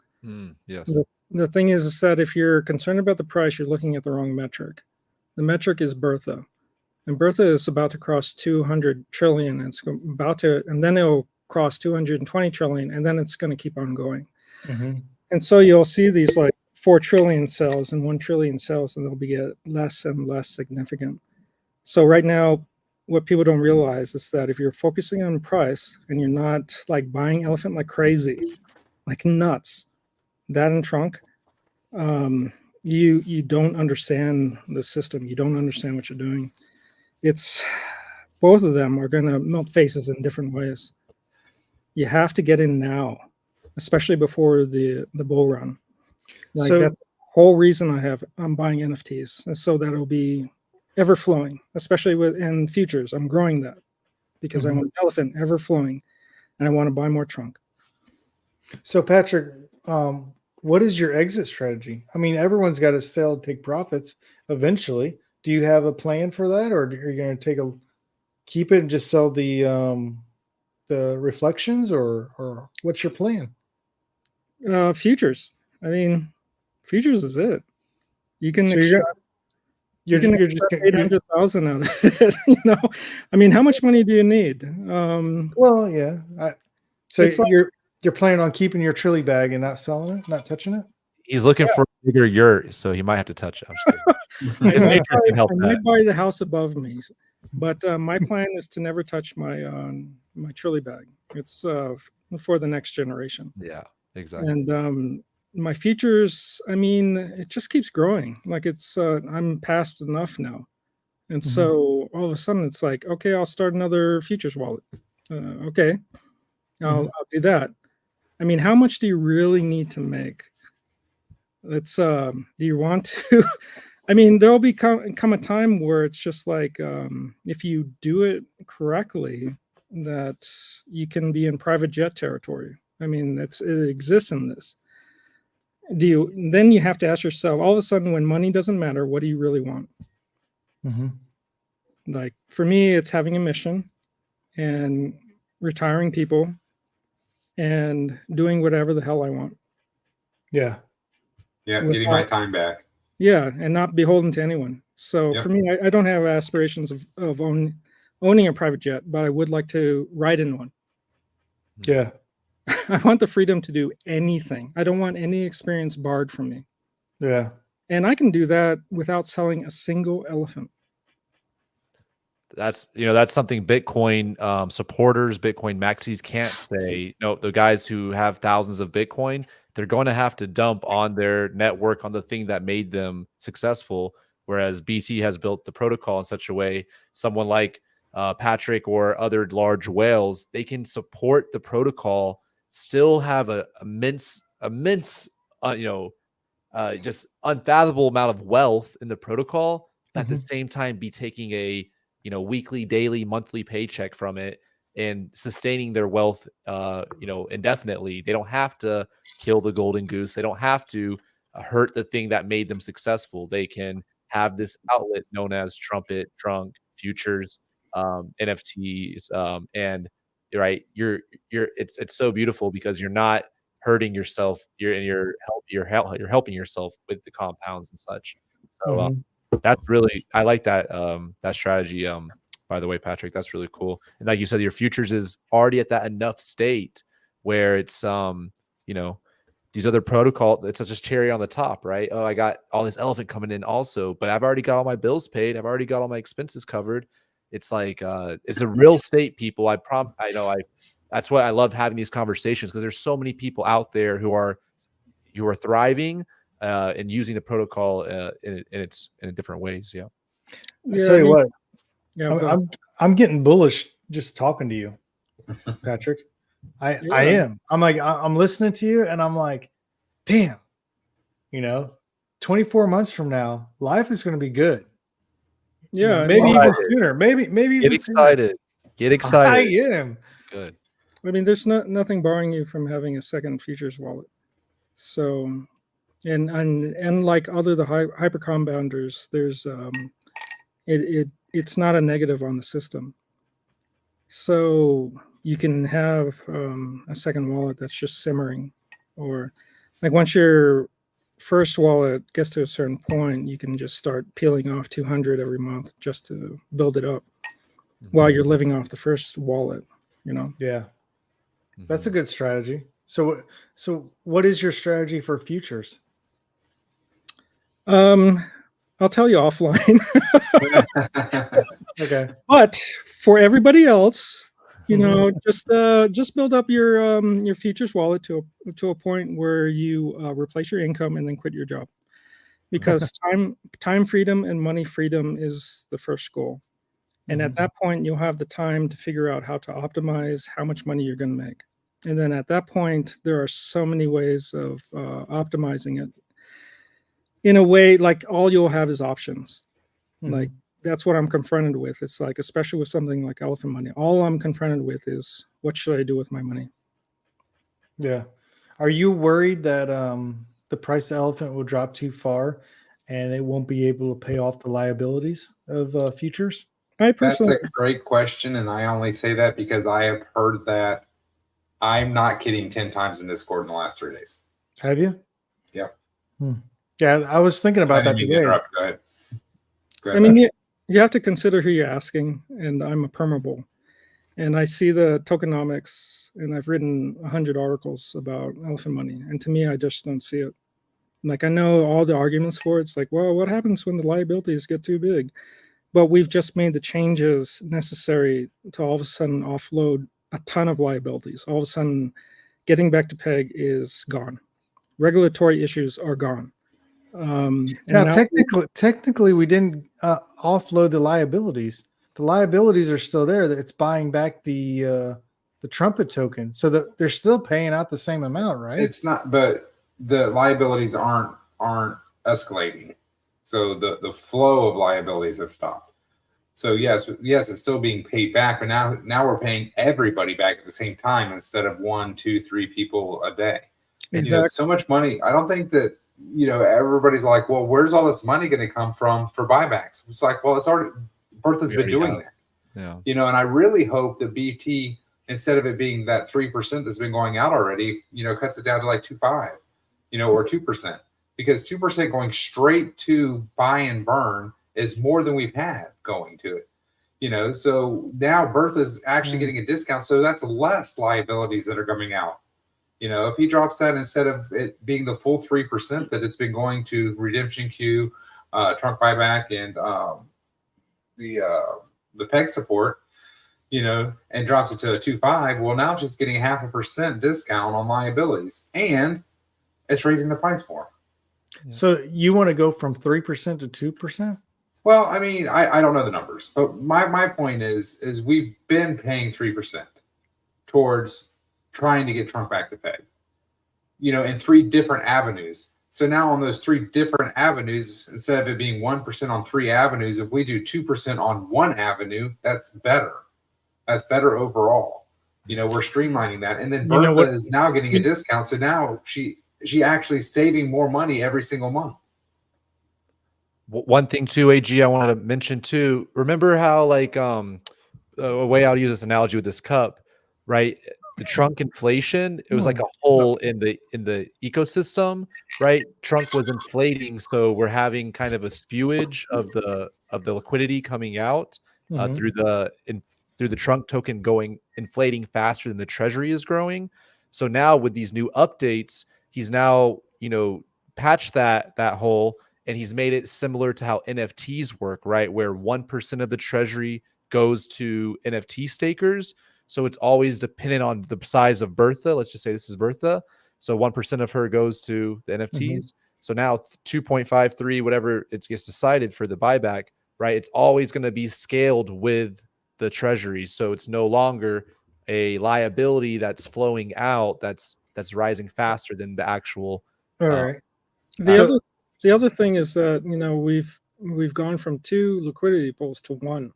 Yes. The thing is that if you're concerned about the price, you're looking at the wrong metric. The metric is Bertha. And Bertha is about to cross 200 trillion. It's about to, and then it'll cross 220 trillion, and then it's going to keep on going. And so you'll see these like 4 trillion cells and 1 trillion cells, and they'll be less and less significant. So right now, what people don't realize is that if you're focusing on price and you're not like buying elephant like crazy, like nuts, that and trunk, you don't understand the system. You don't understand what you're doing. It's both of them are going to melt faces in different ways. You have to get in now, especially before the bull run. Like that's the whole reason I'm buying NFTs, so that it'll be ever flowing, especially in futures. I'm growing that because I want elephant ever flowing, and I want to buy more trunk. So Patrick, what is your exit strategy? I mean, everyone's got to sell, take profits eventually. Do you have a plan for that, or are you going to keep it and just sell the reflections, or what's your plan? Futures. I mean, futures is it. You can So you're just 800,000 out of it. I mean, how much money do you need? Well, yeah. So you're planning on keeping your Trilly bag and not selling it, not touching it? He's looking for a bigger yurt, so he might have to touch it. I might buy the house above me, but my plan is to never touch my Trilly bag. It's for the next generation. Yeah, exactly. And my futures, I mean, it just keeps growing. Like I'm past enough now. And so all of a sudden it's like, okay, I'll start another futures wallet. Okay, I'll do that. I mean, how much do you really need to make? Let's, do you want to? I mean, there'll come a time where it's just like, if you do it correctly, that you can be in private jet territory. I mean, it exists in this. Then you have to ask yourself, all of a sudden, when money doesn't matter, what do you really want? Like for me, it's having a mission and retiring people and doing whatever the hell I want. Yeah. Yeah, getting my time back. Yeah, and not beholden to anyone. So for me, I don't have aspirations of owning a private jet, but I would like to ride in one. Yeah. I want the freedom to do anything. I don't want any experience barred from me. Yeah. And I can do that without selling a single elephant. That's something Bitcoin supporters, Bitcoin maxis can't say. The guys who have thousands of Bitcoin, they're going to have to dump on their network on the thing that made them successful. Whereas BT has built the protocol in such a way, someone like Patrick or other large whales, they can support the protocol, still have a immense, just unfathomable amount of wealth in the protocol, but at the same time be taking a weekly, daily, monthly paycheck from it and sustaining their wealth, indefinitely. They don't have to kill the golden goose. They don't have to hurt the thing that made them successful. They can have this outlet known as Trumpet, Trunk, Futures, NFTs, and it's so beautiful because you're not hurting yourself. You're helping yourself with the compounds and such. So that's really, I like that that strategy. by the way, Patrick. That's really cool. And like you said, your futures is already at that enough state where it's you know, these other protocol, it's just cherry on the top, right? Oh, I got all this elephant coming in also, but I've already got all my bills paid. I've already got all my expenses covered. It's like it's a real estate, people. I know that's why I love having these conversations, because there's so many people out there who are thriving and using the protocol in different ways. Yeah. I tell you what, Yeah, I'm getting bullish just talking to you, Patrick. I am. I'm like, I'm listening to you and I'm like, damn, 24 months from now, life is going to be good. Yeah, maybe even sooner. Maybe Get excited. Sooner. Get excited. I am. Good. I mean, there's nothing barring you from having a second futures wallet. So, and like the hyper compounders, there's it's not a negative on the system. So you can have a second wallet that's just simmering, or like once your first wallet gets to a certain point, you can just start peeling off 200 every month just to build it up while you're living off the first wallet, Yeah. That's a good strategy. So what is your strategy for futures? I'll tell you offline. Okay. But for everybody else, just build up your futures wallet to a point where you replace your income and then quit your job, because time freedom and money freedom is the first goal. And at that point, you'll have the time to figure out how to optimize how much money you're going to make. And then at that point, there are so many ways of optimizing it. In a way, like all you'll have is options. Like that's what I'm confronted with. It's like, especially with something like elephant money, all I'm confronted with is, what should I do with my money? Yeah. Are you worried that the price of elephant will drop too far and it won't be able to pay off the liabilities of futures? That's a great question, and I only say that because I have heard that. I'm not kidding, 10 times in Discord in the last 3 days. Have you? Yep. Yeah, I was thinking about that today. Go ahead. I mean, you have to consider who you're asking, and I'm a permeable. And I see the tokenomics, and I've written 100 articles about elephant money, and to me, I just don't see it. Like, I know all the arguments for it. It's like, well, what happens when the liabilities get too big? But we've just made the changes necessary to all of a sudden offload a ton of liabilities. All of a sudden, getting back to peg is gone. Regulatory issues are gone. Now, technically, we didn't offload the liabilities. The liabilities are still there. That it's buying back the trumpet token, so that they're still paying out the same amount, right? It's not, but the liabilities aren't escalating. So the flow of liabilities have stopped. So yes, it's still being paid back, but now we're paying everybody back at the same time instead of 1, 2, 3 people a day. And Exactly. so much money. I don't think that everybody's like, well, where's all this money going to come from for buybacks? It's like, well, it's already Berthand's been doing that. Yeah. And I really hope that BT, instead of it being that 3% that's been going out already, cuts it down to like 2.5, or 2%, because 2% going straight to buy and burn is more than we've had going to it. So now Bertha's actually getting a discount. So that's less liabilities that are coming out. If he drops that, instead of it being the full 3% that it's been going to redemption queue, trunk buyback, and the peg support, and drops it to a 2.5, well, now just getting 0.5% discount on liabilities, and it's raising the price more. So you want to go from 3% to 2%? Well, I mean, I don't know the numbers, but my point is we've been paying 3% towards trying to get trunk back to peg, in 3 different avenues. So now on those 3 different avenues, instead of it being 1% on 3 avenues, if we do 2% on 1 avenue, that's better. That's better overall. We're streamlining that. And then Bertha is now getting a discount. So now she actually saving more money every single month. One thing too, AG, I wanted to mention too. Remember how like a way I'll use this analogy with this cup, right? The trunk inflation, it was like a hole in the ecosystem, right? Trunk was inflating, so we're having kind of a spewage of the liquidity coming out, through the trunk token inflating faster than the treasury is growing. So now with these new updates, he's now, patched that hole, and he's made it similar to how NFTs work, right? Where 1% of the treasury goes to NFT stakers. So it's always dependent on the size of Bertha. Let's just say this is Bertha. So 1% of her goes to the NFTs. So now 2.53, whatever it gets decided for the buyback, right? It's always going to be scaled with the treasury. So it's no longer a liability that's flowing out that's rising faster than the actual. All right. The other thing is that we've gone from 2 liquidity pools to 1,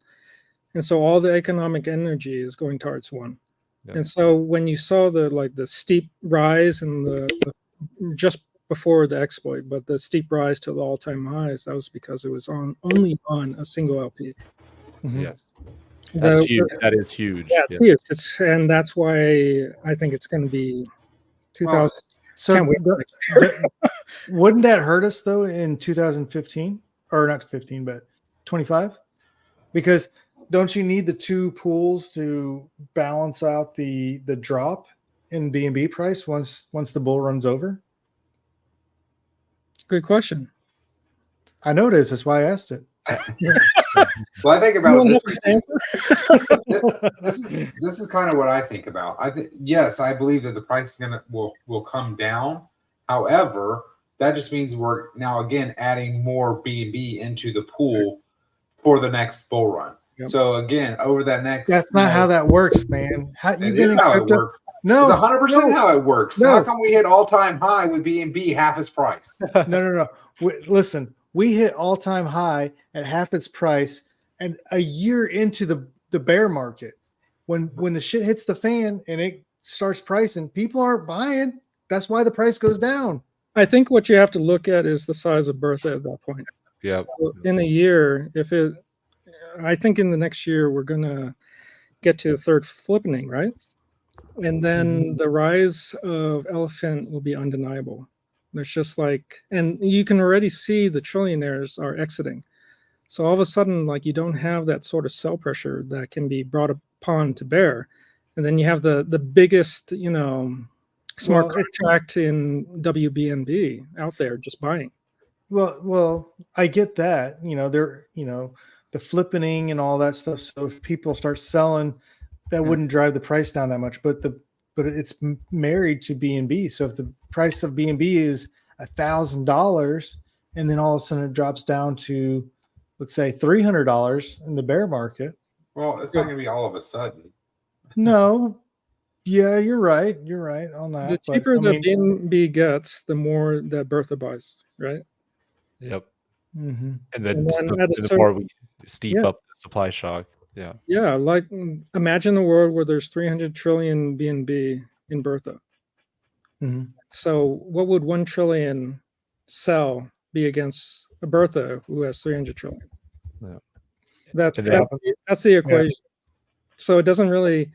and so all the economic energy is going towards 1. Yeah. And so when you saw the steep rise and the just before the exploit, but the steep rise to the all-time highs, that was because it was only on a single LP. Yes. That's huge. That is huge. Yeah, it's huge. And that's why I think it's going to be 2000. Wouldn't that hurt us though in 2015 or not 15, but 25? Because don't you need the 2 pools to balance out the drop in BNB price once the bull runs over? Good question. I know it is. That's why I asked it. Well, I think about it this is kind of what I think about. Yes, I believe that the price is will come down. However, that just means we're now again adding more BNB into the pool for the next bull run. Yep. So again, over that next, that's not how that works, man. It is how it works. No, it's 100% how it works. No. How come we hit all-time high with BNB half its price? No. Listen, we hit all-time high at half its price, and a year into the bear market, when the shit hits the fan and it starts pricing, people aren't buying. That's why the price goes down. I think what you have to look at is the size of Bertha at that point. Yeah. So in a year, I think in the next year we're gonna get to the 3rd flippening, right? And then the rise of Elephant will be undeniable. There's just and you can already see the trillionaires are exiting. So all of a sudden, you don't have that sort of sell pressure that can be brought upon to bear. And then you have the biggest, smart contract in WBNB out there just buying. Well, I get that. They're, the flippening and all that stuff. So if people start selling, that wouldn't drive the price down that much. But it's married to BNB. So if the price of BNB is $1,000, and then all of a sudden it drops down to, let's say, $300 in the bear market. Well, it's not going to be all of a sudden. No. Yeah, you're right. You're right on that. The cheaper BNB gets, the more that Bertha buys, right? Yep. Mm-hmm. And then the more we steep up the supply shock. Yeah. Yeah. Imagine a world where there's 300 trillion BNB in Bertha. Mm-hmm. So what would 1 trillion sell be against a Bertha who has 300 trillion? Yeah. That's the equation. Yeah. So it doesn't really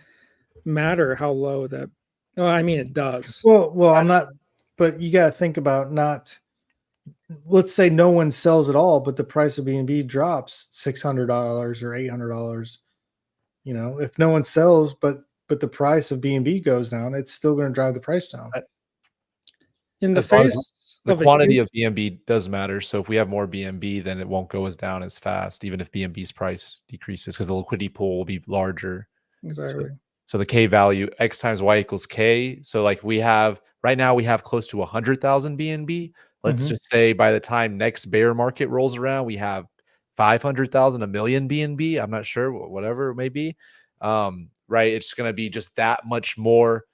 matter how low that. No, I mean it does. Well, I'm not. But you got to think about not. Let's say no one sells at all, but the price of BNB drops $600 or $800. If no one sells, but the price of BNB goes down, it's still going to drive the price down. In the face the quantity of BNB does matter. So if we have more BNB, then it won't go as down as fast, even if BNB's price decreases, because the liquidity pool will be larger. Exactly. So the K value, X times Y equals K. So right now we have close to 100,000 BNB. Let's just say by the time next bear market rolls around, we have 500,000, a million BNB. I'm not sure, whatever it may be. Right. It's going to be just that much more.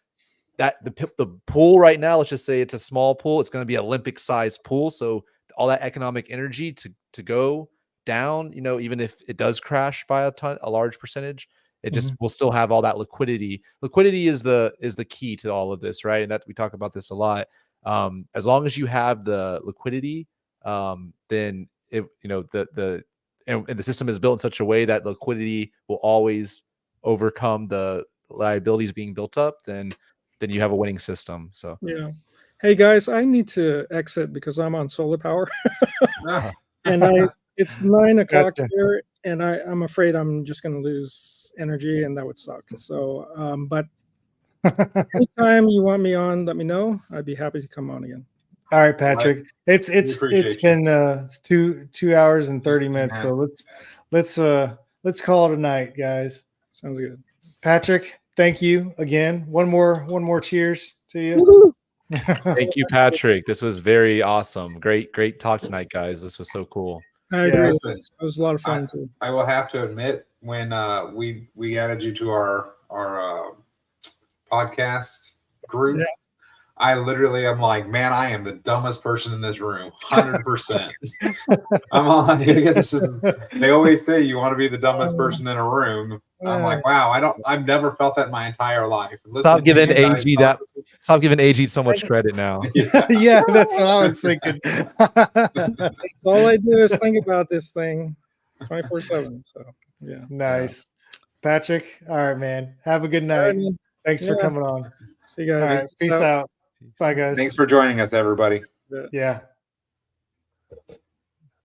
That the pool right now, let's just say it's a small pool. It's going to be an Olympic sized pool. So all that economic energy to go down, even if it does crash by a large percentage, it just will still have all that liquidity. Liquidity is the key to all of this, right? And that we talk about this a lot. As long as you have the liquidity, then and the system is built in such a way that liquidity will always overcome the liabilities being built up, then you have a winning system. So yeah. Hey guys, I need to exit because I'm on solar power. And it's 9 o'clock here, and I'm afraid I'm just going to lose energy, and that would suck. So, but anytime you want me on, let me know. I'd be happy to come on again. All right, Patrick. It's appreciate been it's 2 hours and 30 minutes. Yeah. So let's call it a night, guys. Sounds good. Patrick, thank you again. One more cheers to you. Thank you, Patrick. This was very awesome. Great talk tonight, guys. This was so cool. I agree. Listen, It was a lot of fun too. I will have to admit, when we added you to our podcast group, Yeah. I literally am like, man, I am the dumbest person in this room, 100%. I'm like, they always say you want to be the dumbest person in a room. I'm like, wow, I've never felt that in my entire life. Stop giving AG so much credit now. Yeah, that's what I was thinking. That's all I do is think about this thing 24/7. So yeah. Nice. Patrick, all right, man. Have a good night. All right, man. Thanks for Yeah. coming on. See you All guys. right, peace out. Bye, guys. Thanks for joining us, everybody. Yeah.